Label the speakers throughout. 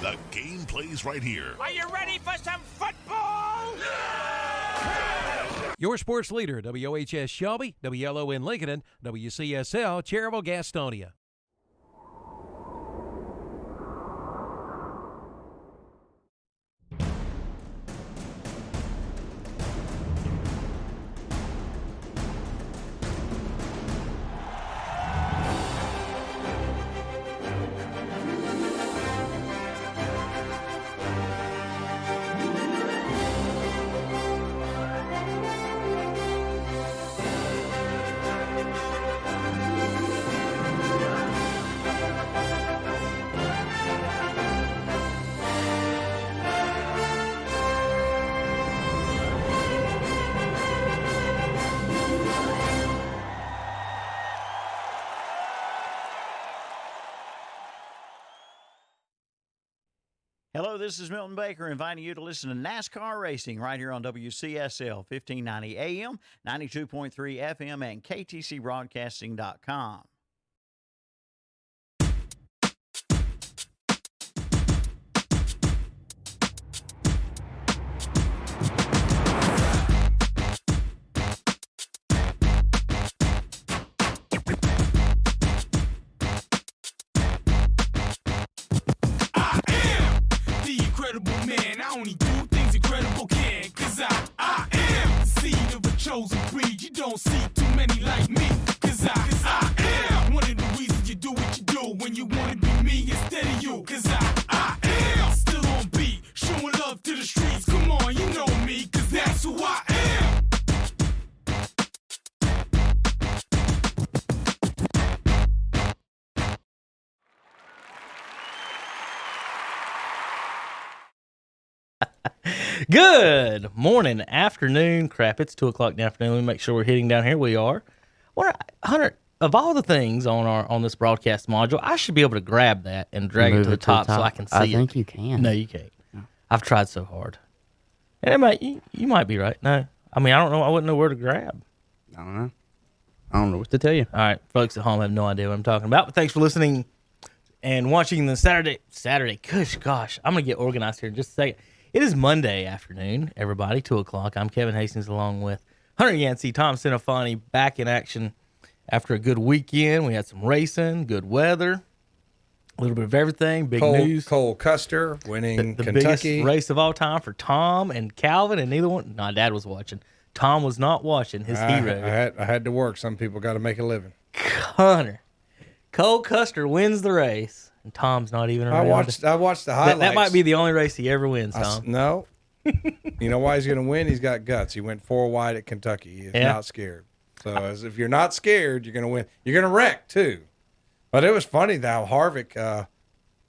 Speaker 1: The game plays right here.
Speaker 2: Are you ready for some football?
Speaker 3: Your sports leader, WOHS Shelby, WLO in Lincoln, and WCSL Cherryville Gastonia.
Speaker 4: Hello, this is Milton Baker inviting you to listen to NASCAR Racing right here on WCSL 1590 AM, 92.3 FM, and KTCBroadcasting.com.
Speaker 2: Man, I only do things incredible can, cause I am the seed of a chosen breed. You don't see too many like me, cause I am one of the reasons you do what you do when you wanna be me instead of you, cause I am still on beat, showing love to the streets. Come on, you know me, cause that's who I am.
Speaker 5: Good morning, afternoon. Crap, it's 2 o'clock in the afternoon. Let me make sure we're hitting down here. We are. Hunter, of all the things on this broadcast module, I should be able to grab that and drag it to the top so I can see it.
Speaker 6: I think you can.
Speaker 5: No, you can't. No. I've tried so hard. And you might be right. No. I mean, I don't know. I wouldn't know where to grab.
Speaker 6: I don't know. I don't know what to tell you.
Speaker 5: All right, folks at home have no idea what I'm talking about. But thanks for listening and watching the Saturday. Gosh, I'm going to get organized here in just a second. It is Monday afternoon, everybody, 2 o'clock. I'm Kevin Hastings along with Hunter Yancey, Tom Sinofani, back in action after a good weekend. We had some racing, good weather, a little bit of everything, big news.
Speaker 7: Cole Custer winning
Speaker 5: the
Speaker 7: Kentucky.
Speaker 5: biggest race of all time for Tom and Calvin, and neither one. No, Dad was watching. Tom was not watching his hero.
Speaker 7: I had to work. Some people got to make a living.
Speaker 5: Hunter, Cole Custer wins the race. And Tom's not even around.
Speaker 7: I watched the highlights.
Speaker 5: That might be the only race he ever wins, Tom.
Speaker 7: No. You know why he's going to win? He's got guts. He went 4 wide at Kentucky. He is not scared. So as if you're not scared, you're going to win. You're going to wreck, too. But it was funny how Harvick,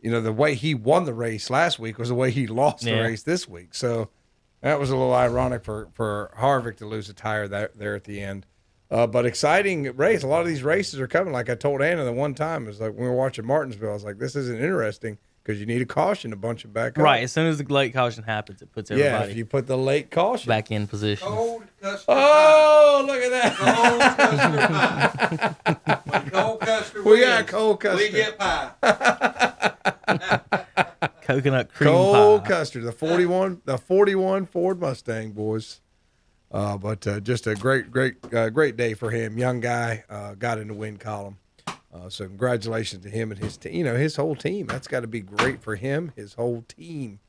Speaker 7: the way he won the race last week was the way he lost the race this week. So that was a little ironic for Harvick to lose a tire there at the end. But exciting race. A lot of these races are coming. Like I told Anna the one time, it was like when we were watching Martinsville, I was like, this isn't interesting because you need a caution to bunch it back up.
Speaker 5: Right. As soon as the late caution happens, it puts everybody
Speaker 7: if you put the late caution
Speaker 5: back in position.
Speaker 7: Look at that.
Speaker 8: When Cole Custer
Speaker 7: we got Cole Custer.
Speaker 8: We get pie.
Speaker 5: Coconut cream
Speaker 7: Cole
Speaker 5: pie.
Speaker 7: Custer, the 41 Ford Mustang, boys. But just a great day for him. Young guy, got in the win column. So congratulations to him and his team. His whole team. That's got to be great for him. His whole team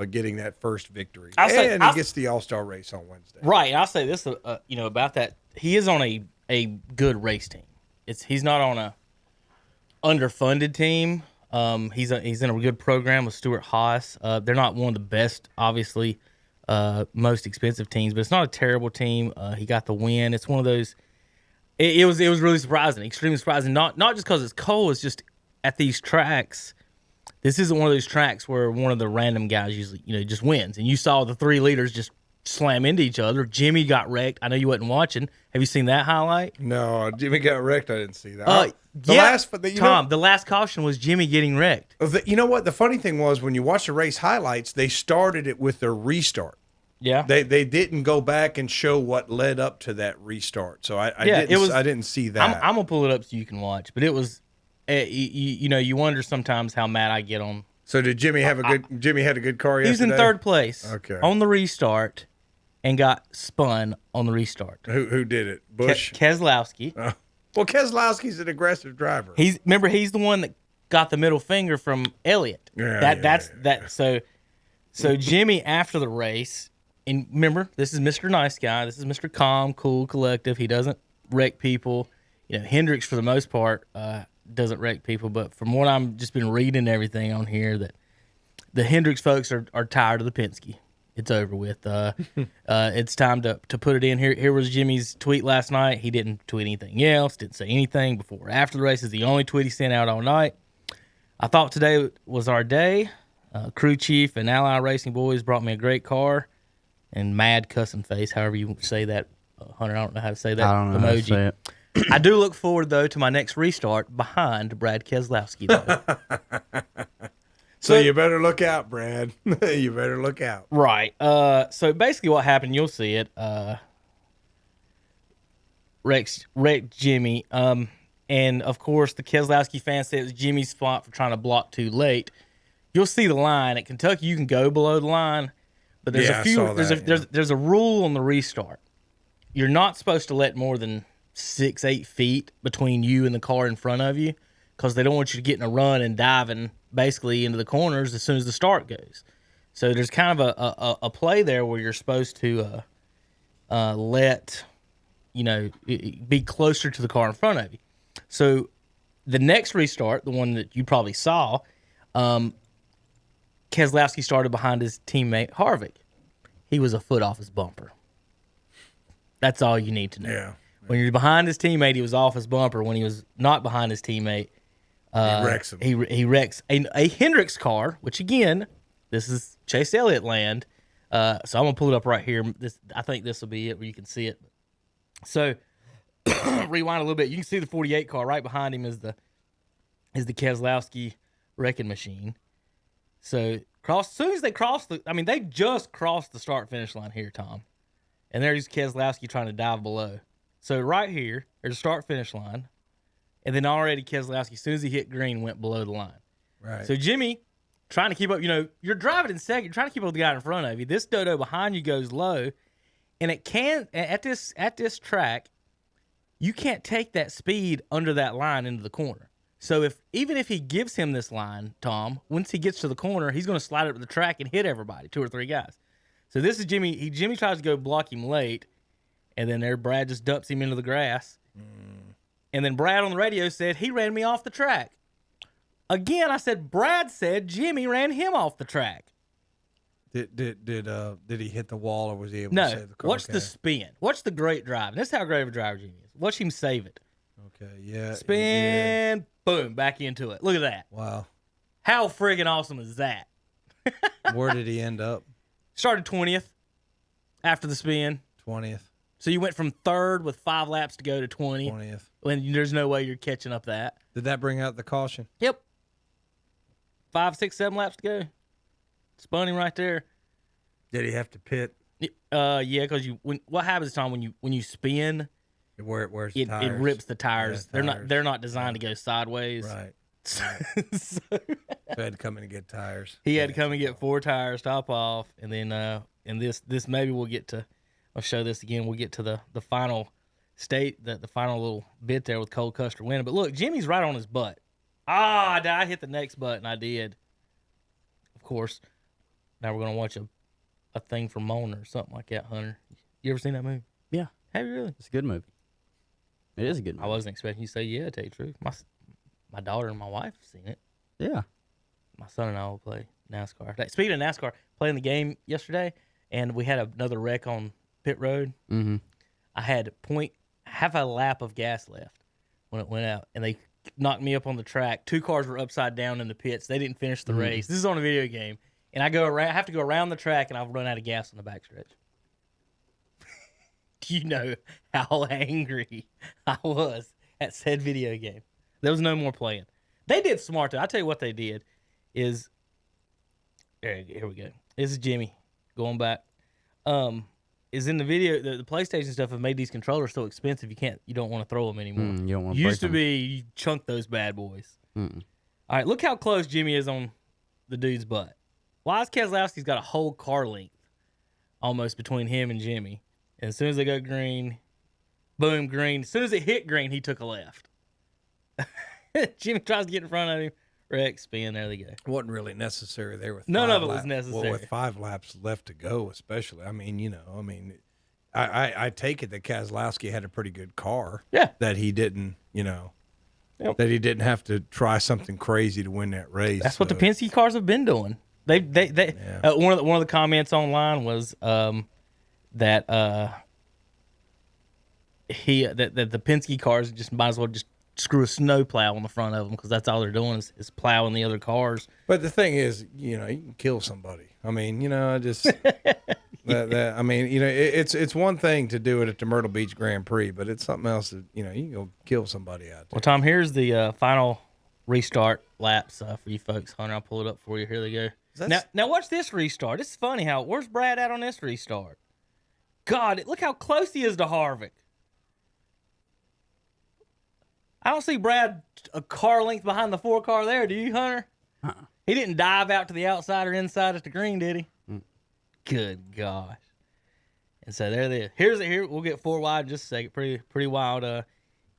Speaker 7: getting that first victory. He gets the All-Star race on Wednesday.
Speaker 5: Right. I'll say this, about that. He is on a good race team. He's not on a underfunded team. He's in a good program with Stuart Haas. They're not one of the best, obviously. Most expensive teams, but it's not a terrible team. He got the win. It's one of those. It was really surprising, extremely surprising. Not just because it's Cole. It's just at these tracks. This isn't one of those tracks where one of the random guys usually just wins. And you saw the 3 leaders just slam into each other. Jimmy got wrecked. I know you wasn't watching. Have you seen that highlight?
Speaker 7: No, Jimmy got wrecked. I didn't see that.
Speaker 5: The last caution was Jimmy getting wrecked.
Speaker 7: You know what? The funny thing was when you watch the race highlights, they started it with their restart.
Speaker 5: Yeah,
Speaker 7: they didn't go back and show what led up to that restart. So I didn't see that.
Speaker 5: I'm gonna pull it up so you can watch. But it was, you wonder sometimes how mad I get on
Speaker 7: So did Jimmy have a good? Jimmy had a good car
Speaker 5: He was
Speaker 7: yesterday.
Speaker 5: in third place
Speaker 7: Okay.
Speaker 5: on the restart and got spun on the restart.
Speaker 7: Who did it? Bush.
Speaker 5: Keselowski.
Speaker 7: Well, Keselowski's an aggressive driver.
Speaker 5: He's the one that got the middle finger from Elliott.
Speaker 7: Yeah,
Speaker 5: So Jimmy after the race, and remember, this is Mr. Nice Guy. This is Mr. Calm, cool, collective. He doesn't wreck people. Hendricks for the most part doesn't wreck people, but from what I'm just been reading and everything on here, that the Hendricks folks are tired of the Penske. It's over with. It's time to put it in. Here was Jimmy's tweet last night. He didn't tweet anything else, didn't say anything before or after the race. Is the only tweet he sent out all night. I thought today was our day. Crew chief and Ally Racing boys brought me a great car. And mad cussing face, however you say that, Hunter. I don't know how to say that
Speaker 6: I don't know
Speaker 5: emoji.
Speaker 6: how to say it.
Speaker 5: I do look forward, though, to my next restart behind Brad Keselowski, though.
Speaker 7: So you better look out, Brad. You better look out.
Speaker 5: Right. So basically what happened, you'll see it. Wrecked Jimmy. And, of course, the Keselowski fans say it was Jimmy's fault for trying to block too late. You'll see the line. At Kentucky, you can go below the line. But there's there's a rule on the restart. You're not supposed to let more than 6-8 feet between you and the car in front of you, because they don't want you to get in a run and diving basically into the corners as soon as the start goes. So there's kind of a play there where you're supposed to let be closer to the car in front of you. So the next restart, the one that you probably saw, Keselowski started behind his teammate Harvick. He was a foot off his bumper. That's all you need to know.
Speaker 7: Yeah.
Speaker 5: When you're behind his teammate, he was off his bumper. When he was not behind his teammate,
Speaker 7: He wrecks him.
Speaker 5: he wrecks a Hendricks car, which again, this is Chase Elliott land. So I'm gonna pull it up right here. I think this will be it where you can see it. So rewind a little bit. You can see the 48 car right behind him is the Keselowski wrecking machine. So as soon as they they just crossed the start finish line here, Tom, and there's Keselowski trying to dive below. So right here, there's a start finish line, and then already Keselowski, as soon as he hit green, went below the line.
Speaker 7: Right.
Speaker 5: So Jimmy, trying to keep up, you're driving in second, you're trying to keep up with the guy in front of you. This dodo behind you goes low, and it can at this track, you can't take that speed under that line into the corner. So even if he gives him this line, Tom, once he gets to the corner, he's going to slide up to the track and hit everybody, 2 or 3 guys. So this is Jimmy. Jimmy tries to go block him late, and then Brad just dumps him into the grass. And then Brad on the radio said, he ran me off the track. Again, I said, Brad said Jimmy ran him off the track.
Speaker 7: Did he hit the wall, or was he able
Speaker 5: No,
Speaker 7: to save the car?
Speaker 5: watch the spin. Watch the great drive. And this is how great of a driver Jimmy is. Watch him save it.
Speaker 7: Okay, yeah.
Speaker 5: Spin, boom, back into it. Look at that.
Speaker 7: Wow.
Speaker 5: How friggin' awesome is that?
Speaker 7: Where did he end up?
Speaker 5: Started 20th after the spin.
Speaker 7: 20th.
Speaker 5: So you went from third with 5 laps to go to 20.
Speaker 7: 20th.
Speaker 5: When there's no way you're catching up that.
Speaker 7: Did that bring out the caution?
Speaker 5: Yep. 5, 6, 7 laps to go. Spun him right there.
Speaker 7: Did he have to pit?
Speaker 5: Yeah, because what happens, Tom, when you spin,
Speaker 7: Where's the
Speaker 5: it
Speaker 7: tires?
Speaker 5: rips the tires.
Speaker 7: Yeah,
Speaker 5: They're not designed to go sideways.
Speaker 7: Right.
Speaker 5: So
Speaker 7: So he had to come in and get tires.
Speaker 5: he had to come and get 4 tires, top off, and then and this maybe we'll get to. I'll show this again. We'll get to the final state, the final little bit there with Cole Custer winning. But look, Jimmy's right on his butt. I hit the next button. I did. Of course. Now we're gonna watch a thing from Mona or something like that, Hunter. You ever seen that movie?
Speaker 6: Yeah,
Speaker 5: Have you really?
Speaker 6: it's a good movie. It is a good movie.
Speaker 5: I wasn't expecting you to say yeah, to tell you the truth. My daughter and my wife have seen it.
Speaker 6: Yeah.
Speaker 5: My son and I will play NASCAR. Speaking of NASCAR, playing the game yesterday, and we had another wreck on pit road.
Speaker 6: Mm-hmm.
Speaker 5: I had half a lap of gas left when it went out, and they knocked me up on the track. 2 cars were upside down in the pits. They didn't finish the race. This is on a video game, and I have to go around the track, and I've run out of gas on the backstretch. Do you know how angry I was at said video game? There was no more playing. They did smart, though. I tell you what they did is, here we go. This is Jimmy going back. Is in the video, the PlayStation stuff have made these controllers so expensive you don't want to throw them anymore.
Speaker 6: You don't want to
Speaker 5: Used to be, you chunk those bad boys. All right, look how close Jimmy is on the dude's butt. Why is Keselowski's got a whole car length almost between him and Jimmy? And as soon as they go green, boom, green. As soon as it hit green, he took a left. Jimmy tries to get in front of him. Wreck, spin, there they go.
Speaker 7: Wasn't really necessary there with
Speaker 5: None
Speaker 7: five
Speaker 5: of it was
Speaker 7: laps.
Speaker 5: necessary.
Speaker 7: Well, with 5 laps left to go, especially. I mean, I take it that Keselowski had a pretty good car.
Speaker 5: Yeah.
Speaker 7: That he didn't, that he didn't have to try something crazy to win that race.
Speaker 5: That's what the Penske cars have been doing. They one of the comments online was that the Penske cars just might as well just screw a snow plow on the front of them because that's all they're doing is plowing the other cars.
Speaker 7: But the thing is, you can kill somebody. I mean, I just I mean, it's one thing to do it at the Myrtle Beach Grand Prix, but it's something else that you can go kill somebody out there.
Speaker 5: Well, Tom, here's the final restart laps for you folks. Hunter, I'll pull it up for you. Here they go. Now watch this restart. It's funny where's Brad at on this restart? God, look how close he is to Harvick. I don't see Brad a car length behind the 4 car there, do you, Hunter? He didn't dive out to the outside or inside at the green, did he? Good gosh. And so there they are. Here we'll get 4 wide in just a second. Pretty wild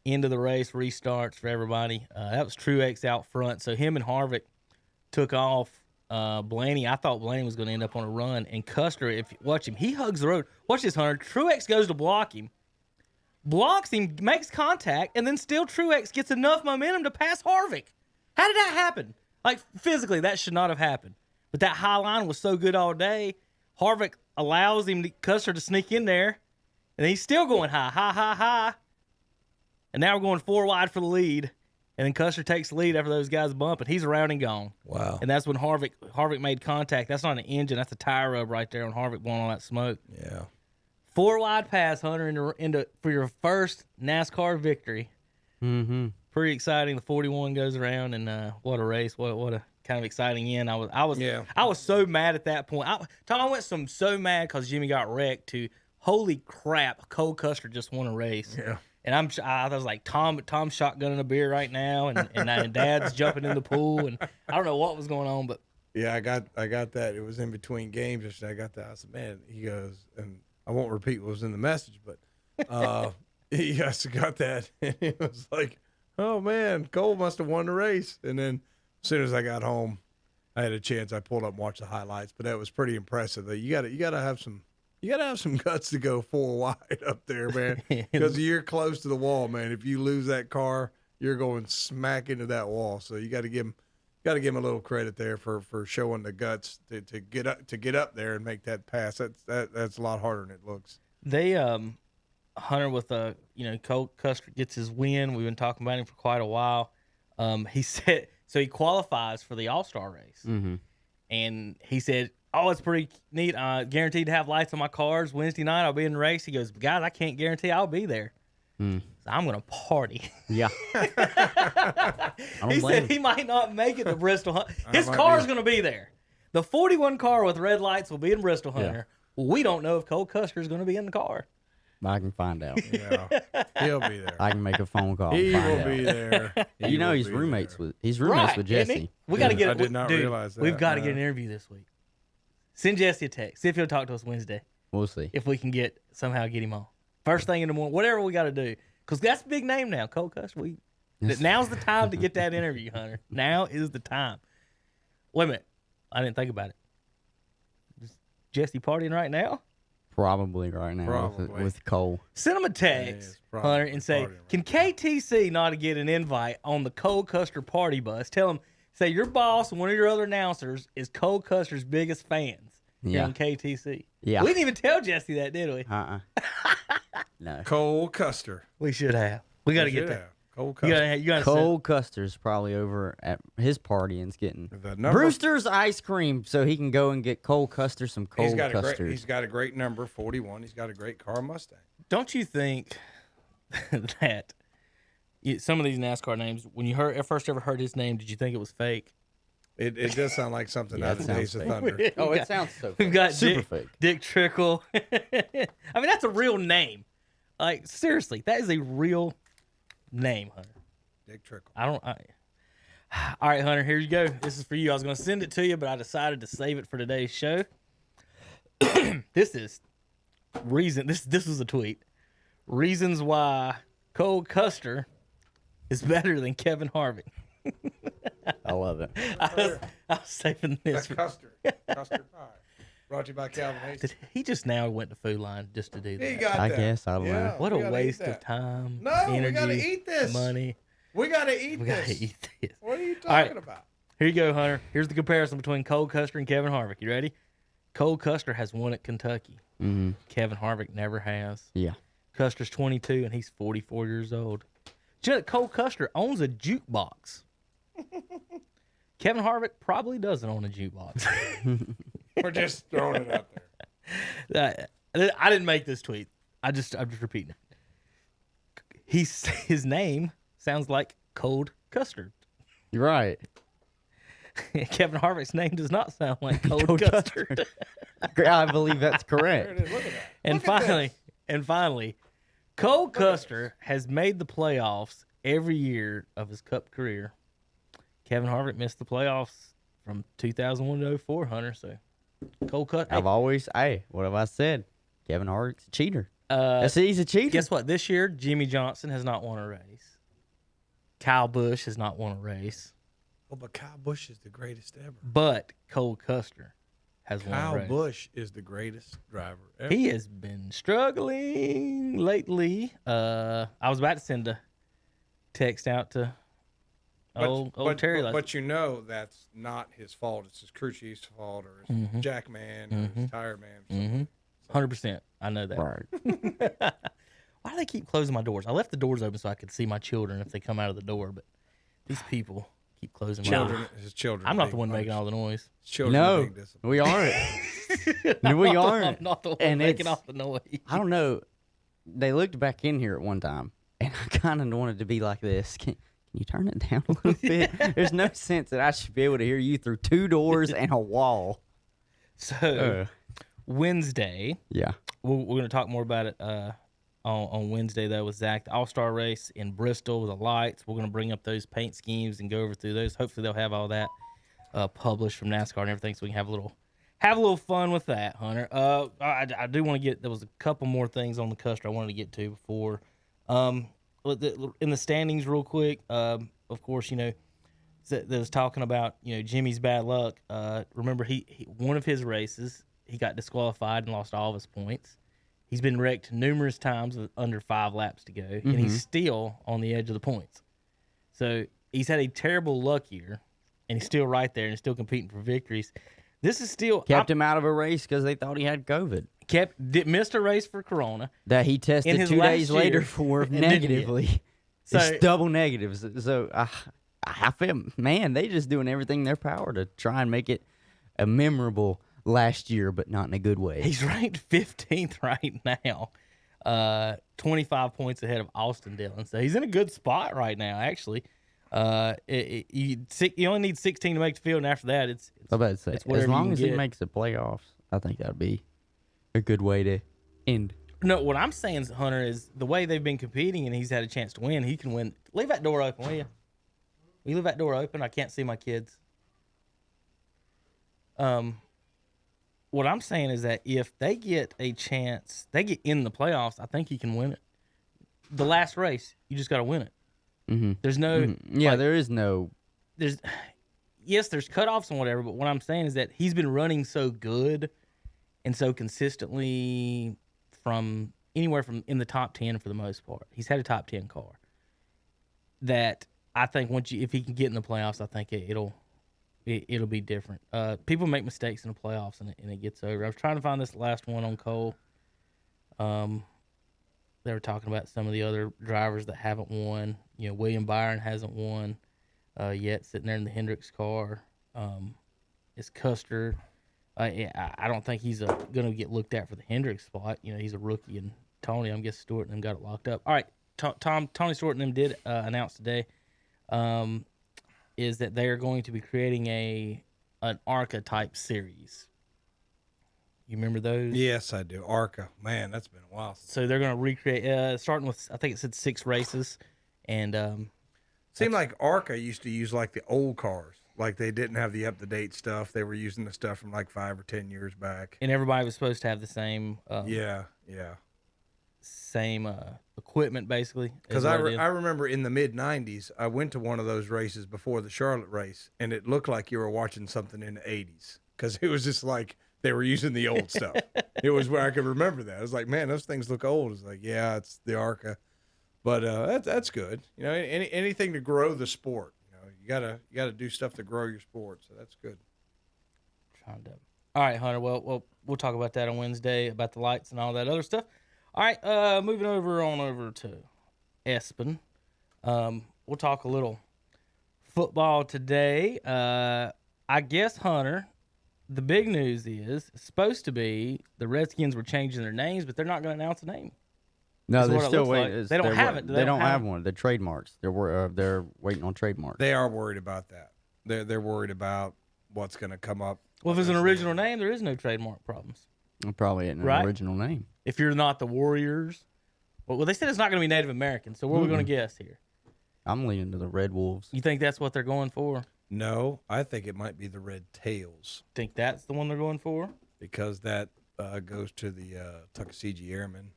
Speaker 5: end of the race restarts for everybody. That was Truex out front. So him and Harvick took off. Blaney, I thought Blaney was going to end up on a run. And Custer, if you watch him, he hugs the road. Watch this, Hunter. Truex goes to block him. Blocks him, makes contact, and then still Truex gets enough momentum to pass Harvick. How did that happen? Like, physically, that should not have happened. But that high line was so good all day. Harvick allows Custer to sneak in there, and he's still going high. And now we're going 4 wide for the lead. And then Custer takes the lead after those guys bump, and he's around and gone.
Speaker 7: Wow.
Speaker 5: And that's when Harvick made contact. That's not an engine. That's a tire rub right there on Harvick blowing all that smoke.
Speaker 7: Yeah.
Speaker 5: 4 wide pass, Hunter, into for your first NASCAR victory.
Speaker 6: Mm-hmm.
Speaker 5: Pretty exciting. The 41 goes around, and what a race! What a kind of exciting end. I was so mad at that point. I went from so mad because Jimmy got wrecked to holy crap, Cole Custer just won a race.
Speaker 7: Yeah.
Speaker 5: And I was like, Tom's shotgunning a beer right now, and Dad's jumping in the pool, and I don't know what was going on, but
Speaker 7: yeah, I got that. It was in between games yesterday. I got that. I said, man, he goes, and I won't repeat what was in the message, but he also got that. And it was like, oh, man, Cole must have won the race. And then as soon as I got home, I had a chance. I pulled up and watched the highlights, but that was pretty impressive. You gotta have some guts to go 4 wide up there, man, because you're close to the wall, man. If you lose that car, you're going smack into that wall. So you got to give him a little credit there for showing the guts to get up there and make that pass. That's a lot harder than it looks.
Speaker 5: They Hunter with Cole Custer gets his win. We've been talking about him for quite a while. He said so he qualifies for the All-Star race, and he said, "Oh, it's pretty neat. Guaranteed to have lights on my cars Wednesday night. I'll be in the race." He goes, "Guys, I can't guarantee I'll be there. So I'm gonna party."
Speaker 6: Yeah.
Speaker 5: He said he might not make it to Bristol. His car's going to be there. The 41 car with red lights will be in Bristol, Hunter. Yeah. We don't know if Cole Custer is going to be in the car.
Speaker 6: I can find out.
Speaker 7: Yeah, he'll be there.
Speaker 6: I can make a phone call.
Speaker 7: He will be there.
Speaker 6: He's roommates with Jesse.
Speaker 5: We got to get.
Speaker 7: I did not realize that.
Speaker 5: We've got to get an interview this week. Send Jesse a text. See if he'll talk to us Wednesday.
Speaker 6: We'll see
Speaker 5: if we can somehow get him on first thing in the morning. Whatever we got to do, because that's a big name now, Cole Custer. Now's the time to get that interview, Hunter. Now is the time. Wait a minute. I didn't think about it. Is Jesse partying right now?
Speaker 6: Probably right now with Cole.
Speaker 5: Send him a text, Hunter, and say, can KTC not get an invite on the Cole Custer party bus? Tell him, say your boss and one of your other announcers is Cole Custer's biggest fans here on KTC. Yeah. We didn't even tell Jesse that, did we?
Speaker 6: No.
Speaker 7: Cole Custer.
Speaker 5: We should have. We got to get that.
Speaker 7: Cole Custer.
Speaker 6: Cole Custer's probably over at his party and getting Brewster's ice cream so he can go and get Cole Custer some Cole Custers.
Speaker 7: He's got a great number, 41. He's got a great car, Mustang.
Speaker 5: Don't you think that some of these NASCAR names, when you first ever heard his name, did you think it was fake?
Speaker 7: It does sound like something out of Days of Thunder.
Speaker 6: It sounds so fake.
Speaker 5: We've got
Speaker 6: super fake.
Speaker 5: Dick Trickle. I mean, that's a real name. Like, seriously, that is a real name, Hunter.
Speaker 7: Dick Trickle.
Speaker 5: All right, Hunter, here you go. This is for you. I was going to send it to you, but I decided to save it for today's show. This is reason. This was a tweet. Reasons why Cole Custer is better than Kevin Harvick.
Speaker 6: I love it.
Speaker 5: I was saving this.
Speaker 7: Custard pie. Brought to you by Calvin Hayes.
Speaker 5: He just now went to Food Line just to do that.
Speaker 7: He got
Speaker 6: I
Speaker 7: that.
Speaker 6: guess I learned.
Speaker 7: Yeah,
Speaker 5: What
Speaker 7: we
Speaker 5: a
Speaker 7: gotta
Speaker 5: waste
Speaker 7: eat
Speaker 5: of
Speaker 7: that.
Speaker 5: time,
Speaker 7: No,
Speaker 5: energy,
Speaker 7: we gotta eat this.
Speaker 5: money.
Speaker 7: We gotta eat
Speaker 5: We
Speaker 7: this.
Speaker 5: gotta eat this.
Speaker 7: What are you
Speaker 5: All right.
Speaker 7: talking about?
Speaker 5: Here you go, Hunter. Here's the comparison between Cole Custer and Kevin Harvick. You ready? Cole Custer has won at Kentucky.
Speaker 6: Mm-hmm.
Speaker 5: Kevin Harvick never has.
Speaker 6: Yeah.
Speaker 5: Custer's 22 and he's 44 years old. Do you know that Cole Custer owns a jukebox? Kevin Harvick probably doesn't own a jukebox.
Speaker 7: We're just throwing it out there.
Speaker 5: I didn't make this tweet. I'm just repeating it. His name sounds like cold custard.
Speaker 6: You're right.
Speaker 5: Kevin Harvick's name does not sound like cold custard.
Speaker 6: I believe that's
Speaker 7: There
Speaker 6: correct.
Speaker 7: it is. Look at that.
Speaker 5: And
Speaker 7: Look at
Speaker 5: finally, Cole Custer has made the playoffs every year of his Cup career. Kevin Harvick missed the playoffs from 2001 to 04, Hunter. So Cole Custer.
Speaker 6: What have I said? Kevin Harvick's a cheater. He's a cheater.
Speaker 5: Guess what? This year, Jimmy Johnson has not won a race. Kyle Busch has not won a race.
Speaker 7: Oh, but Kyle Busch is the greatest ever.
Speaker 5: But Cole Custer has won a
Speaker 7: Kyle
Speaker 5: race.
Speaker 7: Busch is the greatest driver ever.
Speaker 5: He has been struggling lately. I was about to send a text out to old Terry.
Speaker 7: But you know that's not his fault. It's his crew chief's fault or his jack man or his tire man.
Speaker 5: 100%. I know that.
Speaker 6: Right.
Speaker 5: Why do they keep closing my doors? I left the doors open so I could see my children if they come out of the door, but these people keep closing my doors.
Speaker 7: His children.
Speaker 5: I'm not
Speaker 7: big
Speaker 5: the one making
Speaker 7: punch.
Speaker 5: all the noise.
Speaker 7: His children are
Speaker 6: No,
Speaker 7: big discipline.
Speaker 6: we aren't. We aren't.
Speaker 5: I'm not the one
Speaker 6: And
Speaker 5: making
Speaker 6: it's-
Speaker 5: all the noise.
Speaker 6: I don't know. They looked back in here at one time, and I kind of wanted to be like this. Can you turn it down a little bit? There's no sense that I should be able to hear you through two doors and a wall.
Speaker 5: So, Wednesday,
Speaker 6: Yeah.
Speaker 5: we're going to talk more about it on Wednesday, though, with Zach. The All-Star race in Bristol with the lights. We're going to bring up those paint schemes and go over through those. Hopefully, they'll have all that published from NASCAR and everything so we can have a little fun with that, Hunter. I do want to there was a couple more things on the Custer I wanted to get to before. In the standings real quick, of course, that was talking about, Jimmy's bad luck. Remember, he one of his races, he got disqualified and lost all of his points. He's been wrecked numerous times with under 5 laps to go, and he's still on the edge of the points. So he's had a terrible luck year, and he's still right there and still competing for victories. This is still
Speaker 6: Kept him out of a race because they thought he had COVID.
Speaker 5: Missed a race for Corona.
Speaker 6: That he tested
Speaker 5: his
Speaker 6: 2
Speaker 5: last
Speaker 6: days later
Speaker 5: year,
Speaker 6: for
Speaker 5: and didn't
Speaker 6: negatively.
Speaker 5: So-
Speaker 6: It's double negatives. So I feel, man, they just doing everything in their power to try and make it a memorable last year, but not in a good way.
Speaker 5: He's ranked 15th right now, 25 points ahead of Austin Dillon. So he's in a good spot right now, actually. You only need 16 to make the field, and after that, it's
Speaker 6: I was about to say,
Speaker 5: it's whatever
Speaker 6: as long
Speaker 5: you
Speaker 6: as
Speaker 5: can
Speaker 6: he
Speaker 5: get.
Speaker 6: makes the playoffs, I think that'd be a good way to end.
Speaker 5: No, what I'm saying, Hunter, is the way they've been competing and he's had a chance to win, he can win. Leave that door open, will you? Will you leave that door open? I can't see my kids. What I'm saying is that if they get a chance, they get in the playoffs, I think he can win it. The last race, you just got to win it.
Speaker 6: Mm-hmm.
Speaker 5: There's no,
Speaker 6: Yeah,
Speaker 5: like,
Speaker 6: there is no.
Speaker 5: there's cutoffs and whatever, but what I'm saying is that he's been running so good and so consistently from anywhere from in the top 10 for the most part. He's had a top 10 car. That I think if he can get in the playoffs, I think it'll be different. People make mistakes in the playoffs and it gets over. I was trying to find this last one on Cole. They were talking about some of the other drivers that haven't won. William Byron hasn't won yet, sitting there in the Hendricks car. It's Custer. I don't think he's going to get looked at for the Hendricks spot. He's a rookie, and Tony, I'm guessing Stewart and them got it locked up. All right, Tony Stewart and them did announce today is that they are going to be creating an ARCA type series. You remember those?
Speaker 7: Yes, I do. ARCA. Man, that's been a while.
Speaker 5: So they're going to recreate, starting with, I think it said 6 races, and
Speaker 7: Seemed like ARCA used to use like the old cars. Like they didn't have the up-to-date stuff. They were using the stuff from like 5 or 10 years back.
Speaker 5: And everybody was supposed to have the same.
Speaker 7: Yeah.
Speaker 5: Same equipment, basically.
Speaker 7: Because I remember in the mid-'90s, I went to one of those races before the Charlotte race, and it looked like you were watching something in the '80s. Because it was just like they were using the old stuff. It was where I could remember that. I was like, man, those things look old. It's like, yeah, it's the ARCA. But that's good. You know, anything to grow the sport. You gotta do stuff to grow your sport, so that's good.
Speaker 5: All right, Hunter. Well, we'll talk about that on Wednesday about the lights and all that other stuff. All right, moving over to Espen. We'll talk a little football today. I guess, Hunter, the big news is it's supposed to be the Redskins were changing their names, but they're not going to announce a name.
Speaker 6: No,
Speaker 5: That's
Speaker 6: they're
Speaker 5: what it
Speaker 6: still
Speaker 5: looks
Speaker 6: waiting.
Speaker 5: like. They don't have it.
Speaker 6: They don't have one. The trademarks. They're waiting on trademarks.
Speaker 7: They are worried about that. They're worried about what's going to come up.
Speaker 5: Well, if it's an original name, there is no trademark problems.
Speaker 6: Probably an original name.
Speaker 5: If you're not the Warriors. Well, they said it's not going to be Native American, so what are we going to guess here?
Speaker 6: I'm leaning to the Red Wolves.
Speaker 5: You think that's what they're going for?
Speaker 7: No, I think it might be the Red Tails.
Speaker 5: Think that's the one they're going for?
Speaker 7: Because that goes to the Tuckasegee Airmen.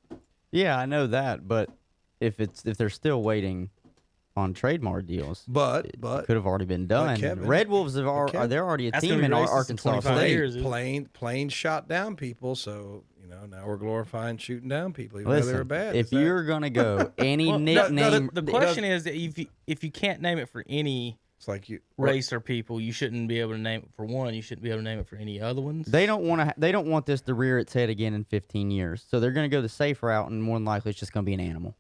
Speaker 6: Yeah, I know that, but if they're still waiting on trademark deals,
Speaker 7: but
Speaker 6: could have already been done.
Speaker 7: Kevin,
Speaker 6: Red Wolves they're already a
Speaker 5: That's
Speaker 6: team
Speaker 5: gonna
Speaker 6: in
Speaker 5: be racist in
Speaker 6: Arkansas
Speaker 5: 25
Speaker 6: State.
Speaker 5: years.
Speaker 7: Planes shot down people, so now we're glorifying shooting down people, even though they were bad.
Speaker 6: If you're gonna go any nickname,
Speaker 5: the question is that if you can't name it for any
Speaker 7: it's like
Speaker 5: race or people, you shouldn't be able to name it for one. You shouldn't be able to name it for any other ones.
Speaker 6: they don't want this to rear its head again in 15 years. So they're gonna go the safe route, and more than likely, it's just gonna be an animal.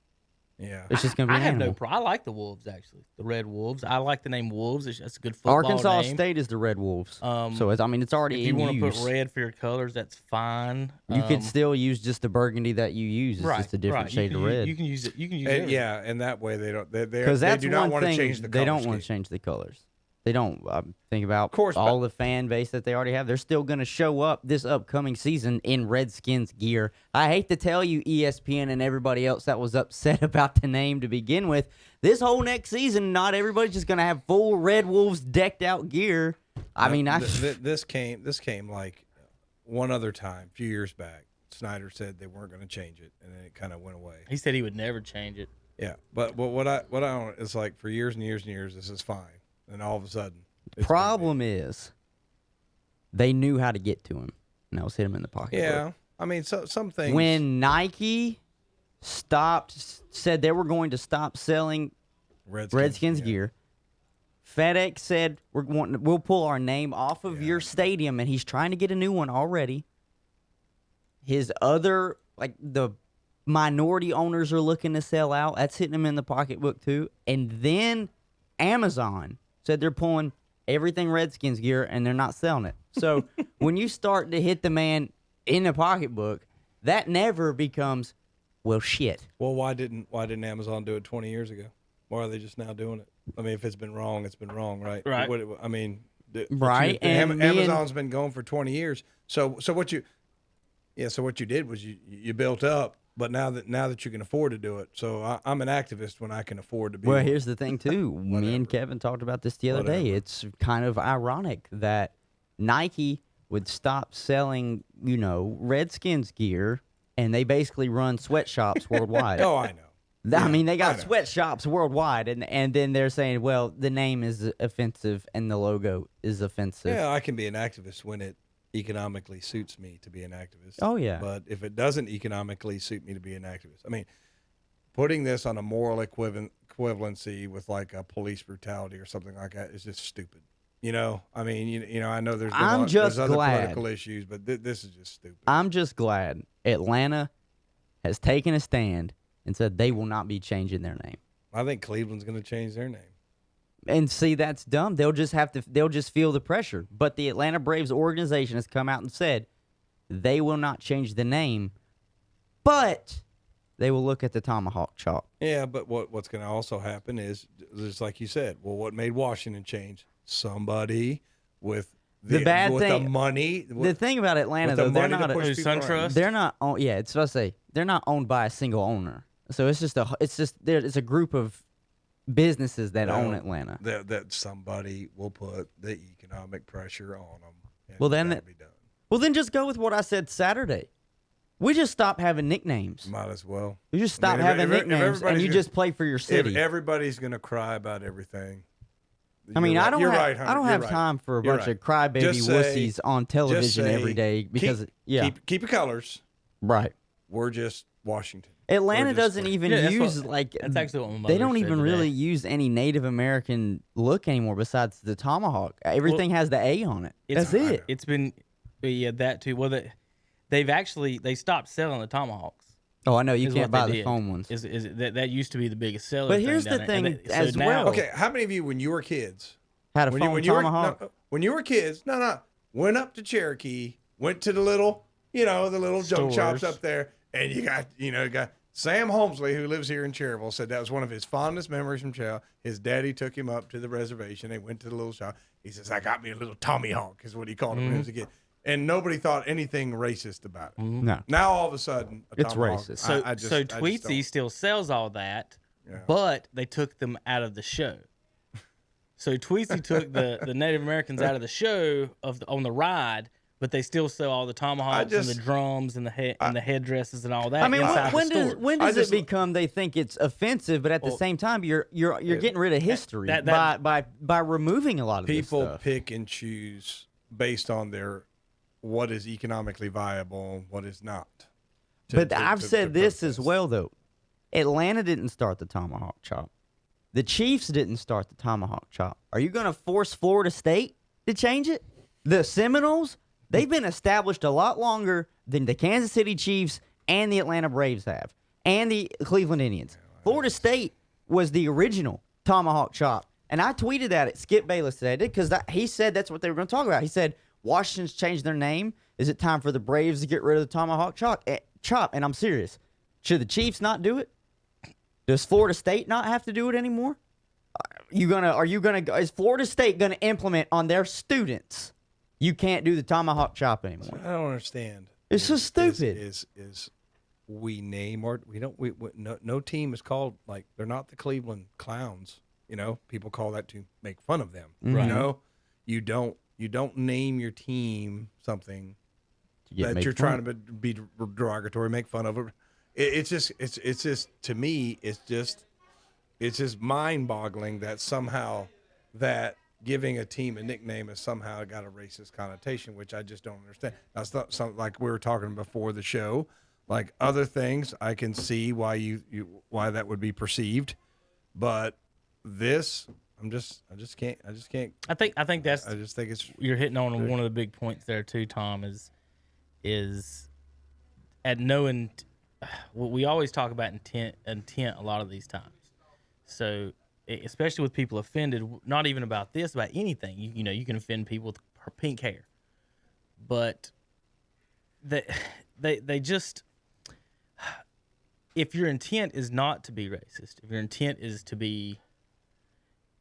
Speaker 7: Yeah,
Speaker 6: It's just gonna be
Speaker 5: I
Speaker 6: an
Speaker 5: have
Speaker 6: animal.
Speaker 5: no problem. I like the Wolves, actually. The Red Wolves. I like the name Wolves. That's a good football
Speaker 6: Arkansas
Speaker 5: name.
Speaker 6: State is the Red Wolves. So it's already
Speaker 5: If you
Speaker 6: in
Speaker 5: want to
Speaker 6: use.
Speaker 5: put red for your colors, that's fine.
Speaker 6: You could still use just the burgundy that you use. It's just a different shade of red.
Speaker 5: You can use it. You can use
Speaker 7: and,
Speaker 5: it.
Speaker 7: and that way they don't. They
Speaker 6: That's
Speaker 7: do not
Speaker 6: one
Speaker 7: want to
Speaker 6: thing.
Speaker 7: change the
Speaker 6: They don't
Speaker 7: color
Speaker 6: want to
Speaker 7: scheme.
Speaker 6: change the colors. They don't. Think about
Speaker 7: Of course,
Speaker 6: all the fan base that they already have. They're still going to show up this upcoming season in Redskins gear. I hate to tell you, ESPN and everybody else that was upset about the name to begin with. This whole next season, not everybody's just going to have full Red Wolves decked out gear.
Speaker 7: This came like one other time, a few years back. Snyder said they weren't going to change it, and then it kind of went away.
Speaker 5: He said he would never change it.
Speaker 7: Yeah, but what I don't, it's like for years and years and years, this is fine, and all of a sudden,
Speaker 6: Problem is, they knew how to get to him, and that was hit him in the pocket.
Speaker 7: Yeah, I mean, some things.
Speaker 6: When Nike said they were going to stop selling Redskins gear, FedEx said we'll pull our name off of your stadium, and he's trying to get a new one already. His other, like the minority owners are looking to sell out. That's hitting him in the pocketbook too. And then Amazon said they're pulling everything Redskins gear and they're not selling it. So when you start to hit the man in the pocketbook, that never becomes, well, shit.
Speaker 7: Well, why didn't Amazon do it 20 years ago? Why are they just now doing it? I mean, if it's been wrong, it's been wrong, right?
Speaker 5: Right.
Speaker 7: I mean,
Speaker 6: Right. And
Speaker 7: Amazon's been going for 20 years. So what you did was you built up, but now that you can afford to do it. So I'm an activist when I can afford to be.
Speaker 6: Well,
Speaker 7: one.
Speaker 6: here's the thing too. Me and Kevin talked about this the other day. It's kind of ironic that Nike would stop selling, Redskins gear, and they basically run sweatshops worldwide.
Speaker 7: Oh, I know.
Speaker 6: I mean, they got sweatshops worldwide, and then they're saying, well, the name is offensive and the logo is offensive.
Speaker 7: Yeah, I can be an activist when it economically suits me to be an activist.
Speaker 6: Oh, yeah.
Speaker 7: But if it doesn't economically suit me to be an activist, I mean, putting this on a moral equivalency with like a police brutality or something like that is just stupid. I mean, I know there's other political issues, but this is just stupid.
Speaker 6: I'm just glad Atlanta has taken a stand and said they will not be changing their name.
Speaker 7: I think Cleveland's going to change their name.
Speaker 6: And see, that's dumb. They'll just feel the pressure. But the Atlanta Braves organization has come out and said they will not change the name, but they will look at the tomahawk chop.
Speaker 7: Yeah, but what's going to also happen is, just like you said, well, what made Washington change? Somebody with the money.
Speaker 6: The thing about Atlanta, though, they're not
Speaker 5: SunTrust.
Speaker 6: They're not. Yeah, it's supposed to say they're not owned by a single owner. So it's a group of businesses that own Atlanta.
Speaker 7: That somebody will put the economic pressure on them.
Speaker 6: Well, then
Speaker 7: that'll be done.
Speaker 6: Well, then just go with what I said Saturday. We just stop having nicknames.
Speaker 7: Might as well.
Speaker 6: You just stop having nicknames, and you just play for your city.
Speaker 7: If everybody's gonna cry about everything,
Speaker 6: I mean, I don't have
Speaker 7: right.
Speaker 6: time for a
Speaker 7: You're
Speaker 6: bunch
Speaker 7: right.
Speaker 6: of crybaby
Speaker 7: Just say-
Speaker 6: wussies on television
Speaker 7: say,
Speaker 6: every day because
Speaker 7: keep your colors.
Speaker 6: right.
Speaker 7: We're just Washington.
Speaker 6: Atlanta
Speaker 7: We're just-
Speaker 6: doesn't even
Speaker 5: that's
Speaker 6: use
Speaker 5: what- that's actually what my mother
Speaker 6: they don't
Speaker 5: said
Speaker 6: even
Speaker 5: today.
Speaker 6: really use any Native American look anymore besides the tomahawk. Everything has the A on it. That's it.
Speaker 5: It's been that too. Well, they stopped selling the tomahawks.
Speaker 6: Oh, I know you
Speaker 5: is
Speaker 6: can't
Speaker 5: what they
Speaker 6: buy the
Speaker 5: did.
Speaker 6: foam ones.
Speaker 5: That used to be the biggest seller.
Speaker 6: But here's the
Speaker 5: down
Speaker 6: thing
Speaker 5: there. And
Speaker 6: as well.
Speaker 7: Okay, how many of you, when you were kids,
Speaker 6: Had a
Speaker 7: when
Speaker 6: foam
Speaker 7: you were
Speaker 6: tomahawk.
Speaker 7: when you were kids, went up to Cherokee, went to the little, the little junk shops
Speaker 5: Stores.
Speaker 7: up there, and you got Sam Holmesley, who lives here in Cherryville, said that was one of his fondest memories from child. His daddy took him up to the reservation. They went to the little shop. He says, "I got me a little Tommyhawk," is what he called it when he was a kid. And nobody thought anything racist about it.
Speaker 6: No.
Speaker 7: Now all of a sudden, a
Speaker 6: It's
Speaker 7: tomahawk,
Speaker 6: racist.
Speaker 5: So
Speaker 7: I just
Speaker 5: Tweetsy
Speaker 7: don't.
Speaker 5: still sells all that,
Speaker 7: Yeah.
Speaker 5: but they took them out of the show. So Tweetsy took the Native Americans out of the show on the ride, but they still sell all the tomahawks and the drums and the headdresses and all that.
Speaker 6: I mean,
Speaker 5: inside
Speaker 6: when
Speaker 5: the
Speaker 6: does
Speaker 5: stores.
Speaker 6: when does it become they think it's offensive, but at the same time you're getting rid of history by removing a lot of
Speaker 7: People
Speaker 6: this stuff.
Speaker 7: pick and choose based on their what is economically viable and what is not.
Speaker 6: But I've said this as
Speaker 7: protest.
Speaker 6: well though. Atlanta didn't start the tomahawk chop. The Chiefs didn't start the tomahawk chop. Are you going to force Florida State to change it? The Seminoles, they've been established a lot longer than the Kansas City Chiefs and the Atlanta Braves have, and the Cleveland Indians. Florida State was the original tomahawk chop. And I tweeted that at Skip Bayless today because he said that's what they were going to talk about. He said, Washington's changed their name. Is it time for the Braves to get rid of the tomahawk chop? And I'm serious. Should the Chiefs not do it? Does Florida State not have to do it anymore? Is Florida State gonna implement on their students? You can't do the tomahawk chop anymore.
Speaker 7: I don't understand.
Speaker 6: It's so stupid.
Speaker 7: Is we name or we don't no team is called like they're not the Cleveland Clowns. People call that to make fun of them.
Speaker 5: Right.
Speaker 7: You don't name your team something that
Speaker 6: make
Speaker 7: you're
Speaker 6: fun.
Speaker 7: trying to be derogatory, make fun of it. It's just to me it's just mind-boggling that somehow that giving a team a nickname has somehow got a racist connotation, which I just don't understand. That's not something like we were talking before the show. Like other things, I can see why why that would be perceived, but this, I just can't.
Speaker 5: I think that's
Speaker 7: I just think it's
Speaker 5: you're hitting on one of the big points there too, Tom. Is at knowing. We always talk about intent a lot of these times. So, especially with people offended, not even about this, about anything. You can offend people with pink hair, but they just. If your intent is not to be racist, if your intent is to be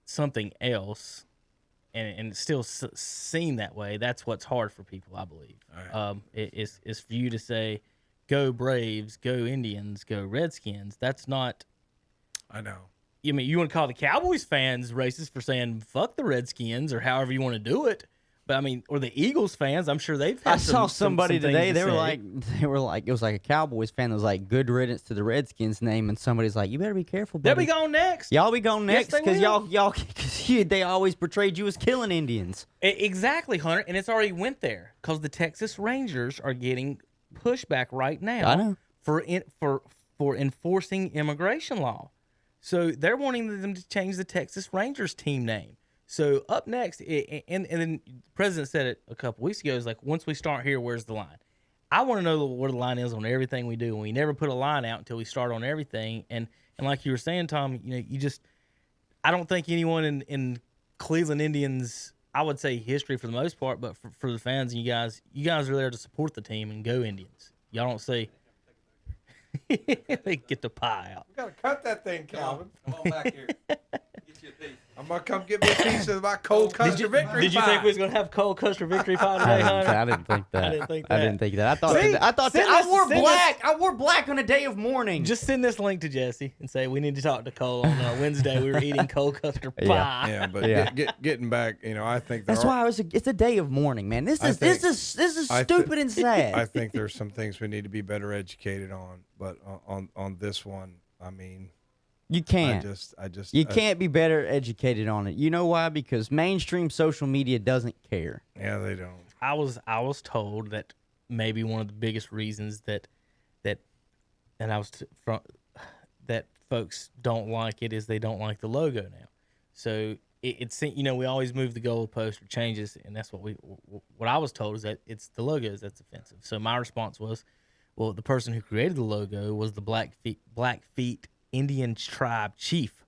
Speaker 5: something else, and it's still seen that way, that's what's hard for people, I believe. Right. It's for you to say, go Braves, go Indians, go Redskins. That's not.
Speaker 7: I know.
Speaker 5: I mean, you want to call the Cowboys fans racist for saying fuck the Redskins or however you want to do it. But I mean, or the Eagles fans, I'm sure they've had
Speaker 6: I saw somebody
Speaker 5: some
Speaker 6: today.
Speaker 5: things
Speaker 6: They
Speaker 5: to
Speaker 6: were like, it was like a Cowboys fan that was like, good riddance to the Redskins name. And somebody's like, you better be careful, buddy.
Speaker 5: They'll be going next.
Speaker 6: Y'all be going next
Speaker 5: Yes, they
Speaker 6: because they always portrayed you as killing Indians.
Speaker 5: Exactly, Hunter. And it's already went there because the Texas Rangers are getting pushback right now.
Speaker 6: I know.
Speaker 5: For enforcing immigration law. So they're wanting them to change the Texas Rangers team name. So up next, and then the president said it a couple weeks ago, is like, once we start here, where's the line? I want to know where the line is on everything we do. And we never put a line out until we start on everything. And like you were saying, Tom, I don't think anyone in Cleveland Indians, I would say history for the most part, but for the fans and you guys are there to support the team and go Indians. Y'all don't say they get the pie out.
Speaker 7: We gotta cut that thing, Calvin.
Speaker 8: Come on back here. Get you a piece.
Speaker 7: I'm gonna come get me a piece of my cold custard victory.
Speaker 5: Did you
Speaker 7: pie.
Speaker 5: think we was gonna have cold custard victory pie today, Hunter?
Speaker 6: I didn't think that.
Speaker 5: I didn't think
Speaker 6: I
Speaker 5: that.
Speaker 6: didn't think that. I thought
Speaker 5: send
Speaker 6: I
Speaker 5: us-
Speaker 6: wore
Speaker 5: send
Speaker 6: black. I wore black on a day of mourning.
Speaker 5: Just send this link to Jesse and say we need to talk to Cole on Wednesday. We were eating cold custard pie.
Speaker 6: Yeah.
Speaker 7: Yeah, but
Speaker 6: Yeah.
Speaker 7: getting back, I think
Speaker 6: That's why it's a day of mourning, man. This is
Speaker 7: I
Speaker 6: stupid and sad.
Speaker 7: I think there's some things we need to be better educated on, but on this one, I mean,
Speaker 6: You can't.
Speaker 7: You
Speaker 6: can't be better educated on it. You know why? Because mainstream social media doesn't care.
Speaker 7: Yeah, they don't.
Speaker 5: I was told that maybe one of the biggest reasons that folks don't like it is they don't like the logo now. So it's we always move the goalpost or changes, and that's what I was told is that it's the logos that's offensive. So my response was, well, the person who created the logo was the Blackfeet Indian tribe chief.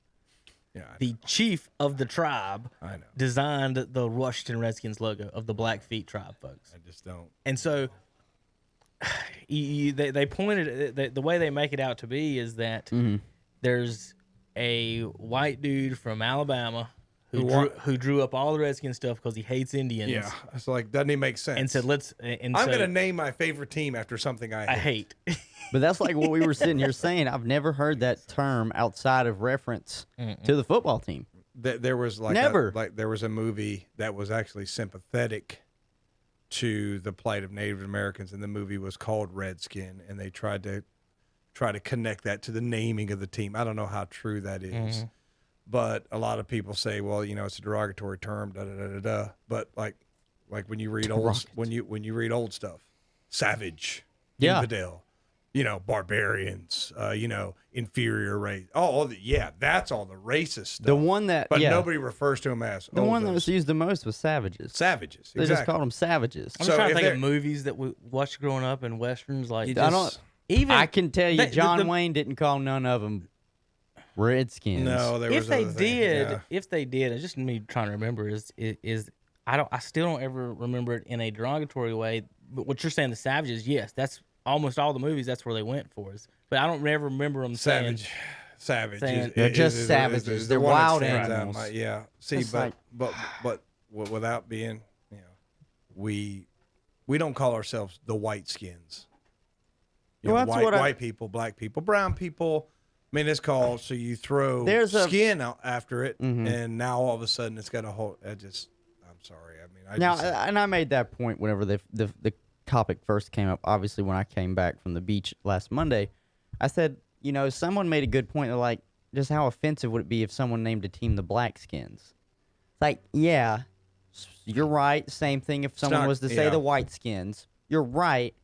Speaker 7: Yeah,
Speaker 5: The chief of the tribe
Speaker 7: I know.
Speaker 5: designed the Washington Redskins logo of the Blackfeet tribe, folks.
Speaker 7: I just don't.
Speaker 5: And so they pointed the way they make it out to be is that there's a white dude from Alabama who drew up all the Redskins stuff because he hates Indians.
Speaker 7: Yeah, it's like doesn't even make sense.
Speaker 5: And said I'm
Speaker 7: gonna name my favorite team after something I hate.
Speaker 6: But that's like what we were sitting here saying. I've never heard that term outside of reference to the football team.
Speaker 7: There was there was a movie that was actually sympathetic to the plight of Native Americans, and the movie was called Redskin, and they tried to connect that to the naming of the team. I don't know how true that is, but a lot of people say, well, it's a derogatory term, da da da da da. But like when you read when you read old stuff, savage, infidel, barbarians, inferior race. That's all the racist stuff.
Speaker 6: The one that,
Speaker 7: but nobody refers to them as
Speaker 6: the one that was used the most was savages.
Speaker 7: Savages.
Speaker 6: They just called them savages.
Speaker 5: I'm just trying to think of movies that we watched growing up in westerns. Like
Speaker 6: I can tell you, John Wayne didn't call none of them Redskins.
Speaker 7: No,
Speaker 5: if they did, it's just me trying to remember I still don't ever remember it in a derogatory way. But what you're saying, the savages, yes, that's almost all the movies. That's where they went for us. But I don't ever remember them
Speaker 7: savage.
Speaker 6: They're just savages. They're wild animals.
Speaker 7: Yeah. See, but without being, we don't call ourselves the white skins. White people, black people, brown people. I mean, it's called, so you throw skin out after it, and now all of a sudden it's got a whole. I'm sorry. I mean,
Speaker 6: and I made that point whenever the topic first came up. Obviously, when I came back from the beach last Monday, I said, someone made a good point. They're like, just how offensive would it be if someone named a team the Blackskins? It's like, yeah, you're right. Same thing if someone was to say the Whiteskins. You're right.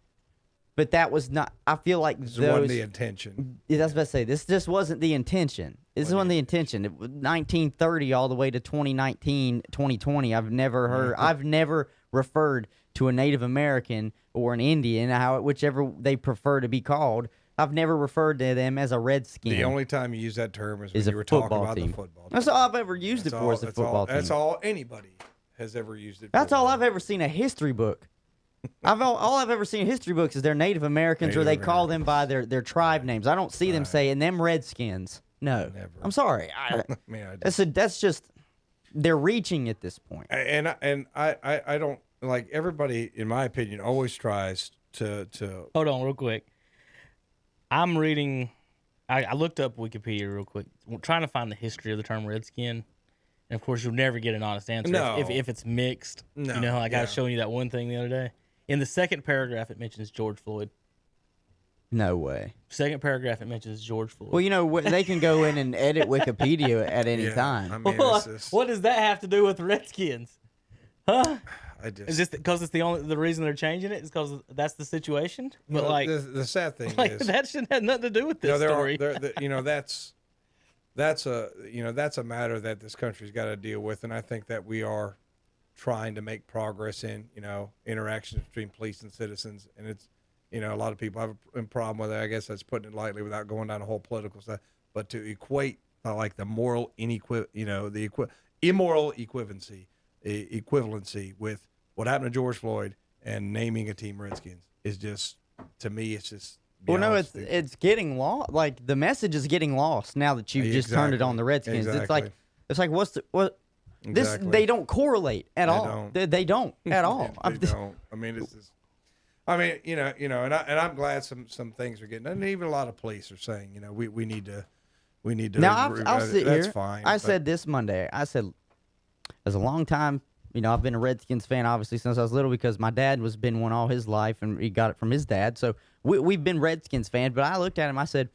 Speaker 6: But that was not. I feel like
Speaker 7: this wasn't the intention.
Speaker 6: Yeah, that's what I say. This just wasn't the intention. This wasn't the intention. 1930 all the way to 2019, 2020. I've never heard. I've never referred to a Native American or an Indian, whichever they prefer to be called. I've never referred to them as a Redskin.
Speaker 7: The only time you use that term is when you were talking about the football team.
Speaker 6: That's all I've ever used it for, is the football team.
Speaker 7: That's all anybody has ever used it.
Speaker 6: That's all I've ever seen a history book. All I've ever seen in history books is they're Native Americans, or they call them by their tribe names. I don't see them saying them Redskins. No, never. I'm sorry. That's just they're reaching at this point.
Speaker 7: And I don't like, everybody, in my opinion, always tries to.
Speaker 5: Hold on, real quick. I'm reading. I looked up Wikipedia real quick, trying to find the history of the term Redskin. And of course, you'll never get an honest answer if it's mixed.
Speaker 7: No,
Speaker 5: I was showing you that one thing the other day. In the second paragraph, it mentions George Floyd.
Speaker 6: No way.
Speaker 5: Second paragraph, it mentions George Floyd.
Speaker 6: Well, they can go in and edit Wikipedia at any time.
Speaker 7: I mean,
Speaker 5: what does that have to do with Redskins? Huh?
Speaker 7: Is
Speaker 5: this because it's the reason they're changing it? Is because that's the situation? But
Speaker 7: the sad thing is
Speaker 5: that shouldn't have nothing to do with this story.
Speaker 7: That's a matter that this country's got to deal with, and I think that we are trying to make progress in interactions between police and citizens, and it's a lot of people have a problem with it. I guess that's putting it lightly without going down a whole political stuff, but to equate like the moral immoral equivalency with what happened to George Floyd and naming a team Redskins is just, to me, it's just.
Speaker 6: It's getting lost. Like, the message is getting lost now that you've just turned it on the Redskins.
Speaker 7: Exactly.
Speaker 6: It's like It's like, what's the what?
Speaker 7: Exactly.
Speaker 6: This they don't correlate at all.
Speaker 7: don't.
Speaker 6: They don't at all.
Speaker 7: They don't. I mean, it's just. I mean, and I'm glad some things are getting, and even a lot of police are saying, we need to.
Speaker 6: Now I'll sit
Speaker 7: that's
Speaker 6: here.
Speaker 7: fine.
Speaker 6: I
Speaker 7: but-
Speaker 6: said this Monday. I said, as a long time, I've been a Redskins fan obviously since I was little because my dad was been one all his life and he got it from his dad. So we've been Redskins fans. But I looked at him. I said,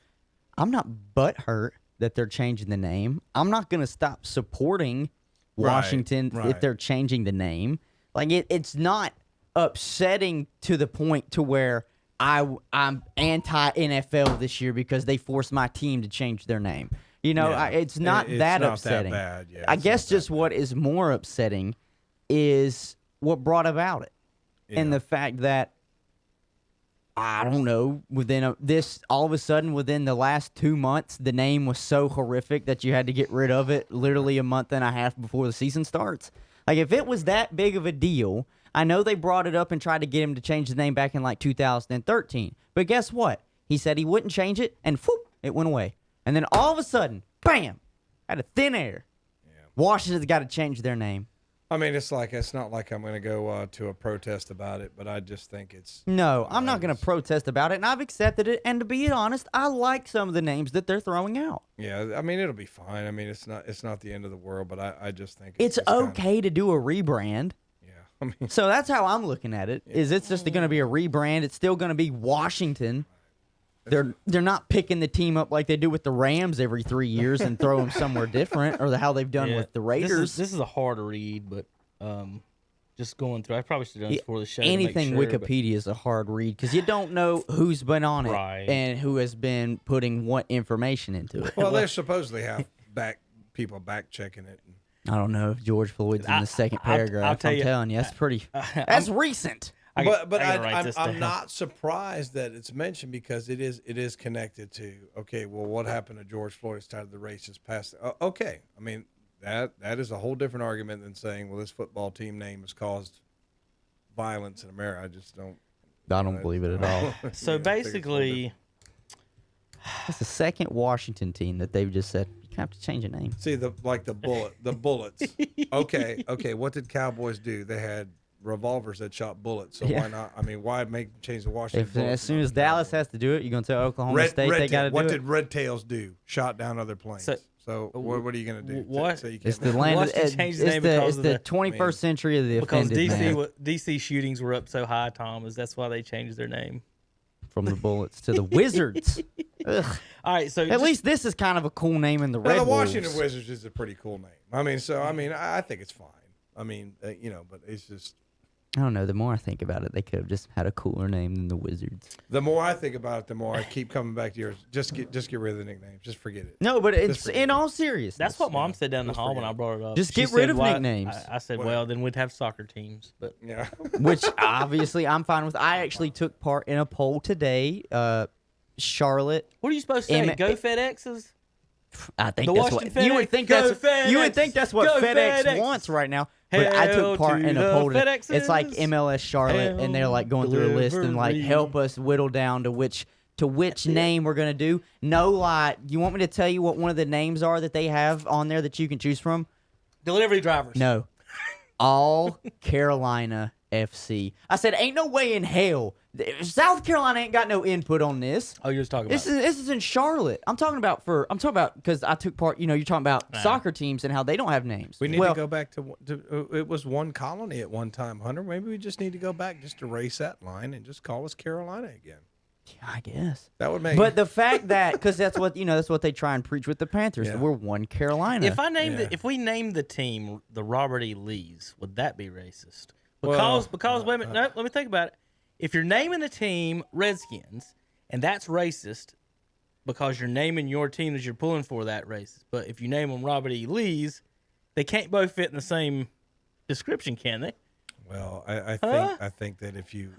Speaker 6: I'm not butthurt that they're changing the name. I'm not going to stop supporting Washington if
Speaker 7: right.
Speaker 6: they're changing the name. Like it's not upsetting to the point to where I'm anti NFL this year because they forced my team to change their name.
Speaker 7: Yeah.
Speaker 6: It's not
Speaker 7: It's
Speaker 6: that
Speaker 7: not
Speaker 6: upsetting.
Speaker 7: that bad. Yeah,
Speaker 6: I
Speaker 7: it's
Speaker 6: guess
Speaker 7: not that
Speaker 6: just what is more upsetting is what brought about it, and
Speaker 7: Yeah.
Speaker 6: the fact that I don't know all of a sudden within the last 2 months the name was so horrific that you had to get rid of it literally a month and a half before the season starts. Like if it was that big of a deal, I know they brought it up and tried to get him to change the name back in like 2013, but guess what? He said he wouldn't change it, and whoop, it went away. And then all of a sudden, bam, out of thin air, Washington's got to change their name.
Speaker 7: I mean, it's not like I'm going to go to a protest about it, but I just think it's.
Speaker 6: No, I'm not going to protest about it, and I've accepted it. And to be honest, I like some of the names that they're throwing out.
Speaker 7: Yeah, I mean, it'll be fine. I mean, it's not the end of the world, but I just think
Speaker 6: It's
Speaker 7: just kinda-
Speaker 6: okay to do a rebrand.
Speaker 7: yeah, I mean,
Speaker 6: So that's how I'm looking at it. Is it's just going to be a rebrand? It's still going to be Washington. They're not picking the team up like they do with the Rams every 3 years and throw them somewhere different, or how they've done
Speaker 5: Yeah.
Speaker 6: with the Raiders.
Speaker 5: This is a hard read, but just going through. I probably should have done this before the show. to make
Speaker 6: Anything
Speaker 5: sure, but-
Speaker 6: Wikipedia is a hard read because you don't know who's been on it
Speaker 5: Right.
Speaker 6: and who has been putting what information into it.
Speaker 7: well, they supposedly have people back checking it.
Speaker 6: I don't know if George Floyd's in the second paragraph.
Speaker 5: I'll tell
Speaker 6: I'm
Speaker 5: you-
Speaker 6: telling you, that's pretty. That's recent.
Speaker 7: But
Speaker 5: I gotta write this
Speaker 7: I'm
Speaker 5: down.
Speaker 7: not surprised that it's mentioned because it is connected to what happened to George Floyd started the racist past. Okay, I mean that is a whole different argument than saying this football team name has caused violence in America. I just don't.
Speaker 6: I don't believe it at all.
Speaker 5: So
Speaker 7: Yeah, I think it's a little
Speaker 5: basically,
Speaker 6: It's the second Washington team that they've just said you have to change a name.
Speaker 7: See the bullets. Okay. What did Cowboys do? They had revolvers that shot bullets. So
Speaker 6: Yeah.
Speaker 7: why not? I mean, why change the Washington?
Speaker 6: As
Speaker 7: bullets?
Speaker 6: soon as Dallas has to do it, you're gonna tell Oklahoma State they got to do
Speaker 7: What
Speaker 6: it.
Speaker 7: did Red Tails do? Shot down other planes.
Speaker 5: So-
Speaker 7: what are you going to do?
Speaker 5: what-
Speaker 7: So you
Speaker 6: It's
Speaker 7: can't-
Speaker 6: the land. Of,
Speaker 5: Washington
Speaker 6: it's
Speaker 5: changed the name
Speaker 6: the
Speaker 5: because
Speaker 6: it's
Speaker 5: of
Speaker 6: the
Speaker 5: the-
Speaker 6: 21st century of the
Speaker 5: because
Speaker 6: offended man.
Speaker 5: DC shootings were up so high, Thomas. That's why they changed their name.
Speaker 6: From the Bullets to the Wizards. Ugh.
Speaker 5: All right, so
Speaker 6: At least this is kind of a cool name in the
Speaker 7: Now,
Speaker 6: Red
Speaker 7: the Washington
Speaker 6: Wolves.
Speaker 7: Wizards is a pretty cool name. I mean, I think it's fine. I mean, but it's just
Speaker 6: I don't know. The more I think about it, they could have just had a cooler name than the Wizards.
Speaker 7: the more I think about it, the more I keep coming back to yours. Just get rid of the nickname. Just forget it.
Speaker 6: No, but it's
Speaker 7: forget
Speaker 6: in
Speaker 7: it.
Speaker 6: all seriousness.
Speaker 5: that's what Mom said down the
Speaker 7: Just
Speaker 5: hall when
Speaker 7: forget
Speaker 5: I brought it up.
Speaker 6: Just
Speaker 5: She
Speaker 6: get rid
Speaker 5: said,
Speaker 6: of
Speaker 5: "Why-"
Speaker 6: nicknames.
Speaker 5: I said,
Speaker 7: Well-
Speaker 5: well, then we'd have soccer teams. But
Speaker 7: Yeah.
Speaker 6: Which obviously I'm fine with. I actually took part in a poll today. Charlotte.
Speaker 5: what are you supposed to say?
Speaker 6: M-
Speaker 5: Go FedExes?
Speaker 6: I think
Speaker 5: The
Speaker 6: that's
Speaker 5: Washington
Speaker 6: what you would
Speaker 5: FedEx,
Speaker 6: think.
Speaker 5: go
Speaker 6: That's you would
Speaker 5: FedEx,
Speaker 6: think that's what
Speaker 5: go
Speaker 6: FedEx
Speaker 5: FedEx.
Speaker 6: wants right now. But I
Speaker 5: Hell
Speaker 6: took part
Speaker 5: to
Speaker 6: in a
Speaker 5: the
Speaker 6: poll. It's like
Speaker 5: FedExes.
Speaker 6: MLS Charlotte, and they're like going through a list and like
Speaker 5: Delivery.
Speaker 6: help us whittle down to which name we're gonna do. No lie. You want me to tell you what one of the names are that they have on there that you can choose from?
Speaker 5: Delivery drivers.
Speaker 6: No. All Carolina FC. I said, ain't no way in hell. South Carolina ain't got no input on this.
Speaker 5: Oh, you're just talking about.
Speaker 6: This is in Charlotte. I'm talking about because I took part. You're talking about soccer teams and how they don't have names.
Speaker 7: We need
Speaker 6: Well,
Speaker 7: to go back to it was one colony at one time, Hunter. Maybe we just need to go back, just erase that line and just call us Carolina again.
Speaker 6: I guess.
Speaker 7: That would make.
Speaker 6: But the fact that because that's what they try and preach with the Panthers.
Speaker 7: Yeah.
Speaker 6: We're one Carolina.
Speaker 5: If we named the team the Robert E. Lees, would that be racist?
Speaker 7: Well,
Speaker 5: Because wait a minute, no, let me think about it. If you're naming the team Redskins, and that's racist, because you're naming your team that you're pulling for that racist. But if you name them Robert E. Lees, they can't both fit in the same description, can they?
Speaker 7: Well, I think that if you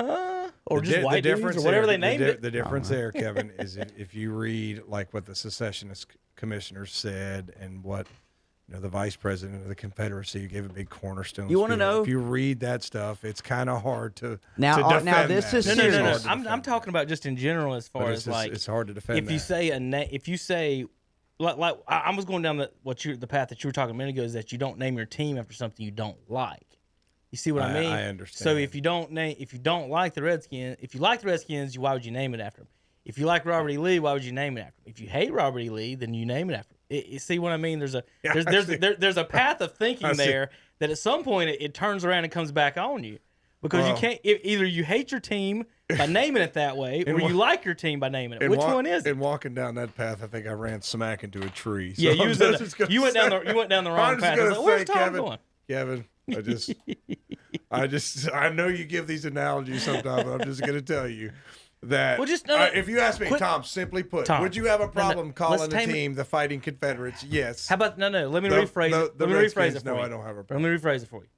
Speaker 5: Or just white dudes or whatever they named it.
Speaker 7: The difference there, Kevin, is if you read like what the secessionist commissioners said and what the vice president of the Confederacy who gave a big cornerstone.
Speaker 6: You wanna
Speaker 7: speech.
Speaker 6: know-
Speaker 7: If you read that stuff, it's kind of hard to
Speaker 6: Now,
Speaker 7: to defend
Speaker 6: now this
Speaker 7: that.
Speaker 6: is
Speaker 5: No.
Speaker 6: serious.
Speaker 5: I'm talking about just in general as far
Speaker 7: But
Speaker 5: as
Speaker 7: it's
Speaker 5: like
Speaker 7: it's hard to defend.
Speaker 5: if you
Speaker 7: that.
Speaker 5: say if you say I was going down the path that you were talking a minute ago, is that you don't name your team after something you don't like. You see what I mean?
Speaker 7: I understand.
Speaker 5: So if you don't like the Redskins, if you like the Redskins, why would you name it after them? If you like Robert E. Lee, why would you name it after him? If you hate Robert E. Lee, then you name it after him. You see what I mean? There's a path of thinking there that at some point it turns around and comes back on you, because you can't. Either you hate your team by naming it that way, or you like your team by naming it. Which one is it?
Speaker 7: And walking down that path, I think I ran smack into a tree. So
Speaker 5: Yeah, you went down the wrong path. I was like, where's Tom going?
Speaker 7: Kevin, I know you give these analogies sometimes, but I'm just going to tell you that if you ask me, Tom, simply put, would you have a problem calling the team the Fighting Confederates? Yes.
Speaker 5: How about, no, let me rephrase it. Let me rephrase it for you.
Speaker 7: No, I don't have a problem.
Speaker 5: Let me rephrase it for you.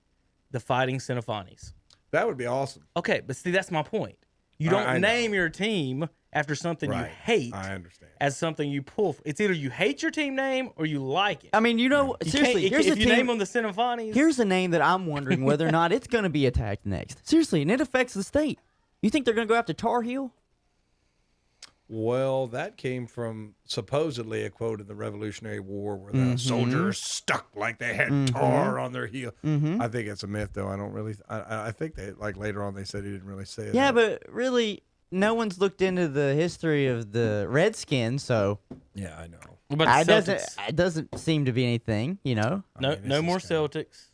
Speaker 5: The Fighting Cinephones.
Speaker 7: That would be awesome.
Speaker 5: Okay, but see, that's my point. You don't name your team after something you hate.
Speaker 7: I understand.
Speaker 5: As something you pull. It's either you hate your team name or you like it.
Speaker 6: I mean, seriously, here's
Speaker 5: if you name them the Cinephones.
Speaker 6: Here's a name that I'm wondering whether or not it's going to be attacked next. Seriously, and it affects the state. You think they're going to go after Tar Heel?
Speaker 7: Well, that came from supposedly a quote in the Revolutionary War where the soldiers stuck like they had tar on their heel. I think it's a myth, though. I don't really. I think they later on they said he didn't really say it.
Speaker 6: Yeah, but really, no one's looked into the history of the Redskins, so
Speaker 7: yeah, I know.
Speaker 5: But
Speaker 6: it doesn't seem to be anything,
Speaker 5: No more Celtics.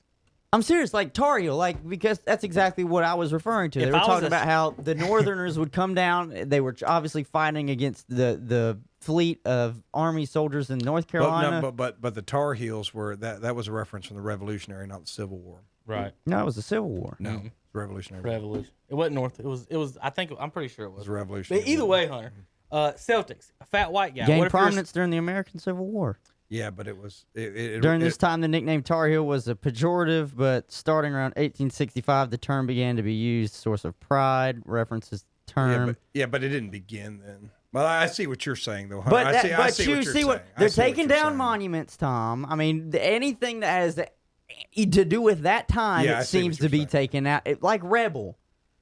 Speaker 6: I'm serious, like Tar Heel, because that's exactly what I was referring to. They were talking about how the Northerners would come down. They were obviously fighting against the fleet of Army soldiers in North Carolina.
Speaker 7: But the Tar Heels were that was a reference from the Revolutionary, not the Civil War.
Speaker 5: Right.
Speaker 6: No, it was the Civil War.
Speaker 7: No, it's Revolutionary.
Speaker 5: Revolution. It wasn't North. It was. I'm pretty sure it was.
Speaker 7: It was Revolutionary.
Speaker 5: But either way, Hunter. Celtics, a fat white guy.
Speaker 6: Gained prominence during the American Civil War.
Speaker 7: Yeah, but it was
Speaker 6: during this time the nickname Tar Heel was a pejorative, but starting around 1865, the term began to be used. Source of pride references the term.
Speaker 7: Yeah, but it didn't begin then. Well, I see what you're saying, though.
Speaker 6: But
Speaker 7: I see what
Speaker 6: they're taking down monuments, Tom. I mean, anything that has to do with that time, it seems to be taken out. Like Rebel,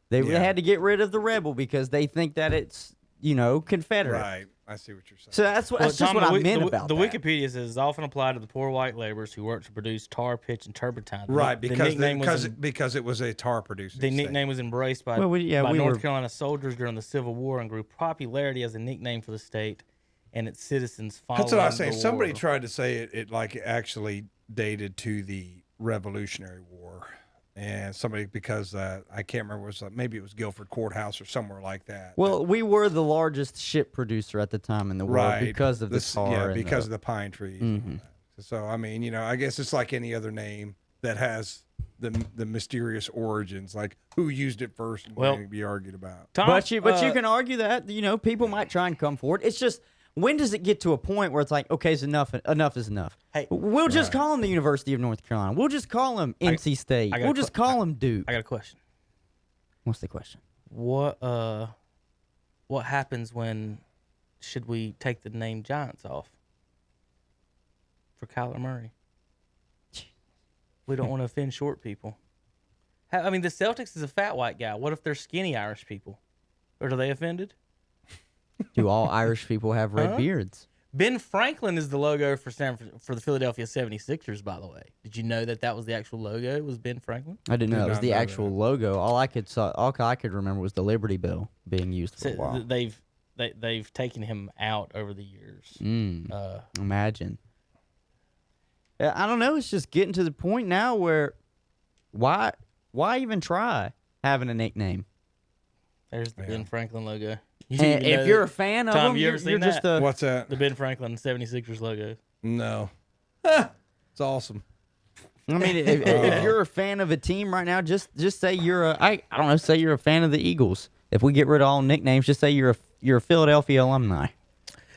Speaker 6: they had to get rid of the Rebel because they think that it's Confederate.
Speaker 7: Right. I see what you're saying.
Speaker 6: So that's just what I meant about
Speaker 5: the
Speaker 6: that.
Speaker 5: Wikipedia says it's often applied to the poor white laborers who work to produce tar, pitch, and turpentine.
Speaker 7: Right, because it was a tar producing.
Speaker 5: The nickname was embraced by North Carolina soldiers during the Civil War and grew popularity as a nickname for the state and its citizens following
Speaker 7: That's what I was saying.
Speaker 5: the
Speaker 7: Somebody
Speaker 5: war.
Speaker 7: tried to say it like it actually dated to the Revolutionary War. And somebody, because I can't remember, maybe it was Guilford Courthouse or somewhere like that.
Speaker 6: Well, we were the largest ship producer at the time in the world because of the tar.
Speaker 7: Yeah, because of the pine trees. Mm-hmm. So, I mean, I guess it's like any other name that has the mysterious origins, like who used it first and what can be argued about.
Speaker 6: Tom, but you can argue that, people might try and come forward. It's just, when does it get to a point where it's like, okay, it's enough is enough? Hey, we'll just call them the University of North Carolina. We'll just call them NC State. We'll just call them Duke.
Speaker 5: I got a question.
Speaker 6: What's the question?
Speaker 5: What happens should we take the name Giants off for Kyler Murray? We don't want to offend short people. I mean, the Celtics is a fat white guy. What if they're skinny Irish people? Or are they offended?
Speaker 6: Do all Irish people have red beards?
Speaker 5: Ben Franklin is the logo for the Philadelphia 76ers, by the way. Did you know that was the actual logo? It was Ben Franklin?
Speaker 6: I didn't know it was the actual logo. All I could remember was the Liberty Bell being used for a while.
Speaker 5: They've taken him out over the years.
Speaker 6: Imagine. I don't know. It's just getting to the point now where why even try having a nickname?
Speaker 5: There's the Ben Franklin logo.
Speaker 6: If you're a fan of
Speaker 5: Tom,
Speaker 6: them,
Speaker 5: you ever seen
Speaker 6: just
Speaker 5: that?
Speaker 7: What's that?
Speaker 5: The Ben Franklin 76ers logo.
Speaker 7: No. It's awesome.
Speaker 6: I mean, if you're a fan of a team right now, just say say you're a fan of the Eagles. If we get rid of all nicknames, just say you're a Philadelphia alumni.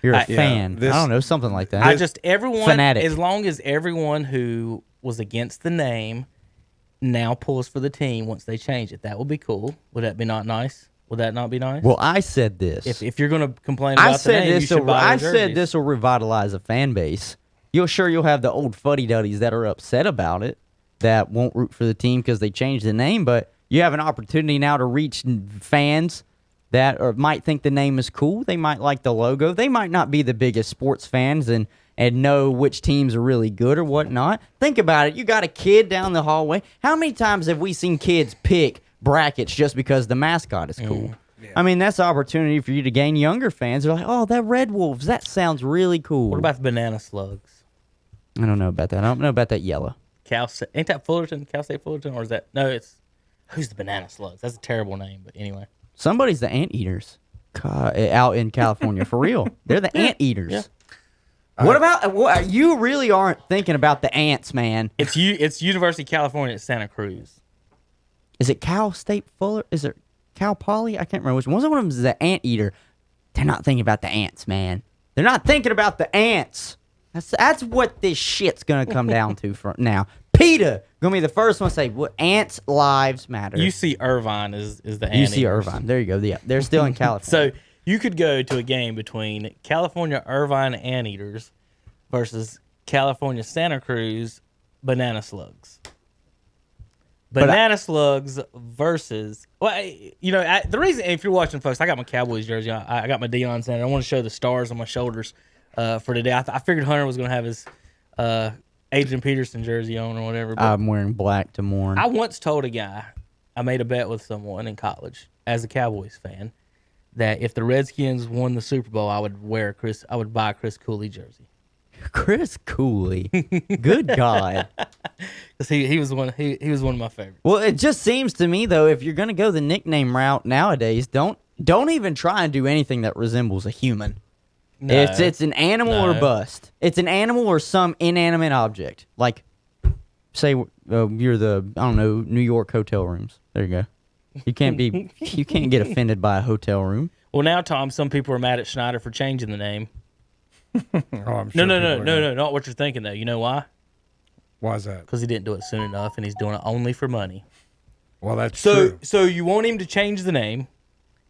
Speaker 6: You're a fan. I don't know, something like that.
Speaker 5: Everyone,
Speaker 6: fanatic.
Speaker 5: As long as everyone who was against the name now pulls for the team once they change it, that would be cool. Would that be not nice? Would that not be nice?
Speaker 6: Well, I said this.
Speaker 5: If you're going to complain about the name, you should buy
Speaker 6: I said this will revitalize a fan base. You'll have the old fuddy-duddies that are upset about it, that won't root for the team because they changed the name, but you have an opportunity now to reach fans that might think the name is cool. They might like the logo. They might not be the biggest sports fans, and and know which teams are really good or whatnot. Think about it. You got a kid down the hallway. How many times have we seen kids pick brackets just because the mascot is cool? Yeah. I mean, that's an opportunity for you to gain younger fans. They're like, oh, that Red Wolves, that sounds really cool.
Speaker 5: What about the banana slugs?
Speaker 6: I don't know about that. I don't know about that yellow.
Speaker 5: Ain't that Fullerton? Cal State Fullerton? Or is that? No, it's... Who's the banana slugs? That's a terrible name, but anyway.
Speaker 6: Somebody's the anteaters out in California. For real. They're the anteaters. Yeah. What about... you really aren't thinking about the ants, man.
Speaker 5: It's University of California at Santa Cruz.
Speaker 6: Is it Cal State Fuller? Is it Cal Poly? I can't remember which one. One of them is the anteater. They're not thinking about the ants, man. They're not thinking about the ants. That's what this shit's going to come down to from now. PETA going to be the first one to say, well, ants' lives matter.
Speaker 5: UC Irvine is the anteaters.
Speaker 6: UC Irvine. There you go. Yeah, they're still in California.
Speaker 5: So you could go to a game between California Irvine Anteaters versus California Santa Cruz Banana Slugs. Banana Slugs versus... Well, the reason, if you're watching, folks, I got my Cowboys jersey on. I got my Deion Sanders. I want to show the stars on my shoulders for today. I figured Hunter was going to have his Adrian Peterson jersey on or whatever.
Speaker 6: I'm wearing black to mourn.
Speaker 5: I once told a guy, I made a bet with someone in college as a Cowboys fan, that if the Redskins won the Super Bowl, I would buy a Chris Cooley jersey.
Speaker 6: Chris Cooley, good God,
Speaker 5: because he was one of my favorites.
Speaker 6: Well, it just seems to me though, if you're gonna go the nickname route nowadays, don't even try and do anything that resembles a human. No, it's an animal or bust. It's an animal or some inanimate object. Like, say you're the New York hotel rooms. There you go. You can't get offended by a hotel room.
Speaker 5: Well, now Tom, some people are mad at Schneider for changing the name.
Speaker 7: I'm sure
Speaker 5: No, not what you're thinking though. You know why?
Speaker 7: Why is that?
Speaker 5: Because he didn't do it soon enough, and he's doing it only for money.
Speaker 7: Well, that's true.
Speaker 5: So you want him to change the name?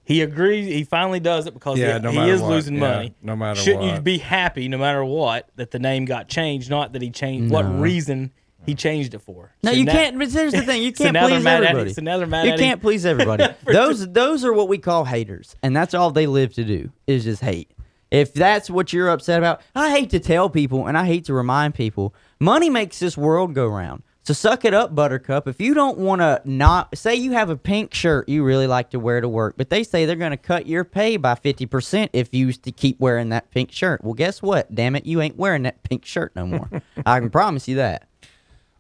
Speaker 5: He agrees. He finally does it because he is losing money.
Speaker 7: No matter
Speaker 5: Shouldn't
Speaker 7: what.
Speaker 5: you be happy, no matter what, that the name got changed? Not that he changed. What reason he changed it for?
Speaker 6: No, you can't. But here's the thing: you can't please everybody.
Speaker 5: So now they're mad at him.
Speaker 6: You can't please everybody. Those are what we call haters, and that's all they live to do is just hate. If that's what you're upset about, I hate to tell people and I hate to remind people, money makes this world go round. So suck it up, Buttercup. If you don't want to not, say you have a pink shirt you really like to wear to work, but they say they're going to cut your pay by 50% if you keep wearing that pink shirt. Well, guess what? Damn it, you ain't wearing that pink shirt no more. I can promise you that.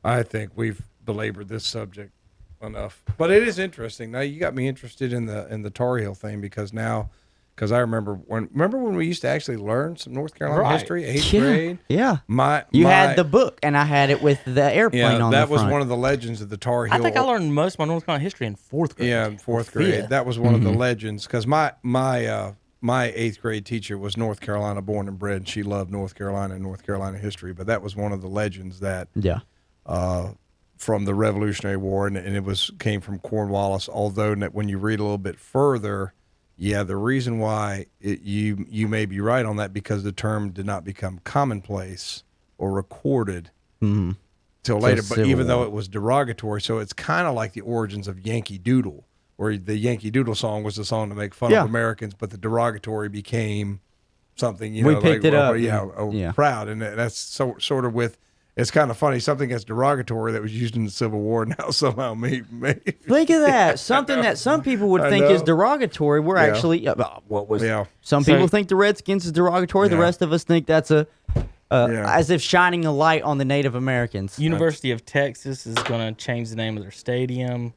Speaker 7: I think we've belabored this subject enough. But it is interesting. Now you got me interested in the Tar Heel thing because I remember when we used to actually learn some North Carolina history, 8th grade.
Speaker 6: Yeah.
Speaker 7: You
Speaker 6: had the book, and I had it with the airplane on the front.
Speaker 7: That was one of the legends of the Tar Heel.
Speaker 5: I think I learned most of my North Carolina history in 4th grade.
Speaker 7: Yeah, in 4th grade. Yeah. That was one of the legends because my 8th grade teacher was North Carolina born and bred. And she loved North Carolina and North Carolina history, but that was one of the legends that from the Revolutionary War, and it came from Cornwallis. Although when you read a little bit further. Yeah, the reason why you may be right on that because the term did not become commonplace or recorded till later. But even though it was derogatory, so it's kind of like the origins of Yankee Doodle, where the Yankee Doodle song was the song to make fun of Americans, but the derogatory became something
Speaker 6: we picked it up.
Speaker 7: Proud, and that's sort of with. It's kind of funny. Something that's derogatory that was used in the Civil War now somehow may.
Speaker 6: Think of that. Something that some people would think is derogatory. We're actually Some people think the Redskins is derogatory. The rest of us think that's as if shining a light on the Native Americans.
Speaker 5: University of Texas is going to change the name of their stadium.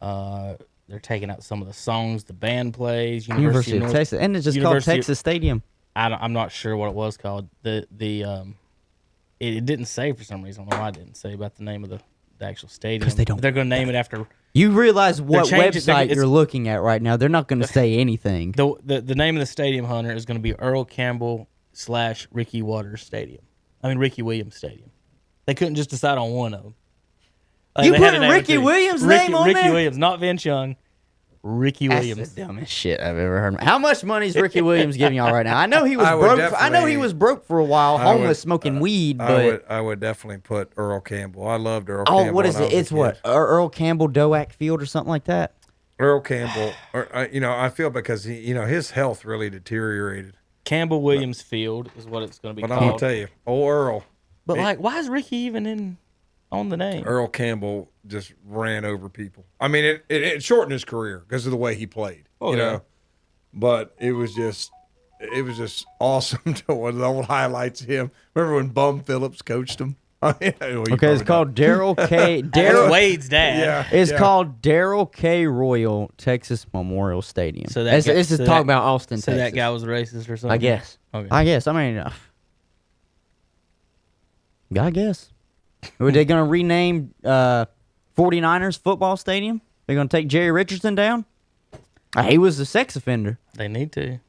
Speaker 5: They're taking out some of the songs the band plays.
Speaker 6: University of Texas, and it's just called Texas Stadium.
Speaker 5: I'm not sure what it was called. It didn't say for some reason. I don't know why it didn't say about the name of the actual stadium.
Speaker 6: Because they don't.
Speaker 5: They're going to name it after.
Speaker 6: You realize what website you're looking at right now. They're not going to say anything.
Speaker 5: The name of the stadium, Hunter, is going to be Earl Campbell / Ricky Williams Stadium. They couldn't just decide on one of them.
Speaker 6: You put Ricky Williams' name on there?
Speaker 5: Ricky Williams, not Vince Young. Ricky Williams.
Speaker 6: That's the dumbest shit I've ever heard. How much money is Ricky Williams giving y'all right now? I know he was broke. I know he was broke for a while, homeless, smoking weed. But
Speaker 7: I would definitely put Earl Campbell. I loved Earl Campbell.
Speaker 6: Oh, what is it? It's what Earl Campbell Doak Field or something like that.
Speaker 7: Earl Campbell. I feel because his health really deteriorated.
Speaker 5: Campbell Williams Field is what it's going to be
Speaker 7: But
Speaker 5: called.
Speaker 7: I'm gonna tell you, old Earl.
Speaker 5: But like, why is Ricky even on the name?
Speaker 7: Earl Campbell just ran over people. I mean, it shortened his career because of the way he played.
Speaker 5: Oh,
Speaker 7: you
Speaker 5: yeah.
Speaker 7: know, but it was just awesome to watch the old highlights of him. Remember when Bum Phillips coached him?
Speaker 6: Okay, it's called Daryl K.
Speaker 5: That's Wade's dad.
Speaker 7: Yeah,
Speaker 6: It's called Daryl K. Royal Texas Memorial Stadium.
Speaker 5: So
Speaker 6: this is talking about Austin,
Speaker 5: So
Speaker 6: Texas.
Speaker 5: that guy was racist or something?
Speaker 6: I guess.
Speaker 5: Okay.
Speaker 6: I mean, I guess. Are they going to rename 49ers football stadium? They're going to take Jerry Richardson down? He was a sex offender.
Speaker 5: They need to.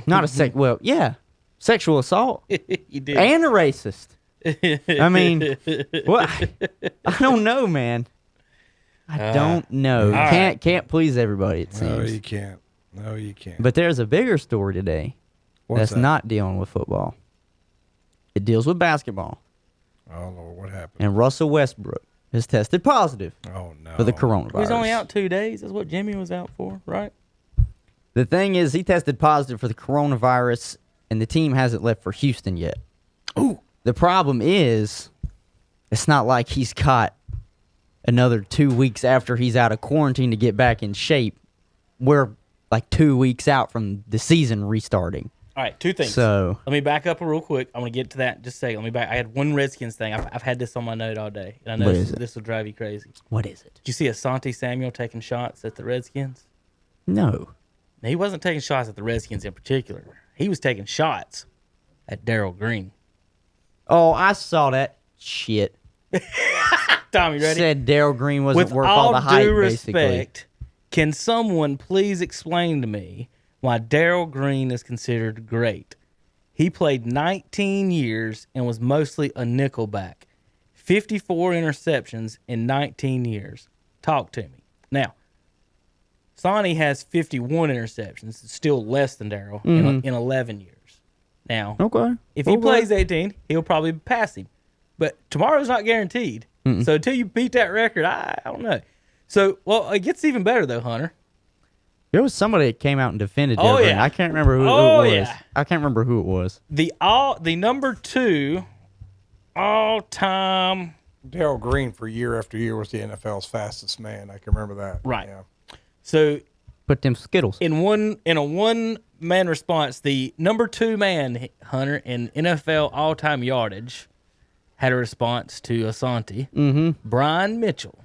Speaker 6: Not a sexual assault.
Speaker 5: You did.
Speaker 6: And a racist. I mean, what? I don't know, man. I don't know. Can't please everybody, it seems.
Speaker 7: No, you can't. No, you can't.
Speaker 6: But there's a bigger story today
Speaker 7: What's
Speaker 6: that's
Speaker 7: that?
Speaker 6: not dealing with football. It deals with basketball.
Speaker 7: Oh Lord, what happened?
Speaker 6: And Russell Westbrook has tested positive
Speaker 7: Oh no.
Speaker 6: for the coronavirus.
Speaker 5: He was only out 2 days. That's what Jimmy was out for, right?
Speaker 6: The thing is, he tested positive for the coronavirus, and the team hasn't left for Houston yet.
Speaker 5: Ooh.
Speaker 6: The problem is, it's not like he's caught another 2 weeks after he's out of quarantine to get back in shape. We're like 2 weeks out from the season restarting.
Speaker 5: All right, two things.
Speaker 6: So
Speaker 5: Let me back up real quick. I'm going to get to that in just a second. Let me back. I had one Redskins thing. I've had this on my note all day, and I know
Speaker 6: What is it?
Speaker 5: this will drive you crazy.
Speaker 6: what is it?
Speaker 5: Did you see Asante Samuel taking shots at the Redskins?
Speaker 6: No.
Speaker 5: Now, he wasn't taking shots at the Redskins in particular. He was taking shots at Darryl Green.
Speaker 6: Oh, I saw that shit.
Speaker 5: Tom, you ready?
Speaker 6: Said Daryl Green wasn't
Speaker 5: With
Speaker 6: worth all the hype,
Speaker 5: due
Speaker 6: basically.
Speaker 5: respect, can someone please explain to me why Darryl Green is considered great? He played 19 years and was mostly a nickelback. 54 interceptions in 19 years. Talk to me. Now, Sonny has 51 interceptions. It's still less than Darryl in 11 years. Now,
Speaker 6: Okay.
Speaker 5: if he plays 18, he'll probably pass him. But tomorrow's not guaranteed. So until you beat that record, I don't know. So, well, it gets even better, though, Hunter.
Speaker 6: There was somebody that came out and defended
Speaker 5: Oh,
Speaker 6: Daryl Green.
Speaker 5: yeah.
Speaker 6: I can't remember who it
Speaker 5: Oh,
Speaker 6: was.
Speaker 5: yeah.
Speaker 6: I can't remember who it was.
Speaker 5: The number 2 all-time.
Speaker 7: Darryl Green for year after year was the NFL's fastest man. I can remember that.
Speaker 5: Right.
Speaker 7: Yeah.
Speaker 5: So
Speaker 6: But them Skittles.
Speaker 5: in a one-man response, the number 2 man, Hunter, in NFL all-time yardage had a response to Asante.
Speaker 6: Mm-hmm.
Speaker 5: Brian Mitchell,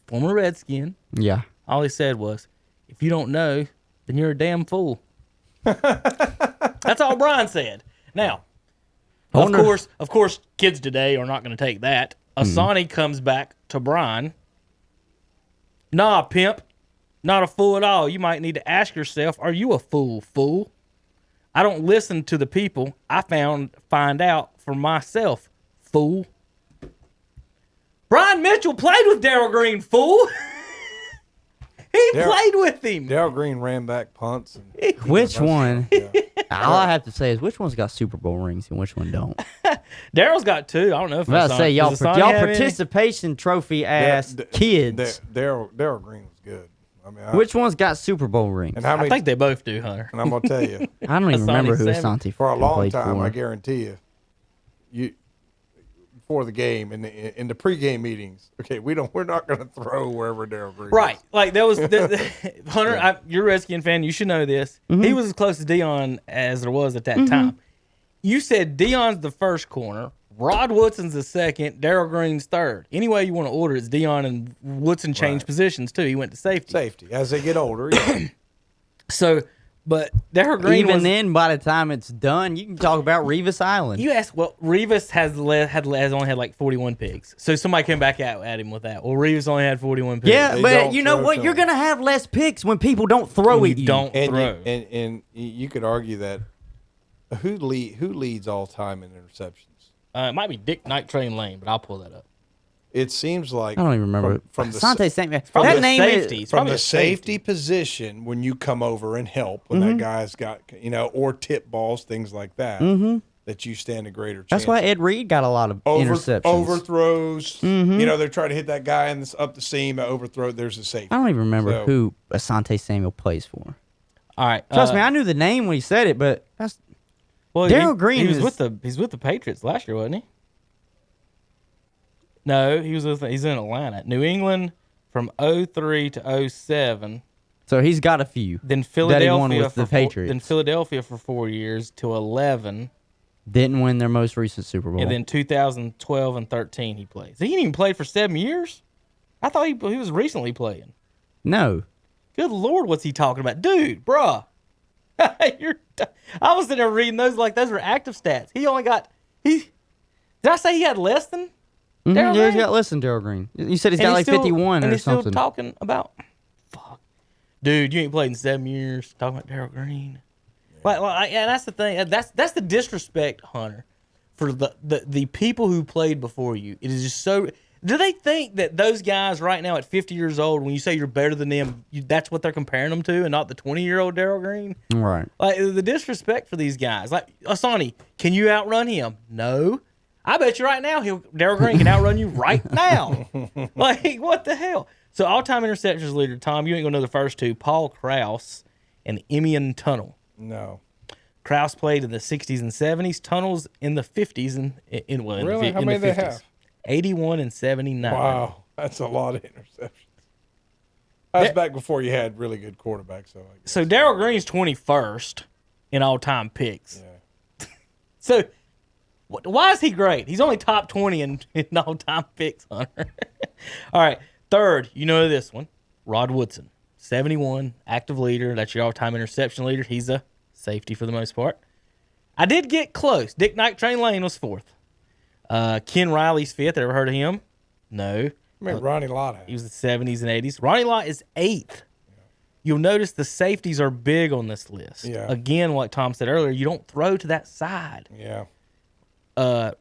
Speaker 5: former Redskin.
Speaker 6: Yeah.
Speaker 5: All he said was, if you don't know, then you're a damn fool. That's all Brian said. Now, of course, kids today are not going to take that. Asante comes back to Brian. Nah, pimp. Not a fool at all. You might need to ask yourself, are you a fool? I don't listen to the people. I find out for myself, fool. Brian Mitchell played with Darryl Green, fool. He played with him.
Speaker 7: Darryl Green ran back punts. And
Speaker 6: Which one?
Speaker 7: Yeah.
Speaker 6: All I have to say is which one's got Super Bowl rings and which one don't.
Speaker 5: Daryl's got 2. I don't know if
Speaker 6: I'm about to say y'all
Speaker 5: does Asante have any?
Speaker 6: participation trophy ass kids.
Speaker 7: Darryl Green was good. I mean,
Speaker 6: Which one's got Super Bowl rings?
Speaker 7: and how
Speaker 5: I
Speaker 7: many?
Speaker 5: think they both do, Hunter.
Speaker 7: And I'm gonna tell you,
Speaker 6: I don't even
Speaker 5: Asante
Speaker 6: remember who
Speaker 5: Samuel.
Speaker 6: Asante
Speaker 7: for a long
Speaker 6: played
Speaker 7: time,
Speaker 6: for.
Speaker 7: I guarantee you before the game in the pregame meetings. Okay, we're not gonna throw wherever Darryl Green.
Speaker 5: Right.
Speaker 7: is.
Speaker 5: Like, that was Hunter, you're a Redskin fan. You should know this. He was as close to Dion as there was at that time. You said Dion's the first corner. Rod Woodson's the second. Darryl Green's third. Any way you want to order it, it's Dion and Woodson changed positions, too. He went to safety.
Speaker 7: Safety as they get older. Yeah.
Speaker 5: So, but Darryl Green
Speaker 6: Even
Speaker 5: was...
Speaker 6: then, by the time it's done, you can talk about Revis Island.
Speaker 5: You asked, well, Revis has only had like 41 picks. So somebody came back at him with that. Well, Revis only had 41 picks.
Speaker 6: Yeah,
Speaker 7: They
Speaker 6: but
Speaker 7: don't
Speaker 6: you know
Speaker 7: throw
Speaker 6: what?
Speaker 7: to
Speaker 6: You're
Speaker 7: them.
Speaker 6: going to have less picks when people don't throw
Speaker 5: You
Speaker 6: at you.
Speaker 5: don't
Speaker 7: and
Speaker 5: throw.
Speaker 7: and you could argue that who leads all time in interceptions?
Speaker 5: It might be Dick Night Train Lane, but I'll pull that up.
Speaker 7: It seems like
Speaker 6: I don't even remember.
Speaker 7: from the
Speaker 6: Asante Samuel.
Speaker 5: Probably
Speaker 6: That
Speaker 5: a
Speaker 6: name
Speaker 5: safety.
Speaker 6: is...
Speaker 5: It's
Speaker 7: from
Speaker 5: probably
Speaker 7: the
Speaker 5: a safety.
Speaker 7: safety position when you come over and help when that guy's got or tip balls, things like that, that you stand a greater chance.
Speaker 6: That's why Ed Reed got a lot of interceptions.
Speaker 7: Overthrows. You know, they're trying to hit that guy up the seam, overthrow. There's a safety.
Speaker 6: I don't even remember
Speaker 7: So-
Speaker 6: who Asante Samuel plays for.
Speaker 5: All right.
Speaker 6: Trust me, I knew the name when he said it, but that's
Speaker 5: Well,
Speaker 6: Darryl Green
Speaker 5: He was
Speaker 6: is-
Speaker 5: with the Patriots last year, wasn't he? No, he's in Atlanta, New England from 03 to 07.
Speaker 6: so he's got a few.
Speaker 5: Then
Speaker 6: that he
Speaker 5: Philadelphia
Speaker 6: won with
Speaker 5: for
Speaker 6: the Patriots.
Speaker 5: Then Philadelphia for 4 years to 11,
Speaker 6: Didn't win their most recent Super Bowl.
Speaker 5: and then 2012 and 13 he played. So he didn't even play for 7 years. I thought he was recently playing.
Speaker 6: No.
Speaker 5: Good Lord, what's he talking about, dude, bruh? I was sitting there reading those like those were active stats. He only got Did I say he had less than? Darryl
Speaker 6: Yeah, he's
Speaker 5: Green?
Speaker 6: got less than Darryl Green. You said he's
Speaker 5: And
Speaker 6: got like 51
Speaker 5: and
Speaker 6: or
Speaker 5: he's still
Speaker 6: something.
Speaker 5: talking about, fuck, dude, you ain't played in 7 years. Talking about Darryl Green, and that's the thing. That's the disrespect, Hunter, for the people who played before you. It is just so. Do they think that those guys right now at 50 years old, when you say you're better than them, that's what they're comparing them to, and not the 20-year-old Darryl Green?
Speaker 6: Right.
Speaker 5: Like the disrespect for these guys. Like Asani, can you outrun him? No. I bet you right now Darryl Green can outrun you right now. Like, what the hell? So all-time interceptions leader, Tom, you ain't gonna know the first two, Paul Krause and Emion Tunnel.
Speaker 7: No.
Speaker 5: Krause played in the 60s and 70s, Tunnels in the 50s and in
Speaker 7: Really? How
Speaker 5: the
Speaker 7: many
Speaker 5: 50s.
Speaker 7: they have?
Speaker 5: 81 and 79.
Speaker 7: Wow, that's a lot of interceptions. That's back before you had really good quarterbacks.
Speaker 5: So Darryl Green's 21st in all-time picks.
Speaker 7: Yeah.
Speaker 5: So why is he great? He's only top 20 in all-time picks, Hunter. All right, third, you know this one, Rod Woodson, 71, active leader. That's your all-time interception leader. He's a safety for the most part. I did get close. Dick Night Train Lane was fourth. Ken Riley's fifth. Ever heard of him? No.
Speaker 7: I mean, Ronnie Lott.
Speaker 5: He was the 70s and 80s. Ronnie Lott is eighth. You'll notice the safeties are big on this list.
Speaker 7: Yeah.
Speaker 5: Again, like Tom said earlier, you don't throw to that side.
Speaker 7: Yeah.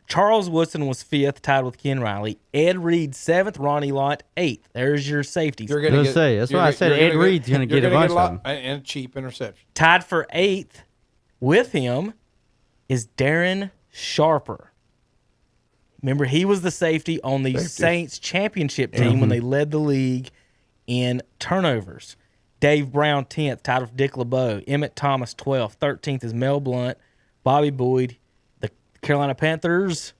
Speaker 5: Charles Woodson was fifth, tied with Ken Riley. Ed Reed seventh, Ronnie Lott eighth. There's your safeties.
Speaker 7: You're
Speaker 6: I was gonna say, that's why I said Ed Reed's gonna get a bunch of them.
Speaker 7: And cheap interception.
Speaker 5: Tied for eighth with him is Darren Sharper. Remember, he was the safety on the Saints championship team when they led the league in turnovers. Dave Brown 10th, tied with Dick LeBeau. Emmett Thomas 12th. 13th is Mel Blunt. Bobby Boyd, the Carolina Panthers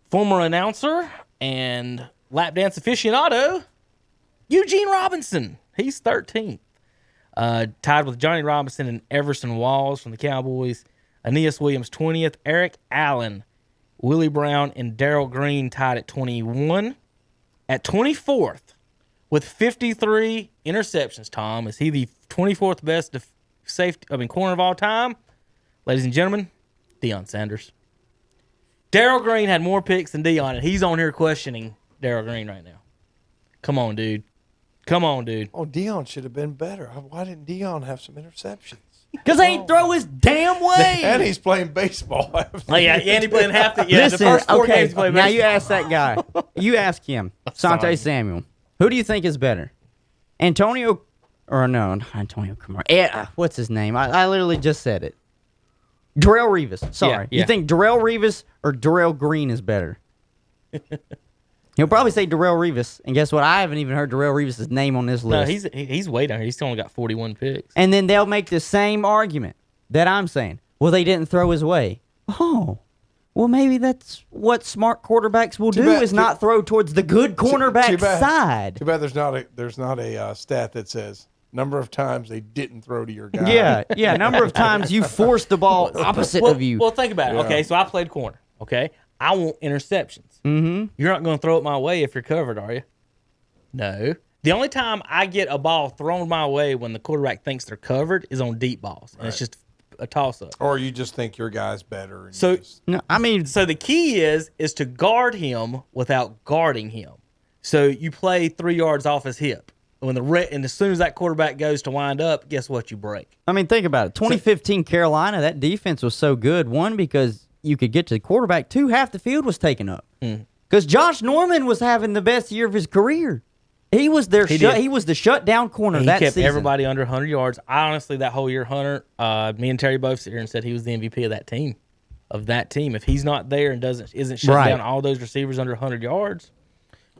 Speaker 5: former announcer and lap dance aficionado, Eugene Robinson. He's 13th. Tied with Johnny Robinson and Everson Walls from the Cowboys. Aeneas Williams 20th. Eric Allen, Willie Brown, and Darryl Green tied at 21. At 24th, with 53 interceptions, Tom, is he the 24th best corner of all time? Ladies and gentlemen, Deion Sanders. Darryl Green had more picks than Deion, and he's on here questioning Darryl Green right now. Come on, dude. Come on, dude.
Speaker 7: Oh, Deion should have been better. Why didn't Deion have some interceptions?
Speaker 6: Because they ain't throw his damn way.
Speaker 7: And he's playing baseball.
Speaker 5: Oh, yeah, and he playing half the
Speaker 6: Listen,
Speaker 5: the first four
Speaker 6: okay,
Speaker 5: games he played
Speaker 6: now
Speaker 5: baseball.
Speaker 6: you ask that guy. You ask him, Sante
Speaker 5: Sorry.
Speaker 6: Samuel. Who do you think is better? Antonio, or no, not Antonio Camara. What's his name? I literally just said it. Darrelle Revis. Sorry.
Speaker 5: Yeah.
Speaker 6: You think Darrelle Revis or Darrell Green is better? He'll probably say Darrelle Revis. And guess what? I haven't even heard Darrelle Revis' name on this
Speaker 5: No,
Speaker 6: list.
Speaker 5: he's way down here. He's only got 41 picks.
Speaker 6: And then they'll make the same argument that I'm saying. Well, they didn't throw his way. Oh, well, maybe that's what smart quarterbacks will do
Speaker 7: bad-
Speaker 6: is not throw towards the good cornerback
Speaker 7: Too bad-
Speaker 6: side.
Speaker 7: Too bad there's not a stat that says number of times they didn't throw to your guy.
Speaker 6: Yeah. Number of times you forced the ball opposite of you.
Speaker 5: Well, think about it.
Speaker 7: Yeah.
Speaker 5: Okay, so I played corner. Okay, I want interceptions. Mm-hmm. You're not going to throw it my way if you're covered, are you? No. The only time I get a ball thrown my way when the quarterback thinks they're covered is on deep balls, and it's just a toss-up.
Speaker 7: Or you just think your guy's better. And
Speaker 5: So-
Speaker 7: you just-
Speaker 6: No, I mean,
Speaker 5: So the key is to guard him without guarding him. So you play 3 yards off his hip. And as soon as that quarterback goes to wind up, guess what? You break.
Speaker 6: think about it. 2015 Carolina, that defense was so good. One, because you could get to the quarterback. Two, half the field was taken up. Because Josh Norman was having the best year of his career. He was their
Speaker 5: did.
Speaker 6: he was the shutdown corner
Speaker 5: He
Speaker 6: that
Speaker 5: kept
Speaker 6: season.
Speaker 5: everybody under 100 yards. I honestly, that whole year, Hunter, me and Terry both sit here and said he was the MVP of that team. If he's not there and isn't shutting
Speaker 6: Right.
Speaker 5: down all those receivers under 100 yards,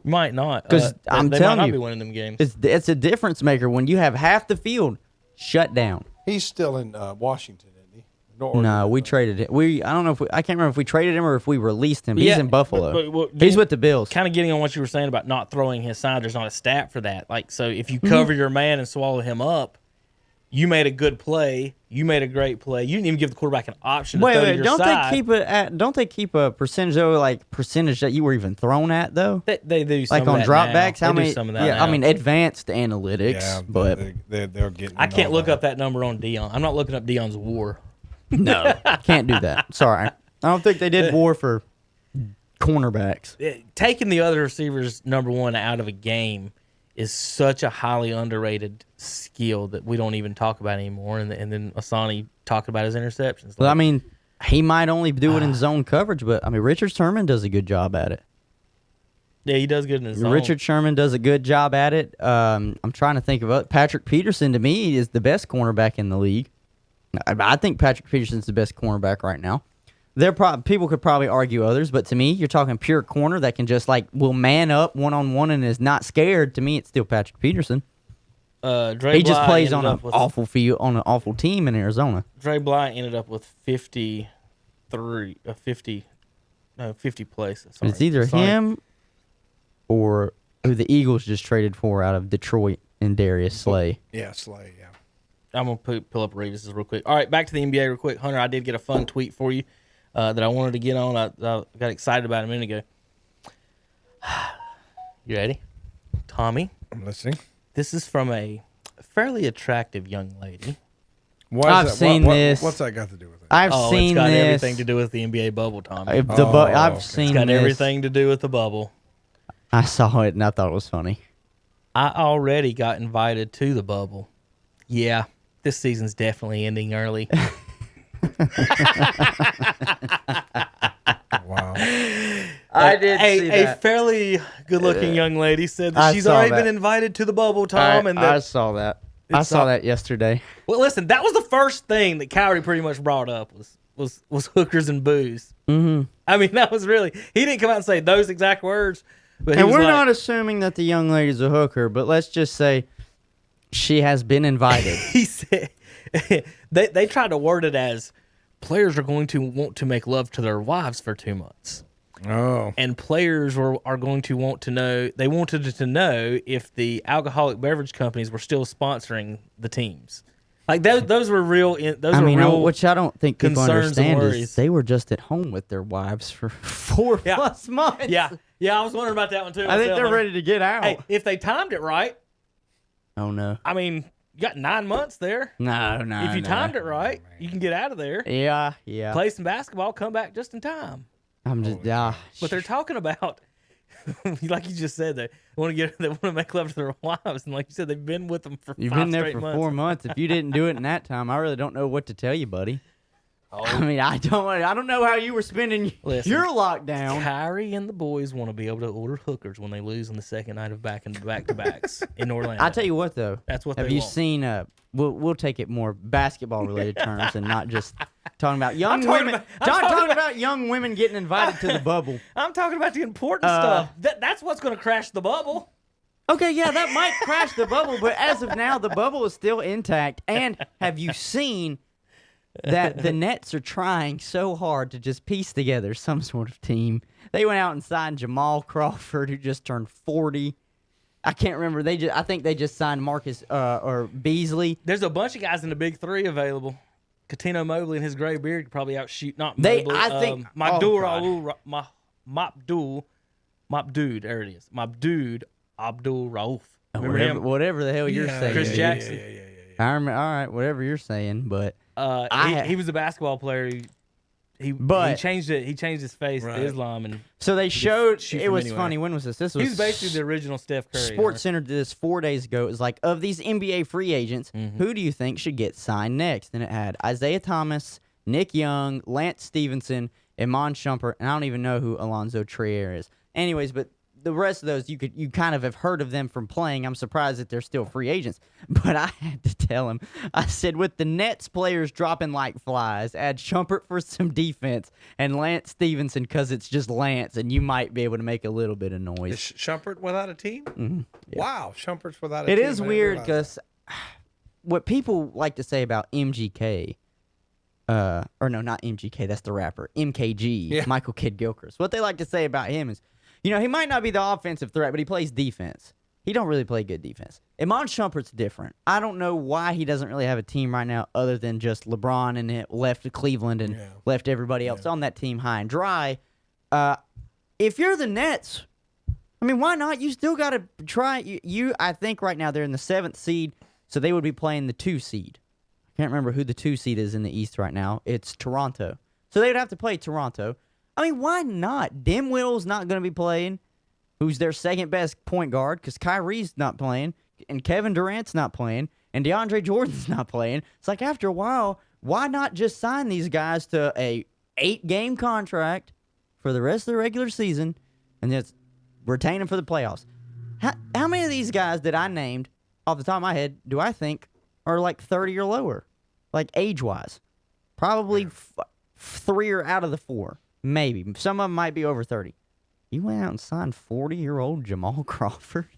Speaker 5: you might not.
Speaker 6: 'Cause I'm
Speaker 5: they
Speaker 6: telling
Speaker 5: might not
Speaker 6: you,
Speaker 5: be winning them games.
Speaker 6: It's a difference maker when you have half the field shut down.
Speaker 7: He's still in Washington, isn't he?
Speaker 6: No, we traded it. I don't know if I can't remember if we traded him or if we released him. He's in Buffalo. He's with the Bills.
Speaker 5: Kind of getting on what you were saying about not throwing his sign. There's not a stat for that. Like, so if you cover your man and swallow him up, you made a good play. You made a great play. You didn't even give the quarterback an option to throw to your side.
Speaker 6: Don't they keep a percentage though, like percentage that you were even thrown at though?
Speaker 5: They do some
Speaker 6: like
Speaker 5: of
Speaker 6: on
Speaker 5: that
Speaker 6: dropbacks.
Speaker 5: now.
Speaker 6: How
Speaker 5: They
Speaker 6: many?
Speaker 5: do some of that
Speaker 6: Yeah,
Speaker 5: now.
Speaker 6: I mean advanced analytics,
Speaker 7: Yeah,
Speaker 6: but
Speaker 7: they're getting.
Speaker 5: I can't look up that number on Dion. I'm not looking up Dion's WAR.
Speaker 6: no, can't do that. Sorry, I don't think they did WAR for cornerbacks.
Speaker 5: Taking the other receivers number one out of a game is such a highly underrated skill that we don't even talk about anymore. And then Asani talking about his interceptions.
Speaker 6: Well, I mean, he might only do it in zone coverage, but I mean, Richard Sherman does a good job at it.
Speaker 5: Yeah, he does good in his zone.
Speaker 6: Richard Sherman does a good job at it. I'm trying to think of it. Patrick Peterson, to me, is the best cornerback in the league. I think Patrick Peterson's the best cornerback right now. People could probably argue others, but to me, you're talking pure corner that can just will man up one-on-one and is not scared. To me, it's still Patrick Peterson. He just plays on an awful field, on an awful team in Arizona.
Speaker 5: Dre Bly ended up with 50 places.
Speaker 6: It's either him or who the Eagles just traded for out of Detroit and Darius Slay.
Speaker 7: Yeah, Slay, yeah.
Speaker 5: I'm going to pull up Reeves' real quick. All right, back to the NBA real quick. Hunter, I did get a fun tweet for you that I wanted to get on. I got excited about a minute ago. You ready? Tommy?
Speaker 7: I'm listening.
Speaker 5: This is from a fairly attractive young lady.
Speaker 6: I've seen this.
Speaker 7: What's that got to do with it?
Speaker 6: I've seen
Speaker 5: it's got
Speaker 6: this.
Speaker 5: everything to do with the NBA bubble, Tommy.
Speaker 6: I've seen
Speaker 5: It's got
Speaker 6: this.
Speaker 5: everything to do with the bubble.
Speaker 6: I saw it and I thought it was funny.
Speaker 5: I already got invited to the bubble. Yeah, this season's definitely ending early.
Speaker 7: Wow.
Speaker 6: I did see that.
Speaker 5: A fairly good-looking young lady said that she's already been invited to the bubble, Tom.
Speaker 6: I saw that. I saw that yesterday.
Speaker 5: Well, listen, that was the first thing that Kyrie pretty much brought up was hookers and booze. Mm-hmm. I mean, that was really he didn't come out and say those exact words. But
Speaker 6: And we're not assuming that the young lady's a hooker, but let's just say she has been invited.
Speaker 5: He said they tried to word it as players are going to want to make love to their wives for 2 months.
Speaker 7: Oh.
Speaker 5: And players are going to want to know. They wanted to know if the alcoholic beverage companies were still sponsoring the teams. Like those were real.
Speaker 6: Which I don't think people
Speaker 5: concerns and
Speaker 6: understand
Speaker 5: worries.
Speaker 6: is they were just at home with their wives for 4+ months.
Speaker 5: Yeah, I was wondering about that one too.
Speaker 6: I think they're ready to get out.
Speaker 5: Hey, if they timed it right,
Speaker 6: oh no.
Speaker 5: I mean, you got 9 months there.
Speaker 6: No.
Speaker 5: If you timed it right, you can get out of there.
Speaker 6: Yeah.
Speaker 5: Play some basketball, come back just in time.
Speaker 6: I'm just
Speaker 5: But they're talking about, like you just said, they want to make love to their wives, and like you said, they've been with them for
Speaker 6: You've
Speaker 5: 5
Speaker 6: been there
Speaker 5: straight
Speaker 6: for
Speaker 5: months.
Speaker 6: 4 months. If you didn't do it in that time, I really don't know what to tell you, buddy.
Speaker 5: Oh.
Speaker 6: I mean, I don't know how you were spending your lockdown.
Speaker 5: Kyrie and the boys want to be able to order hookers when they lose on the second night of back-to-backs in Orlando.
Speaker 6: I tell you what, though.
Speaker 5: That's what
Speaker 6: have
Speaker 5: they
Speaker 6: you
Speaker 5: want.
Speaker 6: seen? We'll take it more basketball-related terms and not just talking about young women. Talking about young women getting invited to the bubble.
Speaker 5: I'm talking about the important stuff. That's what's going to crash the bubble.
Speaker 6: Okay, yeah, that might crash the bubble, but as of now, the bubble is still intact. And have you seen that the Nets are trying so hard to just piece together some sort of team? They went out and signed Jamal Crawford, who just turned 40. I can't remember. I think they just signed Marcus or Beasley.
Speaker 5: There's a bunch of guys in the big three available. Katino Mobley and his gray beard could probably outshoot. Not Mobley.
Speaker 6: I think
Speaker 5: Mabdul there it is. Mabdul Abdul Rauf. Remember him?
Speaker 6: Whatever the hell you're saying.
Speaker 5: Chris Jackson.
Speaker 6: I remember. All right, whatever you're saying, but
Speaker 5: he was a basketball player. He changed it. He changed his face to Islam, and
Speaker 6: so they showed.
Speaker 5: shoot
Speaker 6: It
Speaker 5: from
Speaker 6: was
Speaker 5: anywhere.
Speaker 6: funny. When was this? This
Speaker 5: he
Speaker 6: was
Speaker 5: was basically the original Steph Curry.
Speaker 6: Sports Center did this 4 days ago. It was like, of these NBA free agents, who do you think should get signed next? And it had Isaiah Thomas, Nick Young, Lance Stevenson, Iman Shumpert, and I don't even know who Alonzo Trier is. Anyways, but the rest of those, you kind of have heard of them from playing. I'm surprised that they're still free agents. But I had to tell him, I said, with the Nets players dropping like flies, add Shumpert for some defense and Lance Stevenson because it's just Lance, and you might be able to make a little bit of noise.
Speaker 7: Is Shumpert without a team? Mm-hmm. Yeah. Wow, Shumpert's without a team.
Speaker 6: It is weird because what people like to say about MGK, or no, not MGK, that's the rapper, MKG, Michael Kidd Gilchrist. What they like to say about him is, he might not be the offensive threat, but he plays defense. He don't really play good defense. Iman Shumpert's different. I don't know why he doesn't really have a team right now other than just LeBron and it left Cleveland and left everybody else on that team high and dry. If you're the Nets, I mean, why not? You still got to try. I think right now they're in the 7th seed, so they would be playing the 2 seed. I can't remember who the 2 seed is in the East right now. It's Toronto. So they would have to play Toronto. I mean, why not? Dimwell's not going to be playing, who's their second best point guard, because Kyrie's not playing, and Kevin Durant's not playing, and DeAndre Jordan's not playing. It's like, after a while, why not just sign these guys to a 8-game contract for the rest of the regular season and just retain them for the playoffs? How many of these guys that I named off the top of my head do I think are like 30 or lower, like age-wise? Probably 3 or out of the 4, maybe. Some of them might be over 30. You went out and signed 40-year-old Jamal Crawford?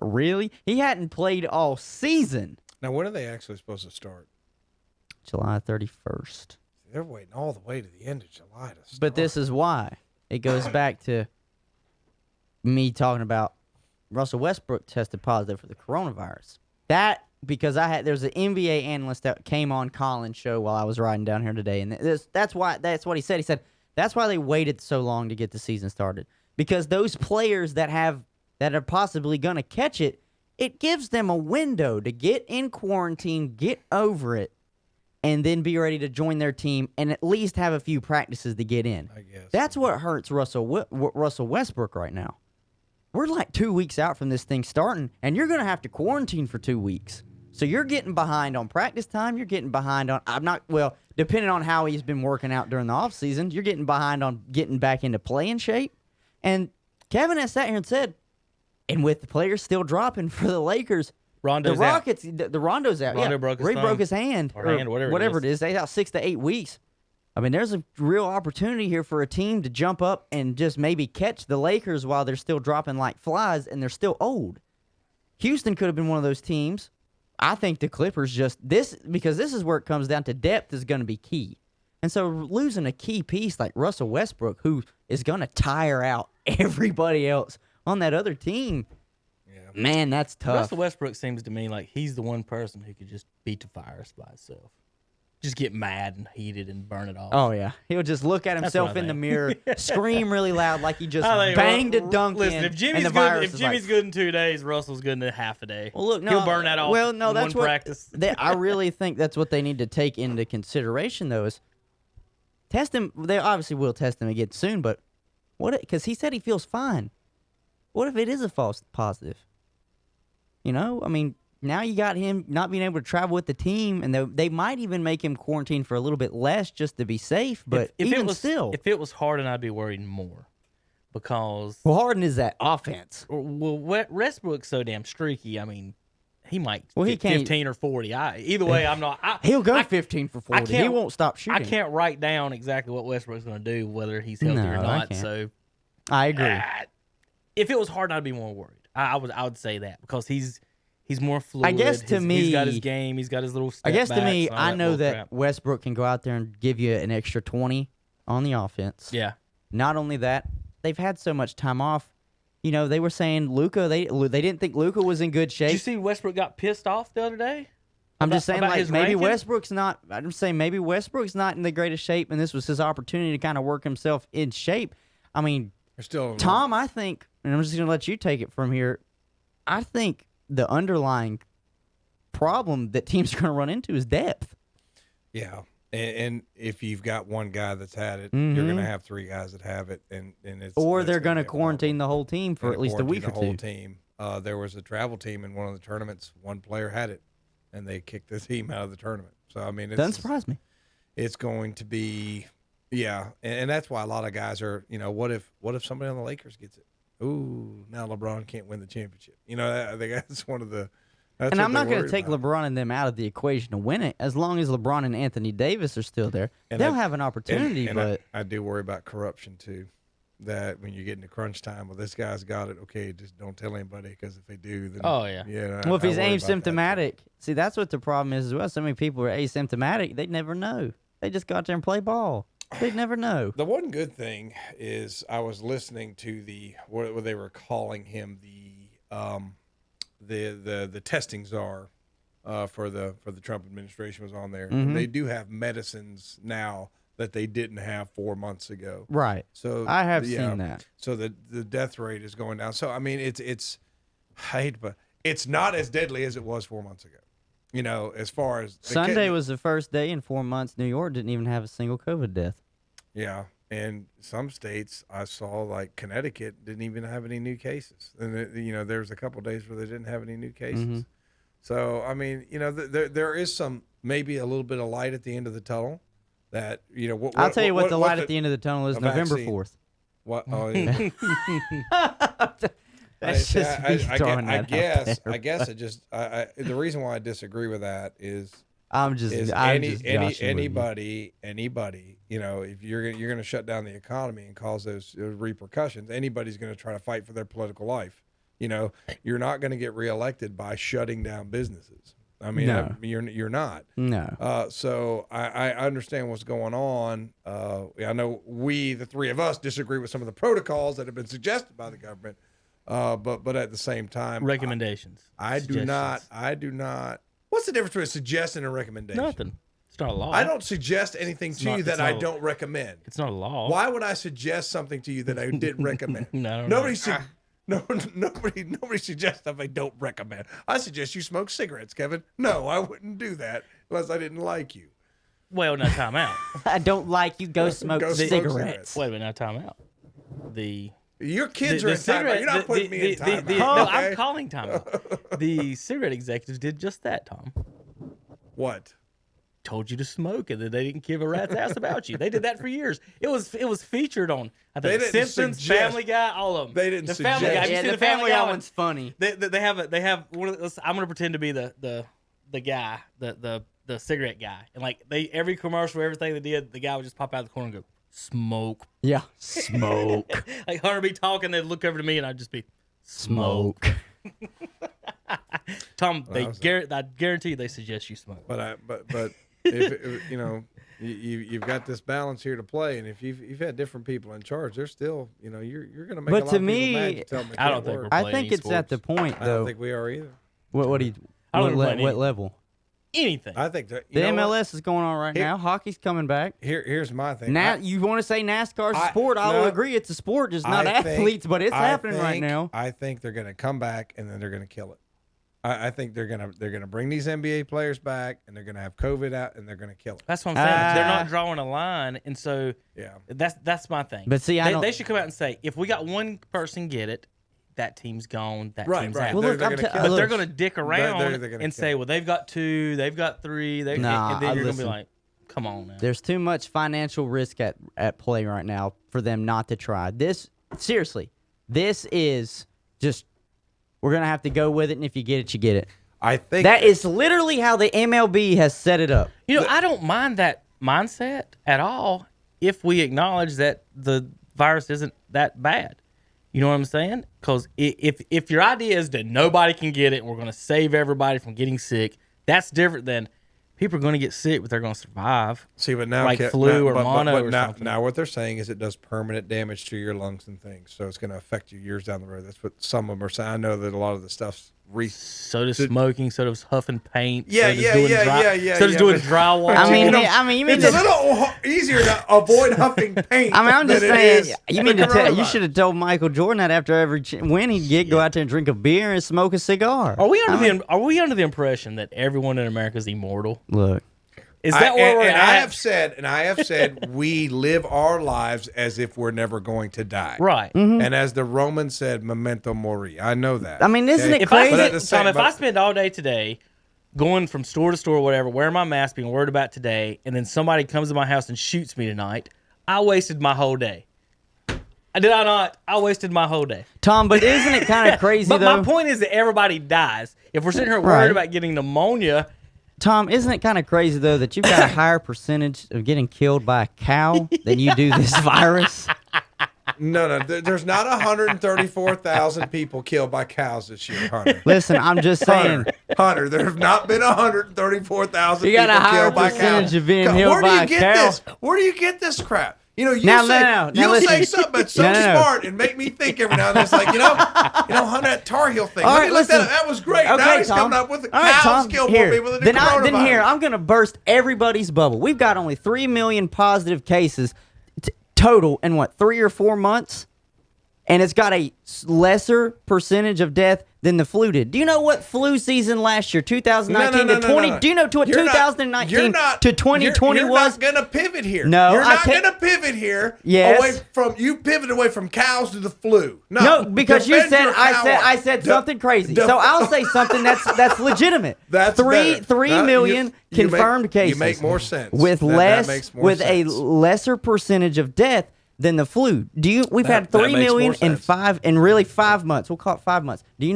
Speaker 6: Really? He hadn't played all season.
Speaker 7: Now, when are they actually supposed to start?
Speaker 6: July 31st.
Speaker 7: They're waiting all the way to the end of July to start.
Speaker 6: But this is why. It goes back to me talking about Russell Westbrook tested positive for the coronavirus. Because there's an NBA analyst that came on Colin's show while I was riding down here today, and that's what he said. He said that's why they waited so long to get the season started, because those players that are possibly going to catch it, it gives them a window to get in quarantine, get over it, and then be ready to join their team and at least have a few practices to get in.
Speaker 7: I guess
Speaker 6: That's what hurts Russell Westbrook right now. We're like 2 weeks out from this thing starting, and you're going to have to quarantine for 2 weeks. So you're getting behind on practice time. You're getting behind on, depending on how he's been working out during the offseason, you're getting behind on getting back into playing shape. And Kevin has sat here and said, and with the players still dropping for the Lakers,
Speaker 5: Rondo's
Speaker 6: the Rockets, the Rondo's out.
Speaker 5: Rondo
Speaker 6: Yeah,
Speaker 5: broke his
Speaker 6: Ray
Speaker 5: thumb.
Speaker 6: broke his hand.
Speaker 5: Or hand, whatever it is.
Speaker 6: They out 6 to 8 weeks. I mean, there's a real opportunity here for a team to jump up and just maybe catch the Lakers while they're still dropping like flies and they're still old. Houston could have been one of those teams. I think the Clippers because this is where it comes down to depth is going to be key. And so losing a key piece like Russell Westbrook, who is going to tire out everybody else on that other team, man, that's tough.
Speaker 5: Russell Westbrook seems to me like he's the one person who could just beat the fire by himself. Just get mad and heated and burn it off.
Speaker 6: Oh, yeah. He'll just look at himself in the mirror, scream really loud like he just banged a dunk
Speaker 5: listen,
Speaker 6: in.
Speaker 5: If Jimmy's good in 2 days, Russell's good in half a day.
Speaker 6: Well, look, no,
Speaker 5: he'll burn that off in
Speaker 6: that's
Speaker 5: one practice.
Speaker 6: I really think that's what they need to take into consideration, though, is test him. They obviously will test him again soon, but because he said he feels fine. What if it is a false positive? I mean, now you got him not being able to travel with the team, and they might even make him quarantine for a little bit less just to be safe. But
Speaker 5: if
Speaker 6: if
Speaker 5: it was Harden, I'd be worried more because
Speaker 6: Harden is that offense.
Speaker 5: Westbrook's so damn streaky. I mean, he might
Speaker 6: he
Speaker 5: get
Speaker 6: can't
Speaker 5: 15 or 40. Either way, I'm not.
Speaker 6: He'll go 15 for 40. He won't stop shooting.
Speaker 5: I can't write down exactly what Westbrook's going to do, whether he's healthy or not. So
Speaker 6: I agree.
Speaker 5: If it was Harden, I'd be more worried. I would say that because he's more fluid.
Speaker 6: I guess to me,
Speaker 5: he's got his game. He's got his little step
Speaker 6: I guess to
Speaker 5: backs,
Speaker 6: me,
Speaker 5: all
Speaker 6: I know that
Speaker 5: crap.
Speaker 6: Westbrook can go out there and give you an extra 20 on the offense.
Speaker 5: Yeah.
Speaker 6: Not only that, they've had so much time off. They were saying Luka. They didn't think Luka was in good shape.
Speaker 5: Did you see Westbrook got pissed off the other day?
Speaker 6: I'm just saying,
Speaker 5: about his
Speaker 6: maybe
Speaker 5: ranking?
Speaker 6: Westbrook's not. I'm saying maybe Westbrook's not in the greatest shape, and this was his opportunity to kind of work himself in shape. I mean, Tom, I think, and I'm just going to let you take it from here. I think the underlying problem that teams are going to run into is depth.
Speaker 7: Yeah, and if you've got one guy that's had it,
Speaker 6: Mm-hmm.
Speaker 7: you're going to have 3 guys that have it, and
Speaker 6: they're going to quarantine the whole team for at least a week or
Speaker 7: the whole
Speaker 6: two.
Speaker 7: team. There was a travel team in one of the tournaments. One player had it, and they kicked the team out of the tournament. So I mean,
Speaker 6: Doesn't surprise me.
Speaker 7: It's going to be, and that's why a lot of guys are. What if somebody on the Lakers gets it? Ooh, now LeBron can't win the championship. I think that's one of the.
Speaker 6: And I'm not going to take LeBron and them out of the equation to win it. As long as LeBron and Anthony Davis are still there, they'll have an opportunity.
Speaker 7: And
Speaker 6: but
Speaker 7: I do worry about corruption too. that when you get into crunch time, well, this guy's got it. Okay, just don't tell anybody, because if they do, then
Speaker 5: Oh, yeah.
Speaker 6: Well, if he's
Speaker 7: I worry about that.
Speaker 6: asymptomatic, see, that's what the problem is as well. So many people are asymptomatic; they never know. They just go out there and play ball. They never know.
Speaker 7: The one good thing is I was listening to what they were calling him, the testing czar for the Trump administration was on there. And they do have medicines now that they didn't have 4 months ago.
Speaker 6: Right.
Speaker 7: So
Speaker 6: I have seen that.
Speaker 7: So the death rate is going down. So I mean, it's I hate, but it's not as deadly as it was 4 months ago. You know, as far as
Speaker 6: Sunday was the first day in 4 months New York didn't even have a single COVID death.
Speaker 7: Yeah, and some states I saw, like Connecticut, didn't even have any new cases, and there was a couple of days where they didn't have any new cases. So I mean, there is maybe a little bit of light at the end of the tunnel. That
Speaker 6: I'll tell you what the light at the end of the tunnel is. November 4th.
Speaker 7: What? Oh yeah.
Speaker 6: That's just me throwing that out there,
Speaker 7: I guess it just. The reason why I disagree with that is
Speaker 6: anybody.
Speaker 7: If you're going to shut down the economy and cause those repercussions, anybody's going to try to fight for their political life. You're not going to get reelected by shutting down businesses. I mean,
Speaker 6: No.
Speaker 7: you're not.
Speaker 6: No.
Speaker 7: So I understand what's going on. I know the three of us, disagree with some of the protocols that have been suggested by the government. But at the same time,
Speaker 5: Recommendations.
Speaker 7: I do not. What's the difference between a suggestion and a recommendation?
Speaker 5: Nothing. It's not a law.
Speaker 7: I don't suggest anything to you that I don't recommend.
Speaker 5: It's not a law.
Speaker 7: Why would I suggest something to you that I didn't recommend?
Speaker 5: No,
Speaker 7: Nobody suggests stuff I don't recommend. I suggest you smoke cigarettes, Kevin. No, I wouldn't do that unless I didn't like you.
Speaker 5: Well, now time out.
Speaker 6: I don't like you. Go smoke
Speaker 7: Go smoke
Speaker 6: cigarettes.
Speaker 5: Wait a minute, now time out.
Speaker 7: Your kids are in timeout. You're not putting me in timeout.
Speaker 5: No,
Speaker 7: okay?
Speaker 5: I'm calling timeout. The cigarette executives did just that, Tom.
Speaker 7: What?
Speaker 5: Told you to smoke, and then they didn't give a rat's ass about you. They did that for years. It was featured on
Speaker 7: They didn't
Speaker 5: Simpsons,
Speaker 7: suggest-
Speaker 5: Family Guy, all of them.
Speaker 7: They didn't
Speaker 5: the Family
Speaker 7: suggest-
Speaker 5: Guy. Have you
Speaker 6: Yeah,
Speaker 5: seen
Speaker 6: the Family Guy
Speaker 5: one?
Speaker 6: one's funny.
Speaker 5: They have one of those, I'm gonna pretend to be the guy, the cigarette guy, and like every commercial, everything they did, the guy would just pop out of the corner and go, "Smoke."
Speaker 6: Yeah. Smoke.
Speaker 5: Like Hunter be talking, they'd look over to me, and I'd just be
Speaker 6: Smoke.
Speaker 5: Tom. I guarantee you they suggest you smoke.
Speaker 7: But if you've got this balance here to play, and if you've had different people in charge, there's still you're going to make
Speaker 6: But
Speaker 7: a lot
Speaker 6: to
Speaker 7: of people
Speaker 6: me,
Speaker 7: mad to tell them it
Speaker 5: I don't
Speaker 7: can't
Speaker 5: think
Speaker 7: work.
Speaker 5: we're
Speaker 6: I
Speaker 5: playing
Speaker 6: think it's at the
Speaker 5: sports.
Speaker 6: point
Speaker 7: I don't
Speaker 6: though.
Speaker 7: think we are either.
Speaker 6: What do you?
Speaker 5: I don't
Speaker 6: What,
Speaker 5: think we're
Speaker 6: what
Speaker 5: playing
Speaker 6: level?
Speaker 5: Anything.
Speaker 7: I think that
Speaker 6: The MLS is going on right
Speaker 7: Here-
Speaker 6: now. Hockey's coming back.
Speaker 7: Here's my thing.
Speaker 6: You want to say NASCAR's a
Speaker 7: I-
Speaker 6: sport? I will
Speaker 7: no.
Speaker 6: agree, it's a sport, just not
Speaker 7: I think-
Speaker 6: athletes. But it's
Speaker 7: I
Speaker 6: happening right
Speaker 7: think-
Speaker 6: now.
Speaker 7: I think they're going to come back and then they're going to kill it. I think they're gonna bring these NBA players back and they're gonna have COVID out and they're gonna kill it.
Speaker 5: That's what I'm saying. They're not drawing a line, and so
Speaker 7: Yeah.
Speaker 5: that's my thing.
Speaker 6: But see,
Speaker 5: they should come out and say, if we got one person get it, that team's gone. That team's out.
Speaker 6: Well,
Speaker 7: They're
Speaker 6: look,
Speaker 7: gonna kill
Speaker 5: But
Speaker 7: it.
Speaker 5: they're going to dick around
Speaker 7: they're gonna
Speaker 5: and
Speaker 7: kill
Speaker 5: say,
Speaker 7: it.
Speaker 5: well, they've got 2, they've got 3, and
Speaker 6: Nah,
Speaker 5: then you're going to be
Speaker 6: listen.
Speaker 5: like, come on now.
Speaker 6: There's too much financial risk at play right now for them not to try. This is just we're gonna have to go with it, and if you get it, you get it.
Speaker 7: I think
Speaker 6: That is literally how the MLB has set it up.
Speaker 5: I don't mind that mindset at all if we acknowledge that the virus isn't that bad. You know what I'm saying? Because if your idea is that nobody can get it and we're going to save everybody from getting sick, that's different than people are going to get sick, but they're going to survive.
Speaker 7: See, but now
Speaker 5: like flu or mono
Speaker 7: but
Speaker 5: or
Speaker 7: now,
Speaker 5: something.
Speaker 7: now what they're saying is it does permanent damage to your lungs and things, so it's going to affect you years down the road. That's what some of them are saying. I know that a lot of the stuff's
Speaker 5: So does smoking, so does huffing paint.
Speaker 7: Yeah,
Speaker 5: so does
Speaker 7: yeah,
Speaker 5: doing
Speaker 7: yeah.
Speaker 5: So does doing
Speaker 7: but-
Speaker 5: drywall.
Speaker 6: I mean, you mean
Speaker 7: it's a
Speaker 6: to,
Speaker 7: little easier to avoid huffing paint.
Speaker 6: I mean, I'm just
Speaker 7: than it
Speaker 6: saying.
Speaker 7: is
Speaker 6: You mean
Speaker 7: the
Speaker 6: to tell? You
Speaker 7: coronavirus.
Speaker 6: should have told Michael Jordan that after every win he'd go out there and drink a beer and smoke a cigar.
Speaker 5: Are we under the impression that everyone in America is immortal?
Speaker 6: Look,
Speaker 5: Is that where we're
Speaker 7: and
Speaker 5: at?
Speaker 7: I have said we live our lives as if we're never going to die.
Speaker 5: Right.
Speaker 7: And as the Romans said, memento mori. I know that.
Speaker 6: I mean, isn't it
Speaker 5: If I
Speaker 6: crazy?
Speaker 7: But at the
Speaker 5: spend, Tom,
Speaker 7: same-
Speaker 5: if I spend all day today going from store to store, whatever, wearing my mask, being worried about today, and then somebody comes to my house and shoots me tonight, I wasted my whole day. Did I not? I wasted my whole day.
Speaker 6: Tom, but isn't it kind of crazy
Speaker 5: But
Speaker 6: though?
Speaker 5: my point is that everybody dies. If we're sitting here worried
Speaker 6: Right.
Speaker 5: about getting pneumonia,
Speaker 6: Tom, isn't it kind of crazy though that you've got a higher percentage of getting killed by a cow than you do this virus?
Speaker 7: No. There's not 134,000 people killed by cows this year, Hunter.
Speaker 6: Listen, I'm just saying.
Speaker 7: Hunter, there have not been 134,000
Speaker 6: You got
Speaker 7: people
Speaker 6: a higher
Speaker 7: killed by cows.
Speaker 6: percentage of being
Speaker 7: God,
Speaker 6: killed by a
Speaker 7: Where do you
Speaker 6: cow.
Speaker 7: get this? Where do you get this crap? You know, you
Speaker 6: Now,
Speaker 7: say
Speaker 6: now,
Speaker 7: you'll say
Speaker 6: listen.
Speaker 7: something that's so
Speaker 6: No.
Speaker 7: smart and make me think every now and then. It's like, Hunter, that Tar Heel thing.
Speaker 6: All
Speaker 7: Let
Speaker 6: right,
Speaker 7: me look that
Speaker 6: listen.
Speaker 7: up. That was great.
Speaker 6: Okay,
Speaker 7: Now he's
Speaker 6: Tom.
Speaker 7: coming up with the
Speaker 6: All right,
Speaker 7: cows
Speaker 6: Tom,
Speaker 7: kill
Speaker 6: here.
Speaker 7: more people than the
Speaker 6: Then
Speaker 7: coronavirus.
Speaker 6: I'm going to burst everybody's bubble. We've got only 3 million positive cases total in 3 or 4 months, and it's got a lesser percentage of death than the flu did. Do you know what flu season last year, 2019 to 20?
Speaker 7: No.
Speaker 6: Do you know what
Speaker 7: You're
Speaker 6: 2019
Speaker 7: not-
Speaker 6: to 2020
Speaker 7: you're
Speaker 6: was?
Speaker 7: not going to pivot here.
Speaker 6: No,
Speaker 7: you're
Speaker 6: I
Speaker 7: not
Speaker 6: can't-
Speaker 7: going to pivot here.
Speaker 6: Yes.
Speaker 7: You pivoted away from cows to the flu.
Speaker 6: No, because you
Speaker 7: defend
Speaker 6: said
Speaker 7: your
Speaker 6: I
Speaker 7: cow.
Speaker 6: said something crazy. So I'll say something that's legitimate.
Speaker 7: That's
Speaker 6: three
Speaker 7: better.
Speaker 6: 3
Speaker 7: No,
Speaker 6: million
Speaker 7: you
Speaker 6: confirmed
Speaker 7: make,
Speaker 6: cases.
Speaker 7: You make more sense.
Speaker 6: With
Speaker 7: That makes more
Speaker 6: with
Speaker 7: sense.
Speaker 6: a lesser percentage of death than the flu. We've had
Speaker 7: that
Speaker 6: 3
Speaker 7: makes
Speaker 6: million
Speaker 7: more
Speaker 6: in
Speaker 7: sense.
Speaker 6: 5 months. We'll call it 5 months. Do you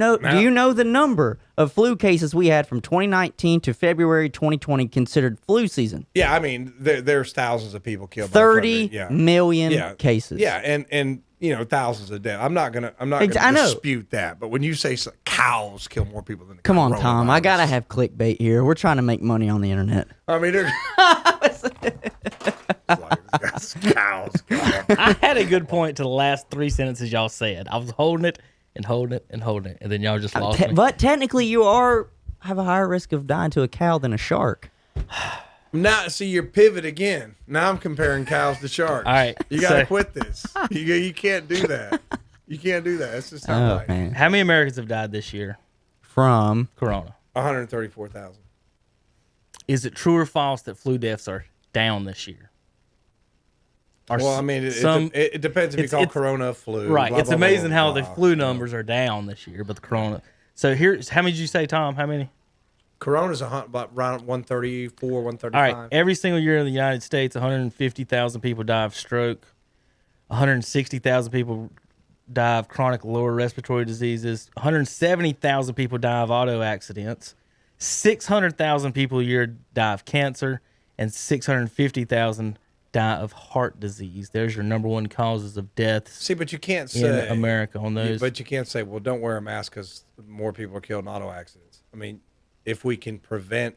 Speaker 6: know the number of flu cases we had from 2019 to February 2020 considered flu season?
Speaker 7: Yeah, I mean, there's thousands of people killed.
Speaker 6: 30
Speaker 7: by
Speaker 6: million cases.
Speaker 7: Yeah, and thousands of deaths. I'm not gonna
Speaker 6: I
Speaker 7: gonna
Speaker 6: know.
Speaker 7: dispute that. But when you say cows kill more people than the
Speaker 6: Come on, Tom. I
Speaker 7: coronavirus,
Speaker 6: gotta have clickbait here. We're trying to make money on the internet.
Speaker 7: I mean, cows.
Speaker 5: I had a good point to the last 3 sentences y'all said. I was holding it and holding it and holding it, and then y'all just lost me.
Speaker 6: But technically, you have a higher risk of dying to a cow than a shark.
Speaker 7: Now, see, you pivot again. Now I'm comparing cows to sharks.
Speaker 5: All right,
Speaker 7: you gotta
Speaker 5: so-
Speaker 7: quit this. You can't do that. You can't do that. That's just not right.
Speaker 6: Man.
Speaker 5: How many Americans have died this year?
Speaker 6: From
Speaker 5: Corona.
Speaker 7: 134,000.
Speaker 5: Is it true or false that flu deaths are down this year?
Speaker 7: Well, I mean, it depends if you call corona flu.
Speaker 5: Right.
Speaker 7: blah,
Speaker 5: it's
Speaker 7: blah, blah,
Speaker 5: amazing
Speaker 7: blah,
Speaker 5: how
Speaker 7: blah,
Speaker 5: the flu
Speaker 7: blah.
Speaker 5: numbers are down this year, but the corona. So here's how many did you say, Tom? How many?
Speaker 7: Corona's about around 134, 135.
Speaker 5: All right. Every single year in the United States, 150,000 people die of stroke. 160,000 people die of chronic lower respiratory diseases. 170,000 people die of auto accidents. 600,000 people a year die of cancer, and 650,000 die of heart disease. There's your number one causes of deaths.
Speaker 7: See, but you can't
Speaker 5: in
Speaker 7: say
Speaker 5: America on those.
Speaker 7: But you can't say, well, don't wear a mask because more people are killed in auto accidents. I mean, if we can prevent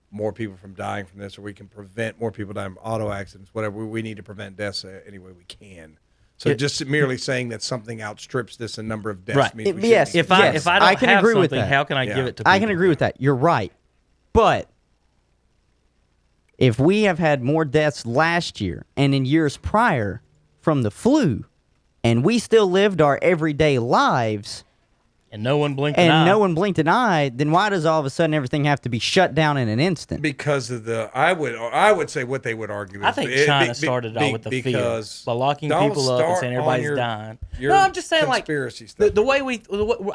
Speaker 7: more people from dying from this, or we can prevent more people dying from auto accidents, whatever, we need to prevent deaths any way we can. So just merely saying that something outstrips this in number of deaths
Speaker 5: Right.
Speaker 7: means we
Speaker 6: Yes.
Speaker 7: shouldn't.
Speaker 5: if I don't
Speaker 6: I can
Speaker 5: have
Speaker 6: agree with
Speaker 5: something,
Speaker 6: that.
Speaker 5: how can I
Speaker 7: Yeah.
Speaker 5: give it to people?
Speaker 6: I can agree with that. You're right. But if we have had more deaths last year and in years prior from the flu, and we still lived our everyday lives,
Speaker 5: And no one blinked an eye.
Speaker 6: and no one blinked an eye, then why does all of a sudden everything have to be shut down in an instant?
Speaker 7: Because of I would say what they would argue is
Speaker 5: I think China started out with the fear
Speaker 7: because
Speaker 5: by locking
Speaker 7: don't
Speaker 5: people up and
Speaker 7: start
Speaker 5: saying
Speaker 7: on
Speaker 5: everybody's dying.
Speaker 7: your
Speaker 5: No, I'm just saying like
Speaker 7: conspiracy stuff.
Speaker 5: the way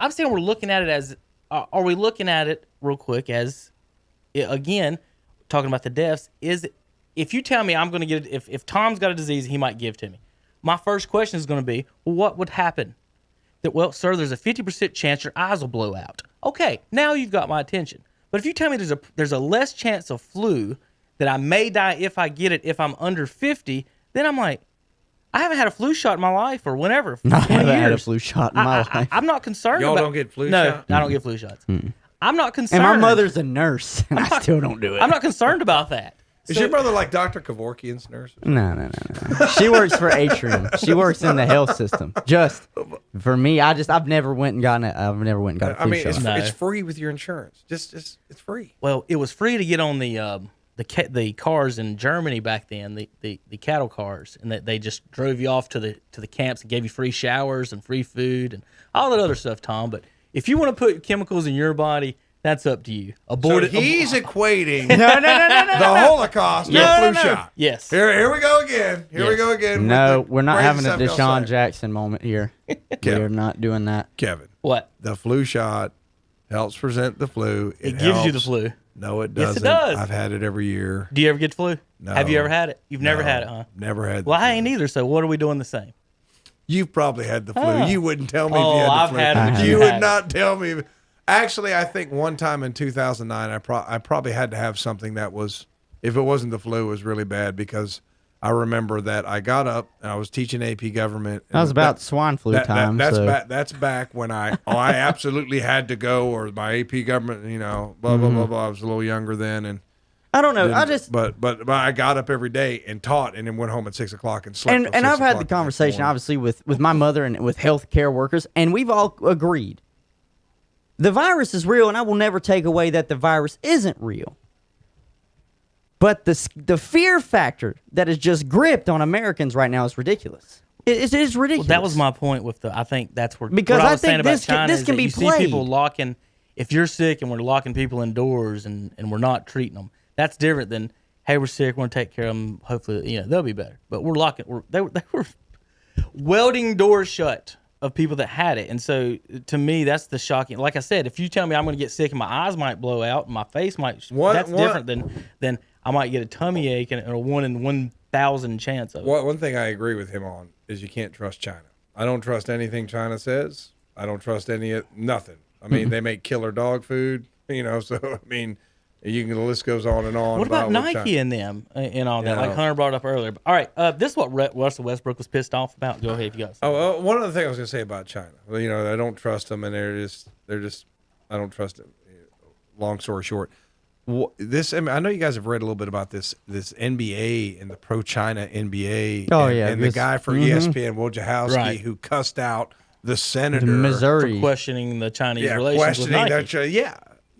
Speaker 5: I'm saying we're looking at it as are we looking at it real quick as again talking about the deaths is if you tell me I'm going to get it, if Tom's got a disease he might give to me, my first question is going to be, well, what would happen? That, well, sir, there's a 50% chance your eyes will blow out. Okay, now you've got my attention. But if you tell me there's a less chance of flu that I may die if I get it if I'm under 50, then I'm like, I haven't had a flu shot in my life or whenever. For
Speaker 6: I
Speaker 5: 20
Speaker 6: haven't had a
Speaker 5: years.
Speaker 6: flu shot in my life.
Speaker 5: I'm not concerned
Speaker 7: Y'all
Speaker 5: about
Speaker 7: don't get flu
Speaker 5: no,
Speaker 7: shot?
Speaker 5: I don't get flu shots. I'm not concerned.
Speaker 6: And my mother's a nurse, and I still don't do it.
Speaker 5: I'm not concerned about that.
Speaker 7: Is
Speaker 5: So-
Speaker 7: your brother like Dr. Kevorkian's nurse?
Speaker 6: No. She works for Atrium. She works in the health system. Just for me, I've never went and gotten a flu
Speaker 7: I mean,
Speaker 6: shot.
Speaker 7: it's free with your insurance. It's free.
Speaker 5: Well, it was free to get on the cars in Germany back then, the cattle cars, and they just drove you off to the camps and gave you free showers and free food and all that other stuff, Tom. But if you want to put chemicals in your body, that's up to you.
Speaker 7: So he's equating
Speaker 6: No.
Speaker 7: the Holocaust to a flu shot.
Speaker 5: Yes.
Speaker 7: Here we go again. Here we
Speaker 5: Yes.
Speaker 7: go again.
Speaker 6: No,
Speaker 7: with the
Speaker 6: we're not
Speaker 7: crazy
Speaker 6: having a
Speaker 7: stuff y'all
Speaker 6: Deshaun
Speaker 7: say.
Speaker 6: Jackson moment here. We
Speaker 7: Kevin.
Speaker 6: are not doing that.
Speaker 7: Kevin,
Speaker 5: What?
Speaker 7: the flu shot helps prevent the flu.
Speaker 5: It gives you the
Speaker 7: helps.
Speaker 5: flu.
Speaker 7: No, it
Speaker 5: Yes,
Speaker 7: doesn't.
Speaker 5: it does.
Speaker 7: I've had it every year.
Speaker 5: Do you ever get flu?
Speaker 7: No.
Speaker 5: Have you ever had it? You've never
Speaker 7: No,
Speaker 5: had it, huh?
Speaker 7: Never had.
Speaker 5: Well,
Speaker 7: the
Speaker 5: I
Speaker 7: flu.
Speaker 5: ain't either. So what are we doing the same?
Speaker 7: You've probably had the flu.
Speaker 5: Huh.
Speaker 7: You wouldn't tell me if
Speaker 5: Oh,
Speaker 7: you had the
Speaker 5: I've
Speaker 7: flu.
Speaker 5: had it,
Speaker 6: but
Speaker 7: You
Speaker 5: you
Speaker 7: would
Speaker 5: haven't.
Speaker 7: not tell me. Actually, I think one time in 2009, I probably had to have something that was, if it wasn't the flu, it was really bad because I remember that I got up and I was teaching AP government.
Speaker 6: That was about swine flu time.
Speaker 7: That's back when I absolutely had to go, or my AP government, blah blah blah blah. I was a little younger then, and
Speaker 6: I don't know.
Speaker 7: But I got up every day and taught, and then went home at 6 o'clock and slept.
Speaker 6: And I've had the conversation, obviously, with my mother and with healthcare workers, and we've all agreed the virus is real, and I will never take away that the virus isn't real. But the fear factor that is just gripped on Americans right now is ridiculous. It is ridiculous.
Speaker 5: Well, that was my point with I think that's where,
Speaker 6: because
Speaker 5: what I
Speaker 6: I
Speaker 5: was saying
Speaker 6: think
Speaker 5: about China
Speaker 6: this
Speaker 5: is
Speaker 6: can
Speaker 5: that
Speaker 6: be
Speaker 5: you
Speaker 6: played.
Speaker 5: see people locking, if you're sick and we're locking people indoors and we're not treating them, that's different than, hey, we're sick, we're going to take care of them, hopefully, they'll be better. But we're locking, they were welding doors shut of people that had it. And so, to me, that's the shocking. Like I said, if you tell me I'm going to get sick and my eyes might blow out and my face might, that's different than I might get a tummy ache and a 1 in 1,000 chance of it.
Speaker 7: One thing I agree with him on is you can't trust China. I don't trust anything China says. I don't trust nothing. I mean, they make killer dog food, so, I mean, the list goes on and on.
Speaker 5: What about Nike and them and all that? Like Hunter brought up earlier. All right, this is what Russell Westbrook was pissed off about. Go ahead, if you guys.
Speaker 7: One other thing I was going to say about China. Well, I don't trust them, and they're just I don't trust them. Long story short, I know you guys have read a little bit about this NBA and the pro-China NBA.
Speaker 6: Oh,
Speaker 7: and the guy for ESPN, Wojciechowski, who cussed out the senator,
Speaker 6: Missouri,
Speaker 5: for questioning the Chinese relations with Nike.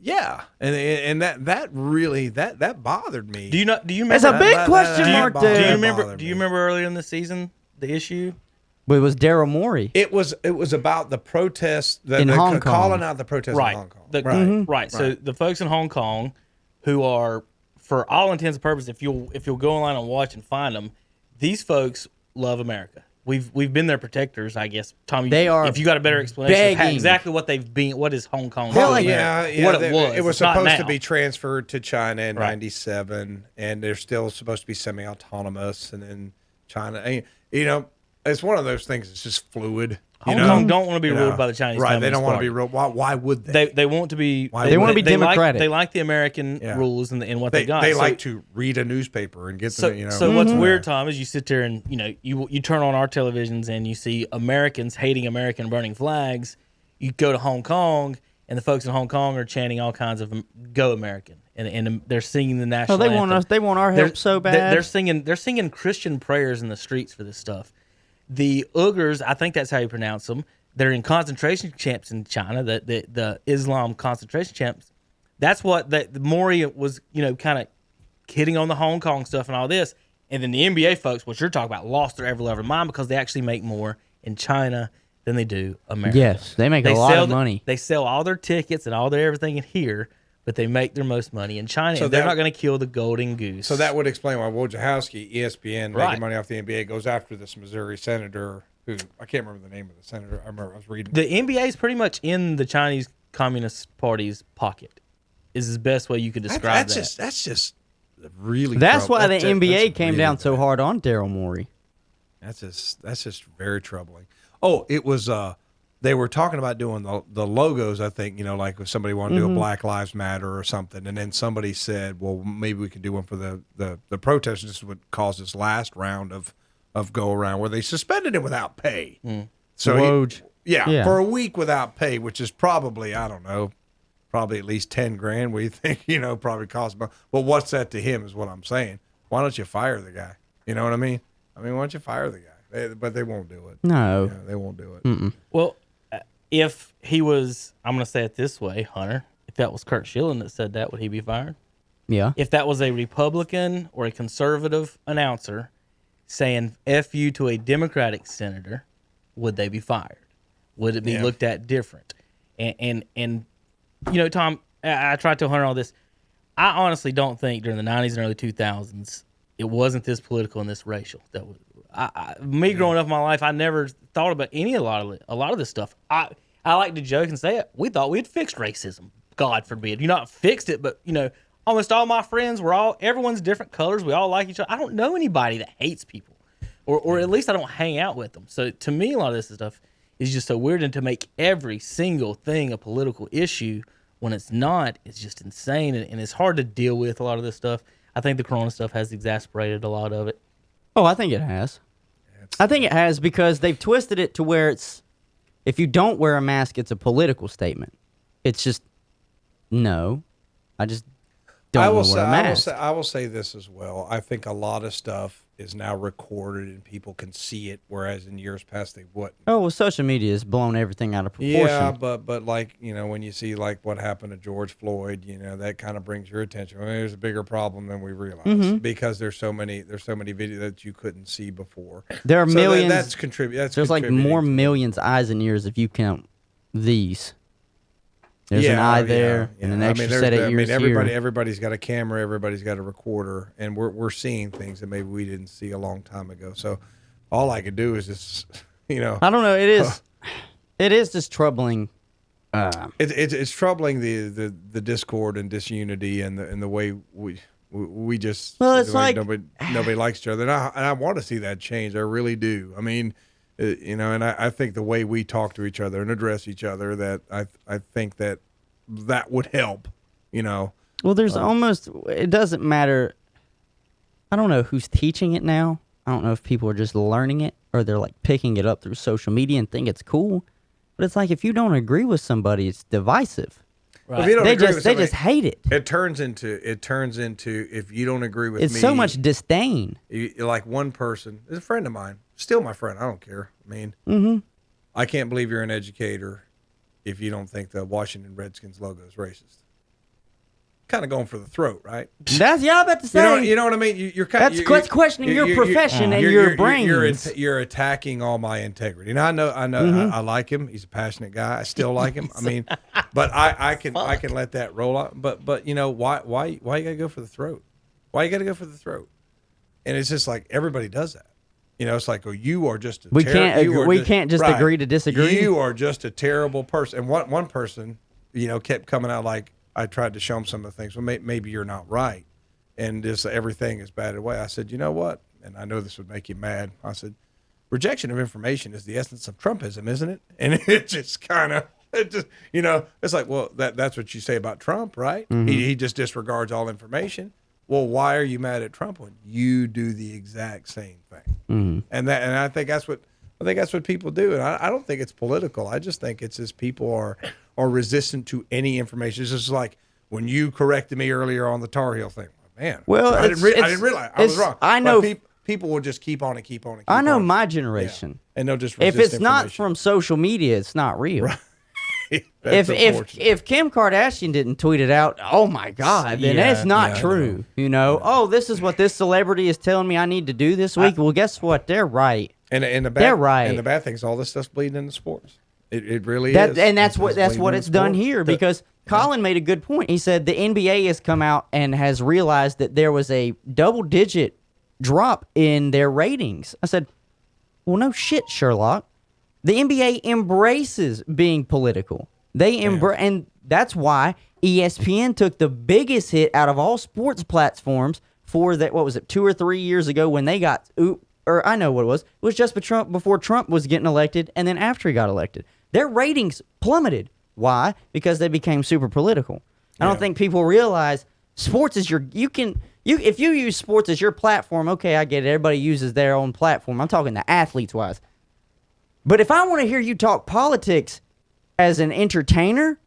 Speaker 7: Yeah, and that really bothered me.
Speaker 5: Do you remember?
Speaker 6: It's a big question mark there.
Speaker 5: Do you remember earlier in the season the issue?
Speaker 6: But it was Daryl Morey.
Speaker 7: It was about the protests
Speaker 6: in Hong Kong,
Speaker 7: calling out the protests in Hong Kong.
Speaker 5: Right. So the folks in Hong Kong, who are, for all intents and purposes, if you'll go online and watch and find them, these folks love America. We've been their protectors, I guess. Tom, if you got a better explanation of exactly what they've been, what is Hong Kong?
Speaker 7: What
Speaker 5: it
Speaker 7: was supposed to be transferred to China in '97, and they're still supposed to be semi-autonomous. And then China, it's one of those things. It's just fluid.
Speaker 5: Hong Kong don't want to be ruled by the Chinese
Speaker 7: Right,
Speaker 5: Communist
Speaker 7: they don't want to
Speaker 5: Party.
Speaker 7: be ruled. Why would they?
Speaker 5: They want to be.
Speaker 6: They want to be democratic.
Speaker 5: They like the American rules and what they got.
Speaker 7: They like to read a newspaper and get them.
Speaker 5: So what's weird, Tom, is you sit there and you turn on our televisions and you see Americans hating American burning flags. You go to Hong Kong and the folks in Hong Kong are chanting all kinds of "Go American" and they're singing the national. anthem.
Speaker 6: They want our help so bad.
Speaker 5: They're singing Christian prayers in the streets for this stuff. The Uyghurs, I think that's how you pronounce them. They're in concentration camps in China, the Islam concentration camps. That's what the Maury was, kind of hitting on the Hong Kong stuff and all this. And then the NBA folks, what you're talking about, lost their ever loving mind because they actually make more in China than they do America.
Speaker 6: Yes, they make a lot of money.
Speaker 5: They sell all their tickets and all their everything in here, but they make their most money in China. So they're not going to kill the golden goose.
Speaker 7: So that would explain why Wojciechowski, ESPN, making money off the NBA, goes after this Missouri senator who, I can't remember the name of the senator. I remember I was reading.
Speaker 5: The NBA is pretty much in the Chinese Communist Party's pocket, is the best way you could describe that.
Speaker 7: That's just really.
Speaker 6: That's why the NBA came down so hard on Daryl Morey.
Speaker 7: That's just very troubling. Oh, it was. They were talking about doing the logos, I think, like if somebody wanted to do a Black Lives Matter or something, and then somebody said, well, maybe we could do one for the protest. This would cause this last round of go around where they suspended him without pay. So for a week without pay, which is probably, I don't know, probably at least $10,000. We think, probably cost. But what's that to him is what I'm saying. Why don't you fire the guy? You know what I mean? Why don't you fire the guy? But they won't do it.
Speaker 6: No,
Speaker 7: they won't do it.
Speaker 5: Well, if he was, I'm going to say it this way, Hunter, if that was Kurt Schilling that said that, would he be fired?
Speaker 6: Yeah.
Speaker 5: If that was a Republican or a conservative announcer saying F you to a Democratic senator, would they be fired? Would it be looked at different? And Tom, I tried to tell Hunter all this. I honestly don't think during the 90s and early 2000s, it wasn't this political and this racial. That was, me growing up in my life, I never thought about a lot of this stuff. I like to joke and say it. We thought we'd fixed racism. God forbid. Not fixed it, but almost all my friends everyone's different colors. We all like each other. I don't know anybody that hates people, or at least I don't hang out with them. So to me, a lot of this stuff is just so weird, and to make every single thing a political issue when it's not, it's just insane, and it's hard to deal with a lot of this stuff. I think the Corona stuff has exasperated a lot of it.
Speaker 6: Oh, I think it has. I think it has because they've twisted it to where it's, if you don't wear a mask, it's a political statement. It's just, no, I just don't want to wear a mask.
Speaker 7: I will say this as well. I think a lot of stuff is now recorded and people can see it, whereas in years past they wouldn't.
Speaker 6: Oh, well, social media has blown everything out of proportion.
Speaker 7: Yeah, but like, you know, when you see like what happened to George Floyd, you know, that kind of brings your attention. I mean, there's a bigger problem than we realize because there's so many videos that you couldn't see before.
Speaker 6: There are millions.
Speaker 7: That's contributing.
Speaker 6: There's like more millions eyes and ears if you count these. There's an eye there and an extra set of ears here.
Speaker 7: Everybody's got a camera, everybody's got a recorder, and we're seeing things that maybe we didn't see a long time ago. So all I could do is just, you know.
Speaker 6: I don't know. It is just troubling.
Speaker 7: It's troubling the discord and disunity and the way we just.
Speaker 6: Well, it's like
Speaker 7: nobody likes each other, and I want to see that change. I really do. I mean. You know, and I think the way we talk to each other and address each other, that I think that would help, you know.
Speaker 6: Well, there's it doesn't matter. I don't know who's teaching it now. I don't know if people are just learning it or they're like picking it up through social media and think it's cool. But it's like if you don't agree with somebody, it's divisive.
Speaker 5: Right.
Speaker 6: They just hate it.
Speaker 7: It turns into if you don't agree with me.
Speaker 6: It's so much disdain.
Speaker 7: Like one person is a friend of mine, still my friend. I don't care. I mean, I can't believe you're an educator if you don't think the Washington Redskins logo is racist. Kind of going for the throat, right?
Speaker 6: That's I'm about to say.
Speaker 7: You know what I mean? You're kind
Speaker 6: that's questioning your profession and your brains.
Speaker 7: You're attacking all my integrity. Now I know. I like him. He's a passionate guy. I still like him. I mean, but I can let that roll out. But you know why you gotta go for the throat? Why you gotta go for the throat? And it's just like everybody does that. You know, it's like, oh, you are just
Speaker 6: we can't just agree to disagree.
Speaker 7: You are just a terrible person. And one person, you know, kept coming out like. I tried to show him some of the things. Well, maybe you're not right, and just everything is batted away. I said, you know what? And I know this would make you mad. I said, rejection of information is the essence of Trumpism, isn't it? And it just kind of, you know, it's like, well, that's what you say about Trump, right? Mm-hmm. He just disregards all information. Well, why are you mad at Trump when you do the exact same thing? Mm-hmm. And I think that's what people do. And I don't think it's political. I just think it's just people are resistant to any information. It's just like when you corrected me earlier on the Tar Heel thing. Man,
Speaker 6: well,
Speaker 7: I didn't realize I was wrong.
Speaker 6: I know
Speaker 7: people will just keep on and keep on and keep
Speaker 6: I know
Speaker 7: on.
Speaker 6: my generation.
Speaker 7: Yeah. And they'll just
Speaker 6: resist if it's not from social media, it's not real. Right. if Kim Kardashian didn't tweet it out, oh my God, then it's not true. You know, oh, this is what this celebrity is telling me I need to do this week. Well, guess what? They're right.
Speaker 7: And they're right. And the bad thing is all this stuff's bleeding into sports. It really is.
Speaker 6: And that's what it's done here because Colin made a good point. He said the NBA has come out and has realized that there was a double-digit drop in their ratings. I said, well, no shit, Sherlock. The NBA embraces being political. And that's why ESPN took the biggest hit out of all sports platforms for that. What was it, 2 or 3 years ago when they got or I know what it was. It was just before Trump was getting elected and then after he got elected. Their ratings plummeted. Why? Because they became super political. I don't think people realize sports is if you use sports as your platform, okay, I get it. Everybody uses their own platform. I'm talking the athletes-wise. But if I want to hear you talk politics as an entertainer,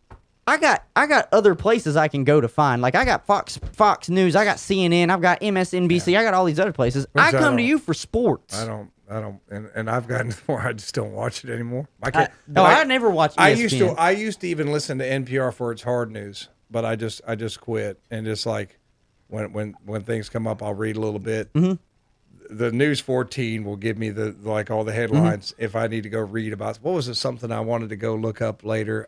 Speaker 6: I got other places I can go to find. Like I got Fox News, I got CNN, I've got MSNBC, I got all these other places. I come to you for sports.
Speaker 7: I don't, and I've gotten to where I just don't watch it anymore.
Speaker 6: I never watched ESPN.
Speaker 7: I used to even listen to NPR for its hard news, but I just quit. And just like when things come up, I'll read a little bit. Mm-hmm. The News 14 will give me all the headlines if I need to go read about what was it, something I wanted to go look up later.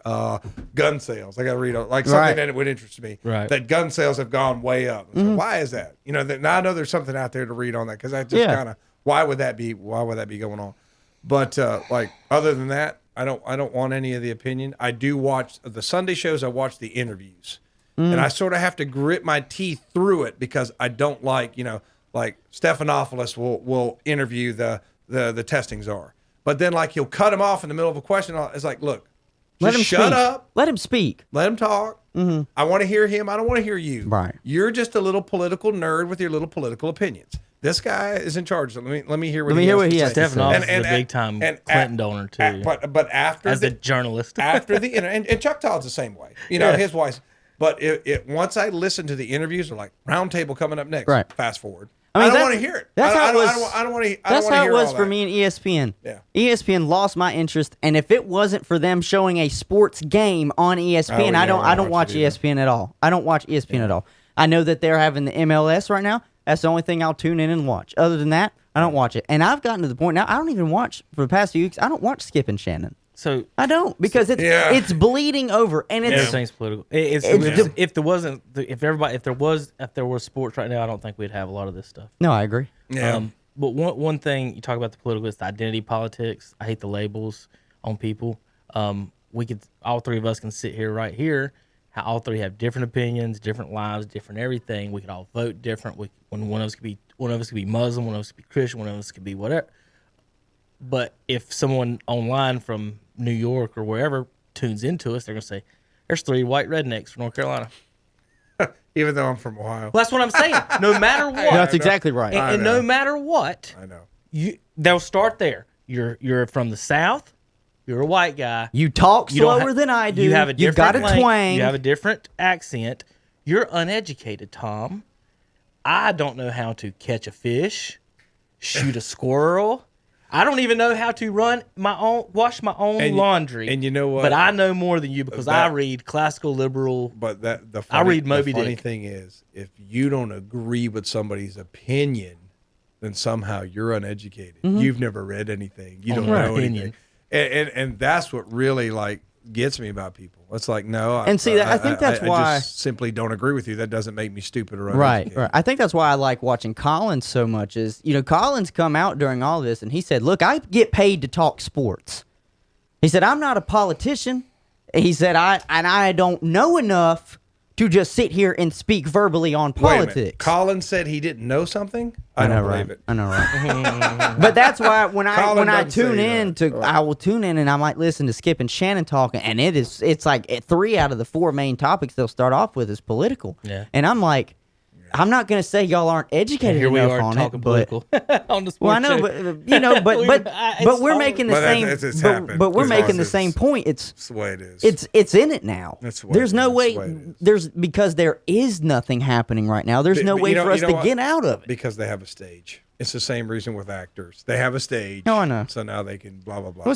Speaker 7: Gun sales. I got to read something that would interest me. Right. That gun sales have gone way up. So why is that? You know, now I know there's something out there to read on that because I just kind of why would that be going on? But other than that, I don't want any of the opinion. I do watch the Sunday shows. I watch the interviews, and I sort of have to grit my teeth through it because I don't like Stephanopoulos will interview the testing czar, but then he'll cut him off in the middle of a question. It's like, look, shut up.
Speaker 6: Let him speak.
Speaker 7: Let him talk. Mm-hmm. I want to hear him. I don't want to hear you.
Speaker 6: Right.
Speaker 7: You're just a little political nerd with your little political opinions. this guy is in charge. Let me hear what
Speaker 6: Let me
Speaker 7: he
Speaker 6: hear
Speaker 7: has
Speaker 6: what
Speaker 7: to
Speaker 6: he
Speaker 7: say.
Speaker 6: has to
Speaker 5: Stephen
Speaker 6: say.
Speaker 5: Office is a big time Clinton donor too.
Speaker 7: But after
Speaker 5: as a journalist,
Speaker 7: after the and Chuck Todd's the same way. His voice. But once I listen to the interviews, they're like roundtable coming up next.
Speaker 6: Right.
Speaker 7: Fast forward.
Speaker 6: I mean,
Speaker 7: I don't want to hear it.
Speaker 6: That's how it was.
Speaker 7: I don't want to.
Speaker 6: That's how it was
Speaker 7: all
Speaker 6: for
Speaker 7: that.
Speaker 6: me and ESPN.
Speaker 7: Yeah.
Speaker 6: ESPN lost my interest, and if it wasn't for them showing a sports game on ESPN,
Speaker 7: yeah,
Speaker 6: I don't watch
Speaker 7: it either.
Speaker 6: ESPN at all. I don't watch ESPN at all. I know that they're having the MLS right now. That's the only thing I'll tune in and watch. Other than that, I don't watch it. And I've gotten to the point now. I don't even watch for the past few weeks. I don't watch Skip and Shannon.
Speaker 5: so
Speaker 6: I don't because it's bleeding over, and it's
Speaker 5: everything's political. If there was sports right now, I don't think we'd have a lot of this stuff.
Speaker 6: no, I agree.
Speaker 7: Yeah.
Speaker 5: But one thing you talk about the political is the identity politics. I hate the labels on people. All three of us can sit here right here. How all three have different opinions, different lives, different everything. We could all vote different. One of us could be Muslim, one of us could be Christian, one of us could be whatever. But if someone online from New York or wherever tunes into us, they're gonna say, "There's 3 white rednecks from North Carolina."
Speaker 7: Even though I'm from Ohio.
Speaker 5: Well, that's what I'm saying. No matter what,
Speaker 6: That's exactly right.
Speaker 5: and no matter what,
Speaker 7: I know.
Speaker 5: they'll start there. You're from the South. You're a white guy.
Speaker 6: You talk
Speaker 5: You don't
Speaker 6: slower than I do.
Speaker 5: You have a
Speaker 6: You've
Speaker 5: different
Speaker 6: got a
Speaker 5: lang-
Speaker 6: twang.
Speaker 5: You have a different accent. You're uneducated, Tom. I don't know how to catch a fish, shoot a squirrel. I don't even know how to wash my own laundry.
Speaker 7: And you know what?
Speaker 5: But I know more than you because I read classical liberal.
Speaker 7: But the
Speaker 5: read Moby
Speaker 7: funny
Speaker 5: Dick.
Speaker 7: thing is, if you don't agree with somebody's opinion, then somehow you're uneducated. You've never read anything. You don't know
Speaker 5: Opinion.
Speaker 7: anything. And that's what really gets me about people. It's like, no.
Speaker 6: And see, I think that's
Speaker 7: I
Speaker 6: why-
Speaker 7: just simply don't agree with you. That doesn't make me stupid or
Speaker 6: Right,
Speaker 7: uneducated.
Speaker 6: right. I think that's why I like watching Collins so much is, Collins come out during all this and he said, look, I get paid to talk sports. He said, I'm not a politician. He said, I don't know enough to just sit here and speak verbally on
Speaker 7: Wait a minute.
Speaker 6: politics.
Speaker 7: Colin said he didn't know something? I don't believe it.
Speaker 6: I know, right? But that's why when
Speaker 7: Colin
Speaker 6: I
Speaker 7: doesn't
Speaker 6: tune
Speaker 7: say
Speaker 6: in
Speaker 7: that.
Speaker 6: I will tune in and I might listen to Skip and Shannon talking, and it's like 3 out of the 4 main topics they'll start off with is political.
Speaker 5: Yeah.
Speaker 6: And I'm like, I'm not gonna say y'all aren't educated
Speaker 5: Here we
Speaker 6: enough
Speaker 5: are
Speaker 6: on
Speaker 5: talking
Speaker 6: it, but
Speaker 5: political on the sports
Speaker 6: well, I know,
Speaker 5: show.
Speaker 6: but we're making the
Speaker 7: But
Speaker 6: same.
Speaker 7: it's happened.
Speaker 6: But we're
Speaker 7: As
Speaker 6: making
Speaker 7: long
Speaker 6: the
Speaker 7: as
Speaker 6: same point.
Speaker 7: That's the way it is.
Speaker 6: It's in it now.
Speaker 7: That's the way
Speaker 6: There's
Speaker 7: it
Speaker 6: no
Speaker 7: is.
Speaker 6: way.
Speaker 7: That's the way it is.
Speaker 6: There's because there is nothing happening right now. There's no
Speaker 7: But
Speaker 6: way
Speaker 7: you know-
Speaker 6: for us
Speaker 7: you know
Speaker 6: to
Speaker 7: what?
Speaker 6: get out of it.
Speaker 7: Because they have a stage. It's the same reason with actors. They have a stage.
Speaker 6: Oh, I know.
Speaker 7: So now they can blah, blah, blah.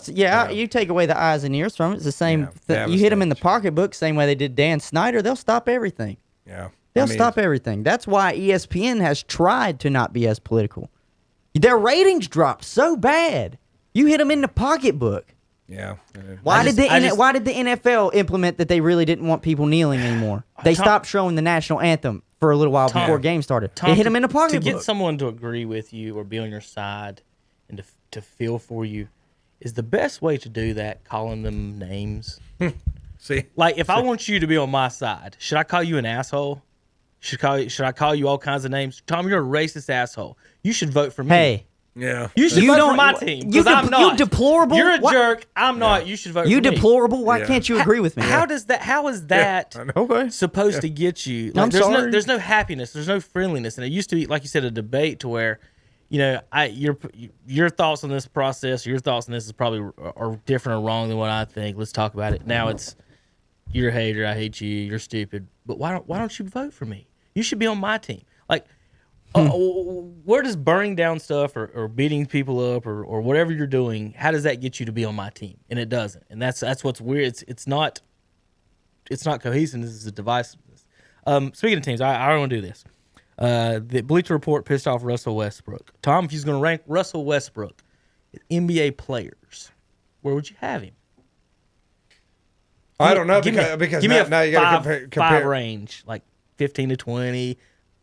Speaker 6: You take away the eyes and ears from it. It's the same.
Speaker 7: Yeah, they have
Speaker 6: You
Speaker 7: a
Speaker 6: hit them in the
Speaker 7: stage.
Speaker 6: pocketbook, same way they did Dan Snyder. They'll stop everything.
Speaker 7: Yeah.
Speaker 6: They'll
Speaker 7: I mean,
Speaker 6: stop everything. That's why ESPN has tried to not be as political. Their ratings dropped so bad. You hit them in the pocketbook.
Speaker 7: Yeah.
Speaker 6: Why did the
Speaker 5: just-
Speaker 6: NFL implement that they really didn't want people kneeling anymore? They stopped showing the national anthem for a little while before games started. They hit them in the
Speaker 5: To
Speaker 6: pocketbook.
Speaker 5: get someone to agree with you or be on your side and to feel for you is the best way to do that, calling them names.
Speaker 7: See?
Speaker 5: Like, if I want you to be on my side, should I call you an asshole? Should I call you all kinds of names? Tom, you're a racist asshole. You should vote for me.
Speaker 6: Hey,
Speaker 7: Yeah.
Speaker 5: You should
Speaker 6: You
Speaker 5: vote
Speaker 6: don't-
Speaker 5: for my team.
Speaker 6: you
Speaker 5: 'Cause I'm
Speaker 6: de-
Speaker 5: not.
Speaker 6: you deplorable-
Speaker 5: You're a
Speaker 6: what-
Speaker 5: jerk. I'm not. You should vote
Speaker 6: you
Speaker 5: for me.
Speaker 6: deplorable. Why
Speaker 7: Yeah.
Speaker 6: can't you agree with me?
Speaker 5: How is that
Speaker 7: I know. Okay.
Speaker 5: supposed to get you?
Speaker 6: I'm
Speaker 5: there's
Speaker 6: sorry.
Speaker 5: there's no happiness. There's no friendliness. And it used to be, like you said, a debate to where, your thoughts on this process, your thoughts on this is probably are different or wrong than what I think. Let's talk about it. Now it's you're a hater. I hate you. You're stupid. But why don't you vote for me? You should be on my team. Like, where does burning down stuff or beating people up or whatever you're doing, how does that get you to be on my team? And it doesn't. And that's what's weird. It's not cohesive. This is a divisiveness. Speaking of teams, I want to do this. The Bleacher Report pissed off Russell Westbrook. Tom, if he's going to rank Russell Westbrook NBA players, where would you have him?
Speaker 7: I don't know
Speaker 5: Give
Speaker 7: because
Speaker 5: me a
Speaker 7: now you got to
Speaker 5: five
Speaker 7: compare.
Speaker 5: range, like 15 to 20,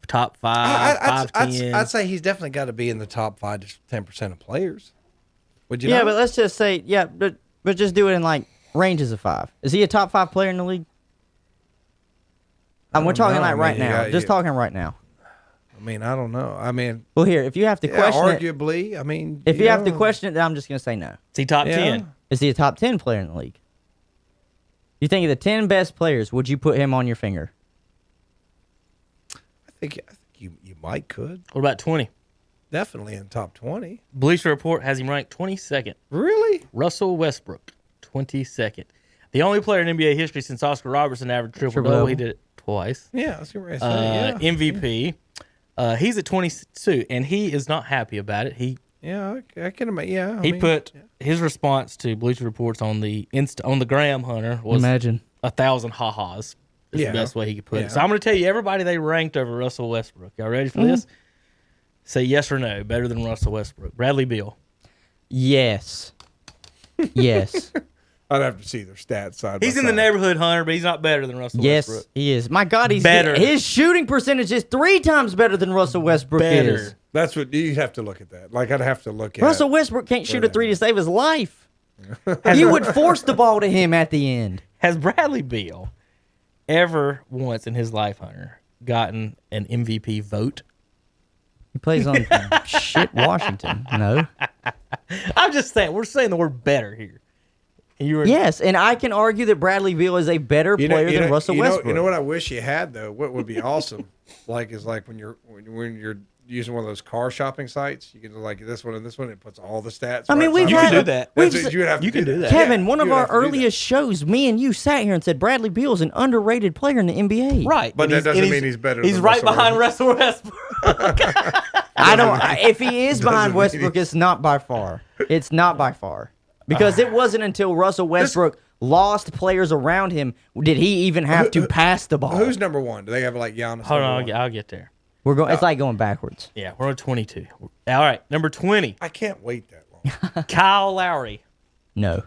Speaker 5: top 5, 5 10.
Speaker 7: I'd say he's definitely got to be in the top 5 to 10% of players. Would you?
Speaker 6: Yeah,
Speaker 7: not?
Speaker 6: but let's just say, but just do it in like ranges of 5. Is he a top 5 player in the league? We're talking
Speaker 7: know.
Speaker 6: like
Speaker 7: I mean,
Speaker 6: right
Speaker 7: you
Speaker 6: now.
Speaker 7: got-
Speaker 6: Just
Speaker 7: you-
Speaker 6: talking right now.
Speaker 7: I mean, I don't know. I mean,
Speaker 6: Well, here, if you have to
Speaker 7: yeah,
Speaker 6: question it,
Speaker 7: arguably. I mean,
Speaker 6: if you have to
Speaker 7: know.
Speaker 6: question it, then I'm just gonna say no.
Speaker 5: Is he top
Speaker 7: Yeah.
Speaker 5: 10?
Speaker 6: Is he a top 10 player in the league? You think of the 10 best players, would you put him on your finger?
Speaker 7: I think you might could.
Speaker 5: What about 20?
Speaker 7: Definitely in top 20.
Speaker 5: Bleacher Report has him ranked 22nd.
Speaker 7: Really?
Speaker 5: Russell Westbrook, 22nd. The only player in NBA history since Oscar Robertson averaged triple-double. He did it twice.
Speaker 7: Yeah, I was going to say, yeah.
Speaker 5: MVP. He's at 22, and he is not happy about it. He
Speaker 7: I can imagine. Yeah,
Speaker 5: He put his response to Bleacher Reports on the Graham Hunter was
Speaker 6: Imagine
Speaker 5: 1,000 ha-has. Is the best way he could put it. So
Speaker 7: Yeah.
Speaker 5: I'm going to tell you everybody they ranked over Russell Westbrook. Y'all ready for this? Say yes or no. Better than Russell Westbrook. Bradley Beal.
Speaker 6: yes, yes,
Speaker 7: I'd have to see their stats side
Speaker 5: He's
Speaker 7: by
Speaker 5: in the
Speaker 7: side.
Speaker 5: neighborhood, Hunter, but he's not better than Russell
Speaker 6: yes.
Speaker 5: Westbrook.
Speaker 6: He is. My God, he's
Speaker 5: Better.
Speaker 6: His shooting percentage is 3 times better than Russell Westbrook
Speaker 5: Better.
Speaker 6: is.
Speaker 7: That's what you have to look at that. Like I'd have to look at
Speaker 6: Russell Westbrook can't shoot a
Speaker 7: they
Speaker 6: 3 to save his life. You would force the ball to him at the end.
Speaker 5: Has Bradley Beal ever once in his life, Hunter, gotten an MVP vote?
Speaker 6: He plays on shit Washington. No.
Speaker 5: I'm just saying, we're saying the word better here. And you were
Speaker 6: Yes, and I can argue that Bradley Beal is a better player than Russell Westbrook.
Speaker 7: You know what I wish you had though. What would be awesome, is when you're using one of those car shopping sites, you can do like this one and this one. It puts all the stats.
Speaker 6: I mean, we've
Speaker 5: You
Speaker 6: had
Speaker 5: can do that.
Speaker 6: we've
Speaker 7: That's what
Speaker 6: s-
Speaker 7: you would have to
Speaker 5: you can do that.
Speaker 6: Kevin,
Speaker 7: Yeah,
Speaker 6: one of
Speaker 7: you would
Speaker 6: our
Speaker 7: have to do that.
Speaker 6: earliest shows, me and you sat here and said Bradley Beal is an underrated player in the NBA.
Speaker 5: right.
Speaker 7: But
Speaker 5: and
Speaker 7: that
Speaker 5: he's-
Speaker 7: doesn't
Speaker 5: and
Speaker 7: mean he's better
Speaker 5: He's
Speaker 7: than
Speaker 5: right
Speaker 7: Russell
Speaker 5: behind Russell Westbrook.
Speaker 6: I don't. If he is behind
Speaker 7: Doesn't mean
Speaker 6: Westbrook,
Speaker 7: he's-
Speaker 6: it's not by far. It's not by far because it wasn't until Russell Westbrook lost players around him did he even have to pass the ball.
Speaker 7: Who's number one? Do they have like Giannis?
Speaker 5: Hold on,
Speaker 7: number one?
Speaker 5: I'll get there.
Speaker 6: We're going. It's like going backwards.
Speaker 5: Yeah, we're on 22. All right, number 20,
Speaker 7: I can't wait that long.
Speaker 5: Kyle Lowry.
Speaker 6: No,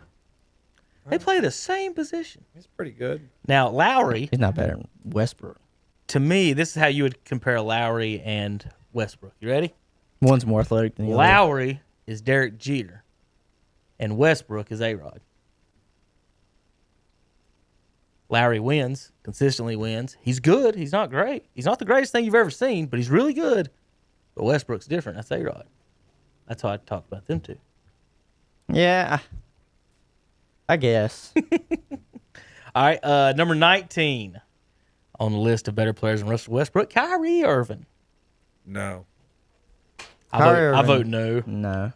Speaker 5: They play the same position.
Speaker 7: He's pretty good.
Speaker 5: Now, Lowry,
Speaker 6: he's not better than Westbrook.
Speaker 5: to me, this is how you would compare Lowry and Westbrook. You ready?
Speaker 6: One's more athletic than the other.
Speaker 5: Lowry is Derek Jeter, and Westbrook is A-Rod. Lowry wins, consistently wins. He's good. He's not great. He's not the greatest thing you've ever seen, but he's really good. But Westbrook's different. That's A-Rod. That's how I talk about them two.
Speaker 6: Yeah, I guess.
Speaker 5: All right, number 19 on the list of better players than Russell Westbrook, Kyrie Irving.
Speaker 7: No.
Speaker 6: Kyrie
Speaker 5: I vote
Speaker 6: Irving.
Speaker 5: no.
Speaker 6: No,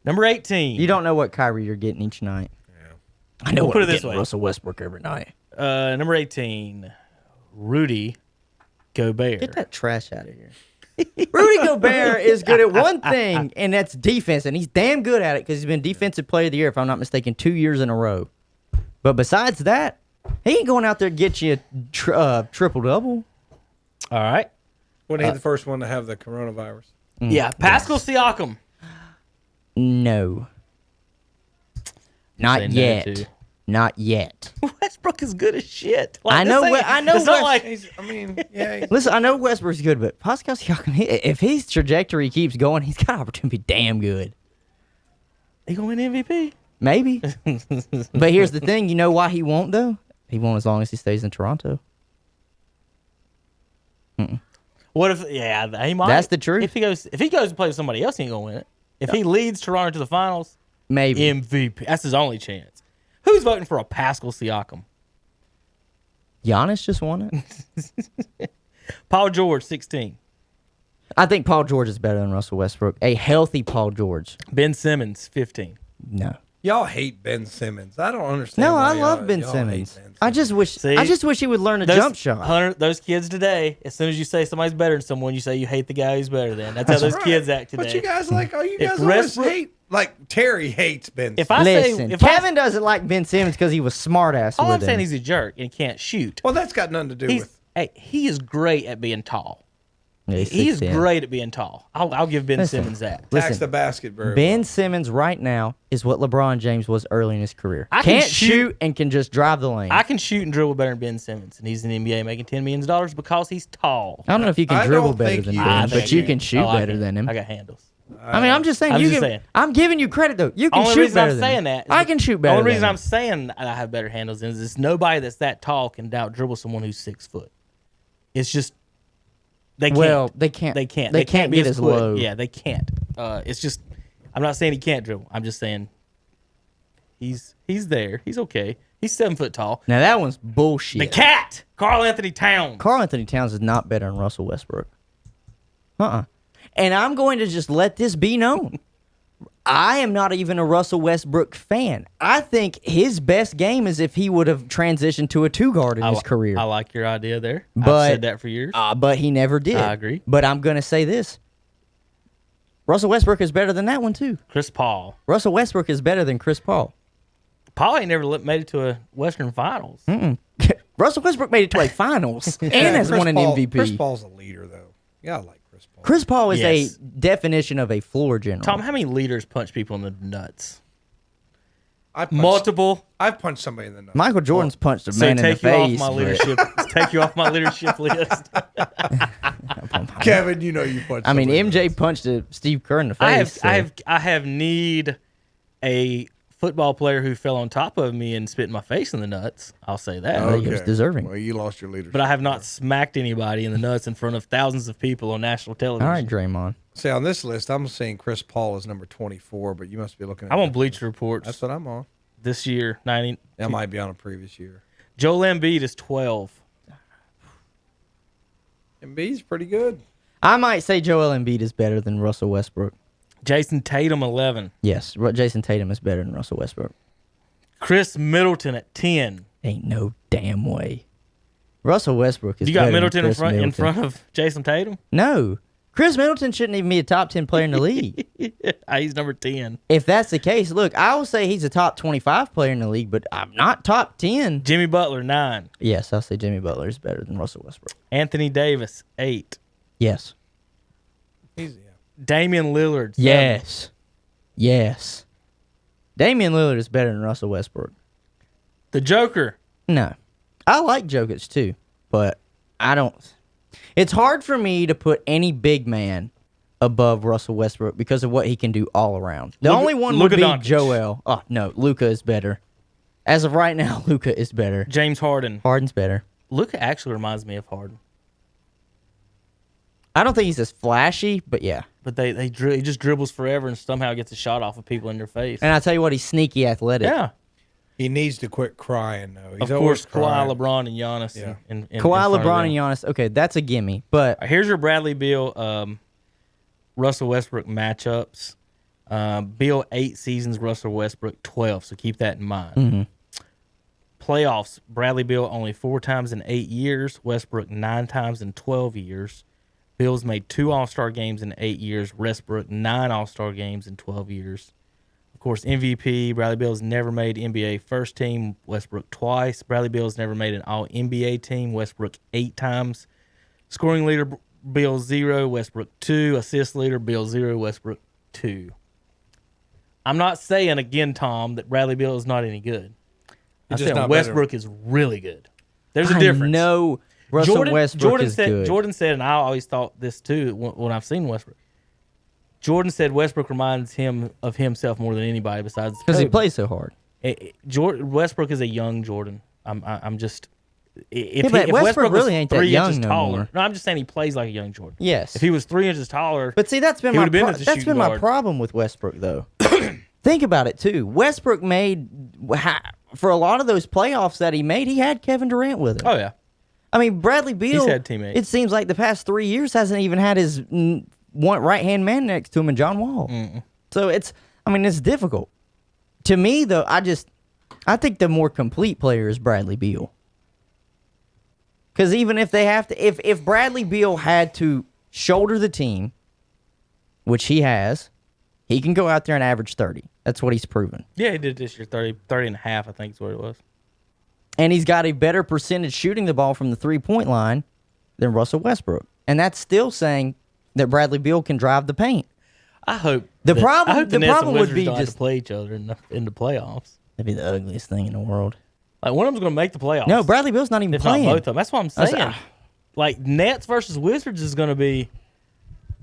Speaker 5: Number 18.
Speaker 6: you don't know what Kyrie you're getting each night. I know
Speaker 5: We'll
Speaker 6: what
Speaker 5: put
Speaker 6: I'm
Speaker 5: it this
Speaker 6: getting
Speaker 5: way.
Speaker 6: Russell Westbrook every night.
Speaker 5: Number 18, Rudy Gobert.
Speaker 6: Get that trash out of here. Rudy Gobert is good at one thing, and that's defense, and he's damn good at it because he's been Defensive Player of the Year, if I'm not mistaken, 2 years in a row. But besides that, he ain't going out there to get you a triple-double.
Speaker 5: All right.
Speaker 7: Wasn't he the first one to have the coronavirus?
Speaker 5: Yeah, Pascal Siakam.
Speaker 6: No. Not
Speaker 5: Say no
Speaker 6: yet.
Speaker 5: to.
Speaker 6: Not yet.
Speaker 5: Westbrook is good as shit.
Speaker 6: I know
Speaker 5: this ain't-
Speaker 6: I know
Speaker 5: It's not
Speaker 6: West-
Speaker 5: like
Speaker 7: I mean, yeah.
Speaker 6: Listen, I know Westbrook's good, but Pascal Siakam, if his trajectory keeps going, he's got opportunity to be damn good.
Speaker 5: he gonna win MVP.
Speaker 6: Maybe. But here's the thing. You know why he won't, though? He won't as long as he stays in Toronto.
Speaker 5: What if? Yeah, he might.
Speaker 6: That's the truth.
Speaker 5: If he goes to play with somebody else, he ain't gonna win it. If he leads Toronto to the finals,
Speaker 6: Maybe.
Speaker 5: MVP. That's his only chance. Who's voting for a Pascal Siakam?
Speaker 6: Giannis just won it.
Speaker 5: Paul George, 16.
Speaker 6: I think Paul George is better than Russell Westbrook. A healthy Paul George.
Speaker 5: Ben Simmons, 15.
Speaker 6: No.
Speaker 7: Y'all hate Ben Simmons. I don't understand.
Speaker 6: No,
Speaker 7: why
Speaker 6: I love
Speaker 7: y'all-
Speaker 6: Ben
Speaker 7: y'all hate
Speaker 6: Simmons.
Speaker 7: Ben
Speaker 6: I just wish
Speaker 5: See?
Speaker 6: I just wish he would learn a
Speaker 5: Those-
Speaker 6: jump shot.
Speaker 5: Hunter, those kids today, as soon as you say somebody's better than someone, you say you hate the guy who's better than. That's how those
Speaker 7: Right.
Speaker 5: kids act today.
Speaker 7: But you guys like, you
Speaker 5: If
Speaker 7: guys always
Speaker 5: Westbrook-
Speaker 7: hate. Like Terry hates Ben.
Speaker 5: If
Speaker 7: Simmons.
Speaker 5: I
Speaker 6: Listen,
Speaker 5: say, if
Speaker 6: Kevin doesn't like Ben Simmons because he was smart ass
Speaker 5: all
Speaker 6: with
Speaker 5: I'm saying
Speaker 6: him.
Speaker 5: he's a jerk and can't shoot.
Speaker 7: Well, that's got nothing to do with.
Speaker 5: He is great at being tall.
Speaker 6: Yeah, he's
Speaker 5: He is
Speaker 6: 6'10".
Speaker 5: great at being tall. I'll give Ben
Speaker 6: Listen.
Speaker 5: Simmons that.
Speaker 7: Tax
Speaker 6: Listen,
Speaker 7: the basket very
Speaker 6: Ben
Speaker 7: well.
Speaker 6: Simmons right now is what LeBron James was early in his career.
Speaker 5: I can
Speaker 6: Can't shoot and can just drive the lane.
Speaker 5: I can shoot and dribble better than Ben Simmons, and he's in the NBA making $10 million because he's tall.
Speaker 6: I don't know if you can
Speaker 7: I
Speaker 6: dribble
Speaker 7: don't
Speaker 6: better
Speaker 7: think
Speaker 6: than
Speaker 7: you-
Speaker 6: Ben,
Speaker 7: I
Speaker 6: but
Speaker 7: think
Speaker 6: you
Speaker 7: you
Speaker 6: can
Speaker 7: can.
Speaker 6: shoot
Speaker 5: Oh, I
Speaker 6: better
Speaker 5: can.
Speaker 6: than him.
Speaker 5: I got handles.
Speaker 6: I mean, I'm just saying.
Speaker 5: I'm
Speaker 6: you
Speaker 5: just
Speaker 6: can,
Speaker 5: saying.
Speaker 6: I'm giving you credit though. You can
Speaker 5: Only
Speaker 6: shoot
Speaker 5: reason
Speaker 6: better
Speaker 5: I'm
Speaker 6: than
Speaker 5: saying
Speaker 6: him.
Speaker 5: that.
Speaker 6: I can shoot better.
Speaker 5: The only
Speaker 6: than
Speaker 5: reason
Speaker 6: him.
Speaker 5: I'm saying I have better handles is nobody that's that tall can out dribble someone who's 6 foot. It's just they can't.
Speaker 6: Well, they can't.
Speaker 5: They can't.
Speaker 6: They can't
Speaker 5: be
Speaker 6: get as
Speaker 5: quick.
Speaker 6: low.
Speaker 5: Yeah, they can't. It's just. I'm not saying he can't dribble. I'm just saying he's there. He's okay. He's 7 foot tall.
Speaker 6: Now that one's bullshit.
Speaker 5: The cat, Karl Anthony Towns.
Speaker 6: Karl Anthony Towns is not better than Russell Westbrook. And I'm going to just let this be known. I am not even a Russell Westbrook fan. I think his best game is if he would have transitioned to a two guard in his career.
Speaker 5: I like your idea there.
Speaker 6: But,
Speaker 5: I've said that for years.
Speaker 6: But he never did.
Speaker 5: I agree.
Speaker 6: But I'm going to say this. Russell Westbrook is better than that one, too.
Speaker 5: Chris Paul.
Speaker 6: Russell Westbrook is better than Chris Paul.
Speaker 5: Paul ain't never made it to a Western Finals.
Speaker 6: Russell Westbrook made it to a finals and has
Speaker 7: Chris
Speaker 6: won an
Speaker 7: Paul-
Speaker 6: MVP.
Speaker 7: Chris Paul's a leader, though. You gotta like Chris Paul.
Speaker 6: Chris Paul is
Speaker 5: Yes.
Speaker 6: a definition of a floor general.
Speaker 5: Tom, how many leaders punch people in the nuts?
Speaker 7: I've
Speaker 5: Multiple.
Speaker 7: I've punched somebody in the nuts.
Speaker 6: Michael Jordan's punched a
Speaker 5: So
Speaker 6: man in the
Speaker 5: take you
Speaker 6: face.
Speaker 5: off my
Speaker 6: but-
Speaker 5: leadership. Take you off my leadership list.
Speaker 7: Kevin, you know you punched.
Speaker 6: I mean,
Speaker 7: somebody in the
Speaker 6: MJ
Speaker 7: nuts.
Speaker 6: punched Steve Kerr in the face.
Speaker 5: I have need a football player who fell on top of me and spit in my face in the nuts. I'll say that.
Speaker 6: Oh, he was deserving.
Speaker 7: Well, you lost your leadership.
Speaker 5: But I have not smacked anybody in the nuts in front of thousands of people on national television.
Speaker 6: All right, Draymond.
Speaker 7: See, on this list, I'm seeing Chris Paul as number 24, but you must be looking at.
Speaker 5: I'm on
Speaker 7: different-
Speaker 5: Bleacher Reports
Speaker 7: That's what I'm on.
Speaker 5: this year. 90.
Speaker 7: That might be on a previous year.
Speaker 5: Joel Embiid is 12.
Speaker 7: Embiid's pretty good.
Speaker 6: I might say Joel Embiid is better than Russell Westbrook.
Speaker 5: Jason Tatum 11.
Speaker 6: Yes, Jason Tatum is better than Russell Westbrook.
Speaker 5: Chris Middleton at 10.
Speaker 6: Ain't no damn way. Russell Westbrook is
Speaker 5: You got
Speaker 6: better
Speaker 5: Middleton
Speaker 6: than
Speaker 5: in
Speaker 6: Chris
Speaker 5: front
Speaker 6: Middleton.
Speaker 5: in front of Jason Tatum?
Speaker 6: No. Chris Middleton shouldn't even be a top 10 player in the league.
Speaker 5: He's number 10.
Speaker 6: If that's the case, look, I will say he's a top 25 player in the league, but I'm not top 10.
Speaker 5: Jimmy Butler 9.
Speaker 6: Yes, I'll say Jimmy Butler is better than Russell Westbrook.
Speaker 5: Anthony Davis 8.
Speaker 6: Yes.
Speaker 7: He's
Speaker 5: Damian Lillard 7.
Speaker 6: Yes. Yes. Damian Lillard is better than Russell Westbrook.
Speaker 5: The Joker.
Speaker 6: No. I like Jokic too, but I don't. It's hard for me to put any big man above Russell Westbrook because of what he can do all around. The only one would
Speaker 5: Luka
Speaker 6: be
Speaker 5: Doncic.
Speaker 6: Joel. Oh, no. Luka is better. As of right now, Luka is better.
Speaker 5: James Harden.
Speaker 6: Harden's better.
Speaker 5: Luka actually reminds me of Harden.
Speaker 6: I don't think he's as flashy, but yeah.
Speaker 5: But he just dribbles forever and somehow gets a shot off of people in their face.
Speaker 6: And I tell you what, he's sneaky athletic.
Speaker 5: Yeah.
Speaker 7: He needs to quit crying, though. He's
Speaker 5: Of
Speaker 7: always
Speaker 5: course, Kawhi,
Speaker 7: crying.
Speaker 5: LeBron, and Giannis.
Speaker 7: Yeah.
Speaker 5: In
Speaker 6: Kawhi,
Speaker 5: front of
Speaker 6: LeBron,
Speaker 5: them.
Speaker 6: and Giannis. Okay, that's a gimme. But
Speaker 5: Here's your Bradley Beal, Russell Westbrook matchups. Beal 8 seasons, Russell Westbrook 12. So keep that in mind.
Speaker 6: Mm-hmm.
Speaker 5: Playoffs: Bradley Beal only 4 times in 8 years. Westbrook 9 times in 12 years. Beal's made 2 All-Star games in 8 years. Westbrook 9 All-Star games in 12 years. Of course, MVP, Bradley Beal's never made NBA first team. Westbrook twice. Bradley Beal's never made an All-NBA team. Westbrook 8 times. Scoring leader, Beal 0. Westbrook 2. Assist leader, Beal 0. Westbrook 2. I'm not saying, again, Tom, that Bradley Beal is not any good. I'm
Speaker 7: just
Speaker 5: saying
Speaker 7: not
Speaker 5: Westbrook is really good. There's a difference.
Speaker 6: No, Russell Westbrook is good.
Speaker 5: Jordan said, and I always thought this too when I've seen Westbrook. Jordan said Westbrook reminds him of himself more than anybody besides
Speaker 6: Because he
Speaker 5: Kobe.
Speaker 6: plays so hard.
Speaker 5: Westbrook is a young Jordan. I'm just. If,
Speaker 6: but
Speaker 5: if
Speaker 6: Westbrook
Speaker 5: was
Speaker 6: really ain't that
Speaker 5: 3
Speaker 6: young
Speaker 5: inches
Speaker 6: no
Speaker 5: taller,
Speaker 6: more.
Speaker 5: no, I'm just saying he plays like a young Jordan.
Speaker 6: Yes.
Speaker 5: If he was 3 inches taller,
Speaker 6: But see, that's been
Speaker 5: He
Speaker 6: my
Speaker 5: would've been as a
Speaker 6: that's
Speaker 5: shooting
Speaker 6: been my
Speaker 5: guard.
Speaker 6: problem with Westbrook, though. Think about it too. Westbrook made for a lot of those playoffs that he made, he had Kevin Durant with him.
Speaker 5: oh yeah,
Speaker 6: I mean, Bradley Beal.
Speaker 5: had teammates.
Speaker 6: It seems like the past 3 years hasn't even had his one right hand man next to him in John Wall. So it's difficult. To me, though, I think the more complete player is Bradley Beal. Because even if they have to, if Bradley Beal had to shoulder the team, which he has, he can go out there and average 30. That's what he's proven.
Speaker 5: yeah, he did this year 30 and a half, I think is what it was.
Speaker 6: And he's got a better percentage shooting the ball from the three-point line than Russell Westbrook. And that's still saying that Bradley Beal can drive the paint.
Speaker 5: I hope
Speaker 6: The
Speaker 5: that-
Speaker 6: problem-
Speaker 5: I hope
Speaker 6: the
Speaker 5: Nets and
Speaker 6: problem would
Speaker 5: Wizards
Speaker 6: be
Speaker 5: don't have
Speaker 6: just-
Speaker 5: to play each other in the playoffs.
Speaker 6: That'd be the ugliest thing in the world.
Speaker 5: Like one of them's going to make the playoffs.
Speaker 6: No, Bradley Beal's not even
Speaker 5: if
Speaker 6: playing.
Speaker 5: not both of them. That's what I'm
Speaker 6: That's-
Speaker 5: saying. Like Nets versus Wizards is going to be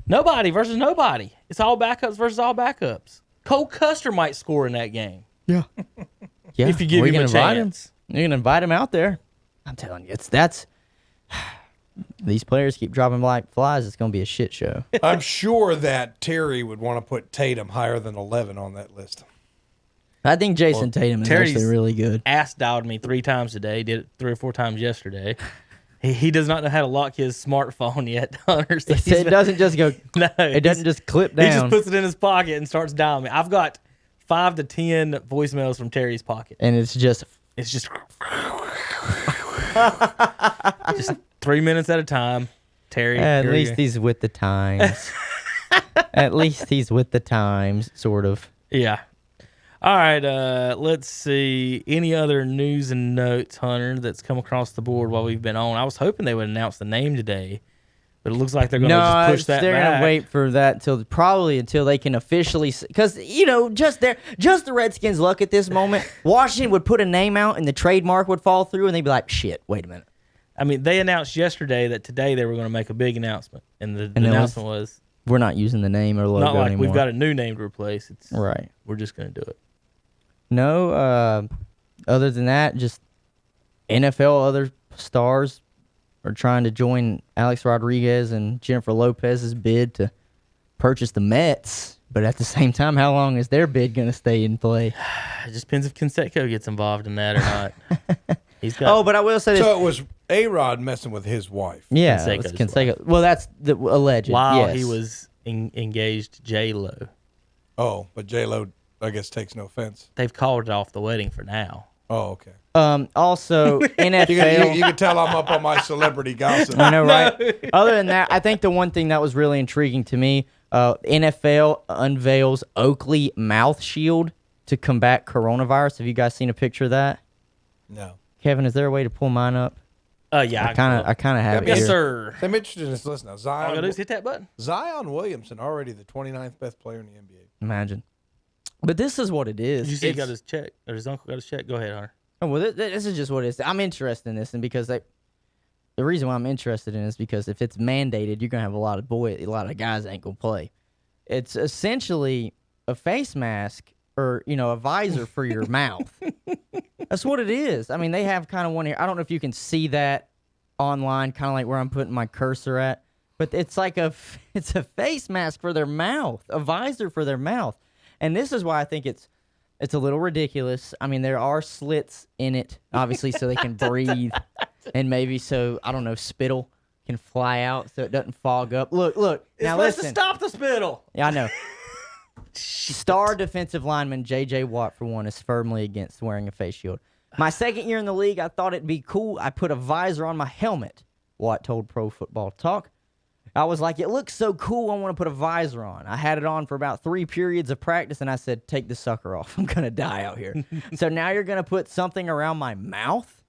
Speaker 5: nobody versus nobody. It's all backups versus all backups. Cole Custer might score in that game.
Speaker 6: Yeah.
Speaker 5: If you give
Speaker 6: We're
Speaker 5: him
Speaker 6: gonna
Speaker 5: a
Speaker 6: invite
Speaker 5: chance.
Speaker 6: You're gonna invite him out there. I'm telling you, that's these players keep dropping like flies. It's gonna be a shit show.
Speaker 7: I'm sure that Terry would want to put Tatum higher than 11 on that list.
Speaker 6: I think Jason Tatum is
Speaker 5: Terry's-
Speaker 6: actually really good.
Speaker 5: Ass dialed me 3 times today. Did it 3 or 4 times yesterday. He does not know how to lock his smartphone yet, Hunter. So
Speaker 6: It doesn't just go.
Speaker 5: No,
Speaker 6: It doesn't just clip down.
Speaker 5: He just puts it in his pocket and starts dialing me. I've got 5 to 10 voicemails from Terry's pocket.
Speaker 6: and it's just.
Speaker 5: It's just 3 minutes at a time. Terry.
Speaker 6: At
Speaker 5: here we
Speaker 6: least
Speaker 5: go.
Speaker 6: he's with the times. At least he's with the times, sort of.
Speaker 5: Yeah. All right. Let's see. Any other news and notes, Hunter, that's come across the board while we've been on? I was hoping they would announce the name today, but it looks like they're going to just push that
Speaker 6: they're
Speaker 5: back.
Speaker 6: gonna wait for that until they can officially, because just the Redskins' luck at this moment. Washington would put a name out and the trademark would fall through, and they'd be like, "Shit, wait a minute."
Speaker 5: I mean, they announced yesterday that today they were going to make a big announcement, and the
Speaker 6: it
Speaker 5: announcement was
Speaker 6: We're not using the name or logo
Speaker 5: not like
Speaker 6: anymore.
Speaker 5: we've got a new name to replace. It's
Speaker 6: Right.
Speaker 5: We're just going to do it.
Speaker 6: No, other than that, just NFL other stars are trying to join Alex Rodriguez and Jennifer Lopez's bid to purchase the Mets. But at the same time, how long is their bid going to stay in play?
Speaker 5: It just depends if Canseco gets involved in that or not. He's got.
Speaker 6: But I will say this.
Speaker 7: So it was A-Rod messing with his wife.
Speaker 6: Yeah,
Speaker 5: Canseco's
Speaker 6: it's Canseco. Well, that's the alleged.
Speaker 5: while
Speaker 6: yes.
Speaker 5: he was engaged to J-Lo.
Speaker 7: Oh, but J-Lo, I guess, takes no offense.
Speaker 5: They've called it off the wedding for now.
Speaker 7: Oh, okay.
Speaker 6: Also, NFL.
Speaker 7: You can tell I'm up on my celebrity gossip.
Speaker 6: I know, right? Other than that, I think the one thing that was really intriguing to me, NFL unveils Oakley mouth shield to combat coronavirus. Have you guys seen a picture of that?
Speaker 7: No.
Speaker 6: Kevin, is there a way to pull mine up?
Speaker 5: Yeah.
Speaker 6: I kind of have it
Speaker 5: Yes,
Speaker 6: here.
Speaker 5: sir.
Speaker 7: I'm interested in this. Listen now,
Speaker 5: All I gotta do
Speaker 7: Zion,
Speaker 5: is hit that button.
Speaker 7: Zion Williamson, already the 29th best player in the NBA.
Speaker 6: Imagine. But this is what it is.
Speaker 5: Did you see he
Speaker 6: It's-
Speaker 5: got his check? Or his uncle got his check? Go ahead, Hunter.
Speaker 6: Oh, well, this is just what it is. I'm interested in this, and because the reason why I'm interested in it is because if it's mandated, you're gonna have a lot of guys ain't gonna play. It's essentially a face mask or a visor for your mouth. That's what it is. I mean, they have kind of one here. I don't know if you can see that online, kind of like where I'm putting my cursor at, but it's like it's a face mask for their mouth, a visor for their mouth, and this is why I think it's a little ridiculous. I mean, there are slits in it, obviously, so they can breathe, and maybe so, I don't know, spittle can fly out so it doesn't fog up. Look, now listen.
Speaker 5: to stop the spittle.
Speaker 6: Yeah, I know. Star defensive lineman J.J. Watt, for one, is firmly against wearing a face shield. My second year in the league, I thought it'd be cool. I put a visor on my helmet, Watt told Pro Football Talk. I was like, it looks so cool, I want to put a visor on. I had it on for about 3 periods of practice, and I said, take the sucker off. I'm going to die out here. So now you're going to put something around my mouth?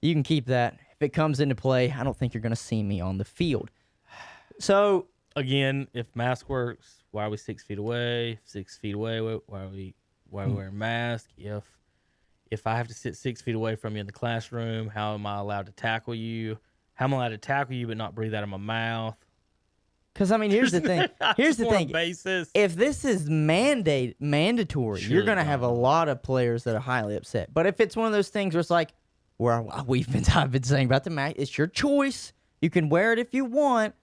Speaker 6: You can keep that. If it comes into play, I don't think you're going to see me on the field. So,
Speaker 5: Again, if mask works, why are we 6 feet away? 6 feet away, why are we wearing a mask? If I have to sit 6 feet away from you in the classroom, how am I allowed to tackle you? How am I allowed to tackle you but not breathe out of my mouth?
Speaker 6: because, I mean, here's the thing. Here's the thing.
Speaker 5: Basis.
Speaker 6: If this is mandatory, you're
Speaker 5: Surely
Speaker 6: going to have a lot of players that are highly upset. But if it's one of those things where it's like, I've been saying about the mask, it's your choice. You can wear it if you want.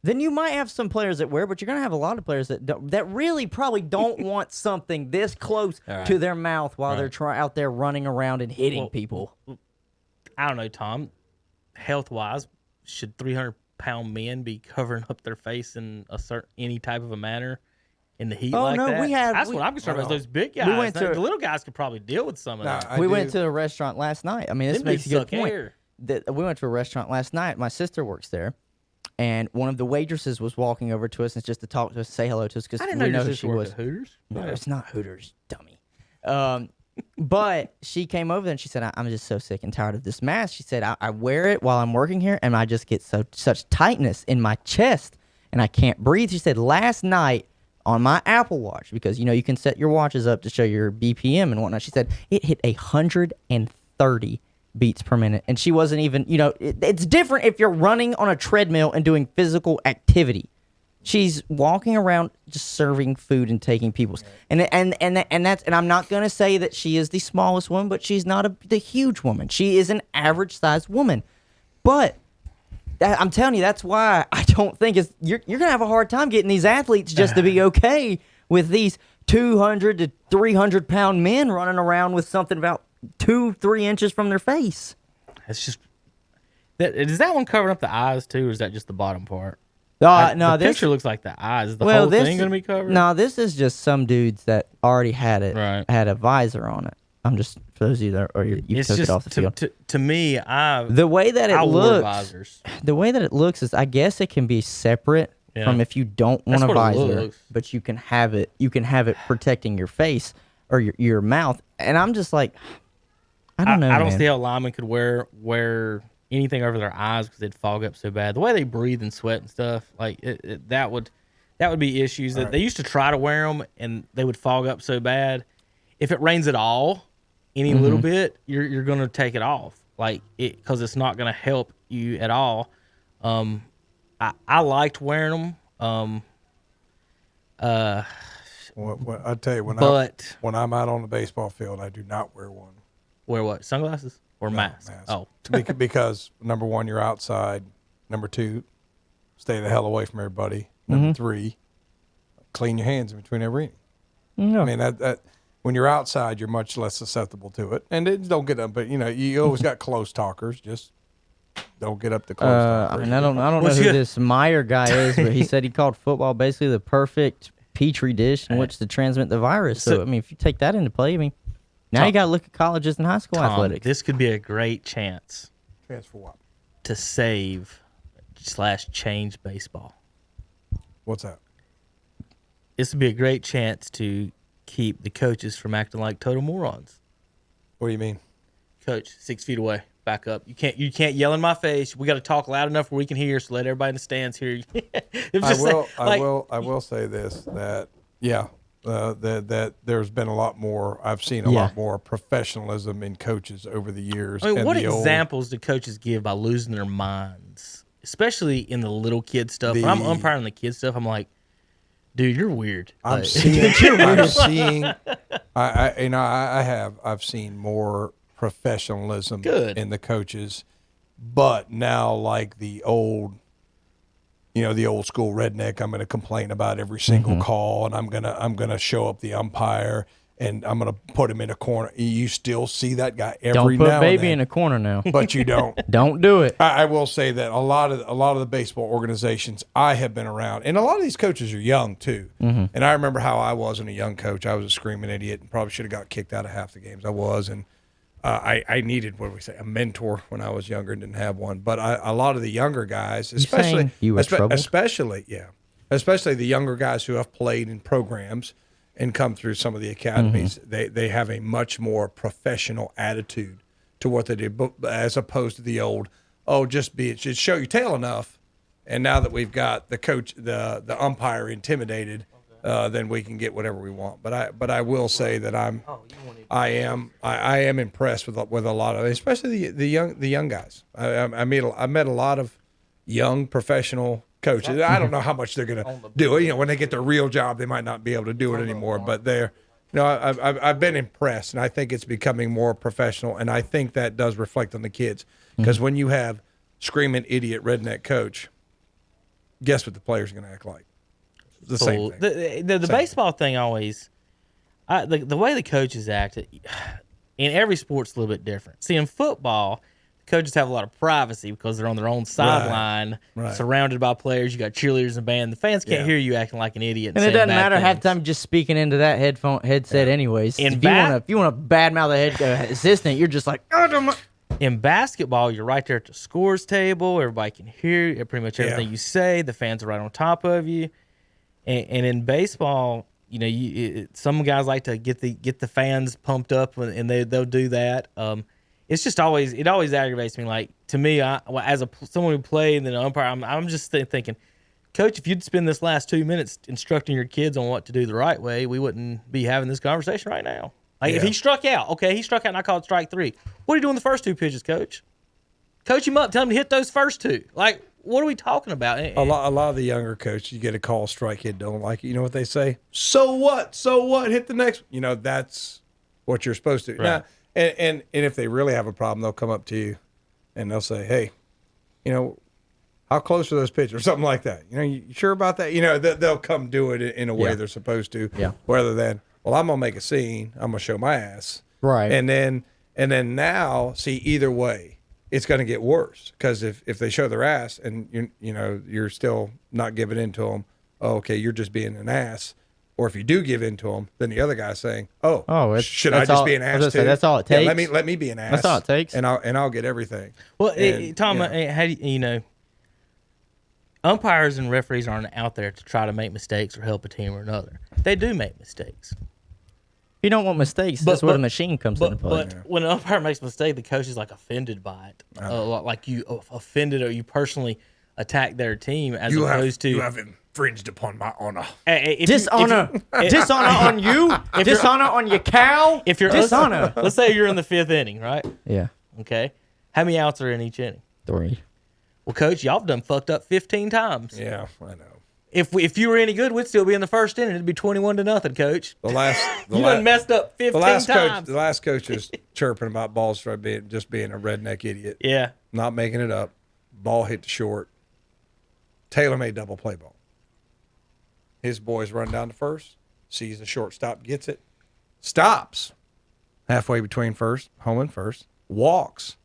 Speaker 6: Then you might have some players that wear, but you're going to have a lot of players that really probably don't want something this close to their mouth while they're out there running around and hitting people.
Speaker 5: I don't know, Tom. Health-wise, should 300-pound men be covering up their face in any type of a manner in the heat
Speaker 6: Oh,
Speaker 5: like
Speaker 6: no,
Speaker 5: that?
Speaker 6: we have-
Speaker 5: That's
Speaker 6: we-
Speaker 5: what I'm concerned about. Is those big guys.
Speaker 6: We went to-
Speaker 5: The little guys could probably deal with some of that.
Speaker 6: We went to a restaurant last night. I mean, this
Speaker 5: Them
Speaker 6: makes a
Speaker 5: dudes
Speaker 6: good
Speaker 5: suck
Speaker 6: point.
Speaker 5: air.
Speaker 6: We went to a restaurant last night. My sister works there. And one of the waitresses was walking over to us and just to talk to us, say hello to us, because
Speaker 5: I didn't
Speaker 6: we
Speaker 5: know
Speaker 6: know
Speaker 5: your
Speaker 6: who
Speaker 5: sister
Speaker 6: she
Speaker 5: worked
Speaker 6: was.
Speaker 5: at Hooters.
Speaker 6: No, it's not Hooters, dummy. But she came over there and she said, I'm just so sick and tired of this mask. She said, I wear it while I'm working here, and I just get such tightness in my chest, and I can't breathe. She said, last night on my Apple Watch, because, you can set your watches up to show your BPM and whatnot, she said, it hit 130 beats per minute. And she wasn't even, it's different if you're running on a treadmill and doing physical activity. She's walking around just serving food and taking people's and I'm not gonna say that she is the smallest woman, but she's not the huge woman. She is an average sized woman. But I'm telling you, that's why I don't think you're gonna have a hard time getting these athletes just to be okay with these 200 to 300 pound men running around with something about 2-3 inches from their face.
Speaker 5: It's just Is that one covering up the eyes too, or is that just the bottom part?
Speaker 6: No,
Speaker 5: the
Speaker 6: this
Speaker 5: picture looks like the eyes. Is the
Speaker 6: well,
Speaker 5: whole
Speaker 6: this
Speaker 5: thing going to be covered?
Speaker 6: No, this is just some dudes that already had it,
Speaker 5: Right.
Speaker 6: had a visor on it. I'm just for those of you that you took it off the field.
Speaker 5: To me,
Speaker 6: The way that it
Speaker 5: I wore
Speaker 6: looks,
Speaker 5: visors.
Speaker 6: the way that it looks is, I guess it can be separate from if you don't want
Speaker 5: That's
Speaker 6: a
Speaker 5: what it
Speaker 6: visor,
Speaker 5: looks.
Speaker 6: but you can have it. You can have it protecting your face or your mouth. And I'm just like, I don't know.
Speaker 5: I don't
Speaker 6: man.
Speaker 5: see how linemen could wear anything over their eyes because they'd fog up so bad. The way they breathe and sweat and stuff, like that would be issues. That they used to try to wear them and they would fog up so bad. If it rains at all, any little bit, you're gonna take it off, like it, because it's not gonna help you at all. I liked wearing them.
Speaker 7: Well, I tell you,
Speaker 5: But
Speaker 7: when I'm out on the baseball field, I do not wear one.
Speaker 5: wear what? Sunglasses or mask?
Speaker 7: Mask.
Speaker 5: Oh,
Speaker 7: Because number one, you're outside. Number two, stay the hell away from everybody. Number three, clean your hands in between every inning.
Speaker 6: No.
Speaker 7: I mean that when you're outside, you're much less susceptible to it. And it, don't get up, but you always got close talkers. Just don't get up to close
Speaker 6: I
Speaker 7: talkers.
Speaker 6: mean, I don't know who this Meyer guy is, but he said he called football basically the perfect petri dish in which to transmit the virus. So I mean, if you take that into play, I mean, now you got to look at colleges and high school athletics.
Speaker 5: This could be a great chance
Speaker 7: Transfer what?
Speaker 5: to save / change baseball.
Speaker 7: What's that?
Speaker 5: This would be a great chance to keep the coaches from acting like total morons.
Speaker 7: What do you mean?
Speaker 5: Coach, 6 feet away, back up. You can't yell in my face. We got to talk loud enough where we can hear, so let everybody in the stands hear you.
Speaker 7: I will say this, that that there's been a lot more. I've seen a lot more professionalism in coaches over the years.
Speaker 5: I mean,
Speaker 7: and
Speaker 5: what
Speaker 7: the
Speaker 5: examples do coaches give by losing their minds, especially in the little kid stuff? When I'm umpiring the kid stuff, I'm like, dude, you're weird.
Speaker 7: I've seen more professionalism in the coaches, but now like the old school redneck, I'm going to complain about every single call, and I'm gonna show up the umpire, and I'm gonna put him in a corner. You still see that guy every now and then.
Speaker 6: Don't put baby in a corner now.
Speaker 7: But you don't.
Speaker 6: Don't do it.
Speaker 7: I will say that a lot of the baseball organizations I have been around, and a lot of these coaches are young too. And I remember how I wasn't a young coach. I was a screaming idiot and probably should have got kicked out of half the games I was. And I needed, a mentor when I was younger and didn't have one. But a lot of the younger guys, especially especially the younger guys who have played in programs and come through some of the academies, they have a much more professional attitude to what they do, as opposed to the old, just show your tail enough. And now that we've got the coach, the umpire intimidated, then we can get whatever we want. But I will say that I am impressed with a lot of, especially the young guys. I met a lot of young professional coaches. I don't know how much they're going to do it. When they get their real job, they might not be able to do it anymore. But they're, I've been impressed, and I think it's becoming more professional. And I think that does reflect on the kids, because when you have screaming idiot redneck coach, guess what the players are going to act like? The same thing.
Speaker 5: The baseball thing always, the way the coaches act in every sport's a little bit different. See, in football, the coaches have a lot of privacy because they're on their own sideline, surrounded by players. You got cheerleaders and band. The fans can't hear you acting like an idiot.
Speaker 6: And it doesn't matter half the time, just speaking into that headset anyways. If you want to badmouth the head assistant, you're just like,
Speaker 5: in basketball, you're right there at the scores table. Everybody can hear pretty much everything you say. The fans are right on top of you. And in baseball, some guys like to get the fans pumped up, and they'll do that. It's just always aggravates me. Like, to me, as someone who played and then an umpire, I'm just thinking, Coach, if you'd spend this last 2 minutes instructing your kids on what to do the right way, we wouldn't be having this conversation right now. Like, if he struck out, and I called strike 3. What are you doing the first 2 pitches, Coach? Coach him up, tell him to hit those first 2. Like, what are we talking about?
Speaker 7: A lot of the younger coaches, you get a call, strike, kid don't like it. You know what they say? So what? So what? Hit the next one. That's what you're supposed to do.
Speaker 5: Right.
Speaker 7: Now, and if they really have a problem, they'll come up to you and they'll say, hey, how close are those pitches, or something like that. You sure about that? They'll come do it in a way they're supposed to. Yeah. Rather than, well, I'm gonna make a scene. I'm gonna show my ass.
Speaker 6: Right.
Speaker 7: And then now, see, either way, it's going to get worse because if they show their ass and you're still not giving in to them, oh, okay, you're just being an ass. Or if you do give in to them, then the other guy's saying, should I just be an ass too?
Speaker 6: Say, that's all it takes.
Speaker 7: Yeah, let me be an ass.
Speaker 6: That's all it takes.
Speaker 7: And I'll get everything.
Speaker 5: Well, Tom, how do you umpires and referees aren't out there to try to make mistakes or help a team or another. They do make mistakes.
Speaker 8: You don't want mistakes. That's where the machine comes into play.
Speaker 5: But when an umpire makes a mistake, the coach is like offended by it. Like you offended or you personally attack their team as opposed to
Speaker 7: you have infringed upon my honor.
Speaker 6: Dishonor on you. Dishonor on your cow.
Speaker 5: If you're
Speaker 6: dishonor.
Speaker 5: Let's say you're in the 5th inning, right?
Speaker 8: Yeah.
Speaker 5: Okay. How many outs are in each inning? 3. Well, Coach, y'all have done fucked up 15 times.
Speaker 7: Yeah, I know.
Speaker 5: If you were any good, we'd still be in the 1st inning. It'd be 21-0, Coach.
Speaker 7: You
Speaker 5: done messed up 15 times.
Speaker 7: The last coach is chirping about Ballstrike being a redneck idiot.
Speaker 5: Yeah.
Speaker 7: Not making it up. Ball hit the short. Tailor-made double play ball. His boys run down to first, sees the shortstop, gets it, stops halfway between home and first, walks,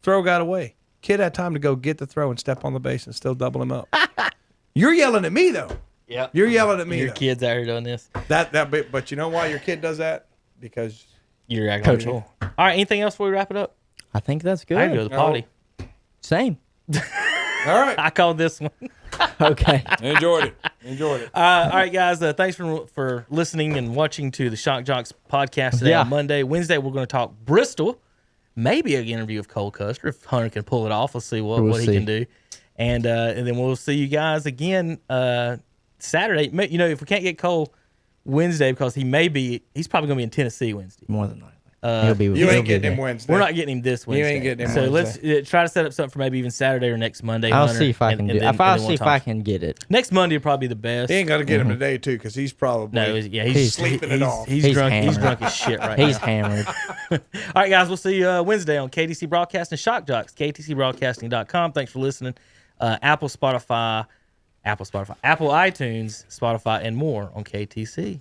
Speaker 7: throw got away. Kid had time to go get the throw and step on the base and still double him up. You're yelling at me though.
Speaker 5: Yeah,
Speaker 7: you're yelling at me.
Speaker 5: Your kid's out here doing this.
Speaker 7: But you know why your kid does that? Because
Speaker 5: you're acting control. All right. Anything else before we wrap it up?
Speaker 8: I think that's good.
Speaker 5: I go to the potty.
Speaker 8: Same.
Speaker 7: All right.
Speaker 5: I called this one.
Speaker 8: Okay.
Speaker 7: Enjoyed it.
Speaker 5: All right, guys. Thanks for listening and watching to the Shock Joxx podcast today on Monday. Wednesday, we're going to talk Bristol. Maybe an interview with Cole Custer if Hunter can pull it off. Let's see what he can do. And then we'll see you guys again Saturday. If we can't get Cole Wednesday because he's probably going to be in Tennessee Wednesday.
Speaker 8: More than likely.
Speaker 7: You ain't getting him Wednesday.
Speaker 5: We're not getting him this Wednesday.
Speaker 7: You ain't getting him
Speaker 5: so
Speaker 7: Wednesday.
Speaker 5: Let's try to set up something for maybe even Saturday or next Monday.
Speaker 8: I'll
Speaker 5: Hunter,
Speaker 8: see if I can do it. I'll see if I can get it.
Speaker 5: Next Monday will probably be the best.
Speaker 7: He ain't got to get him today, too, because he's probably
Speaker 5: he's
Speaker 7: sleeping it off.
Speaker 5: He's drunk. He's drunk as shit right now.
Speaker 8: He's hammered.
Speaker 5: All right, guys. We'll see you Wednesday on KTC Broadcasting, Shock Joxx, ktcbroadcasting.com. Thanks for listening. Apple, iTunes, Spotify, and more on KTC.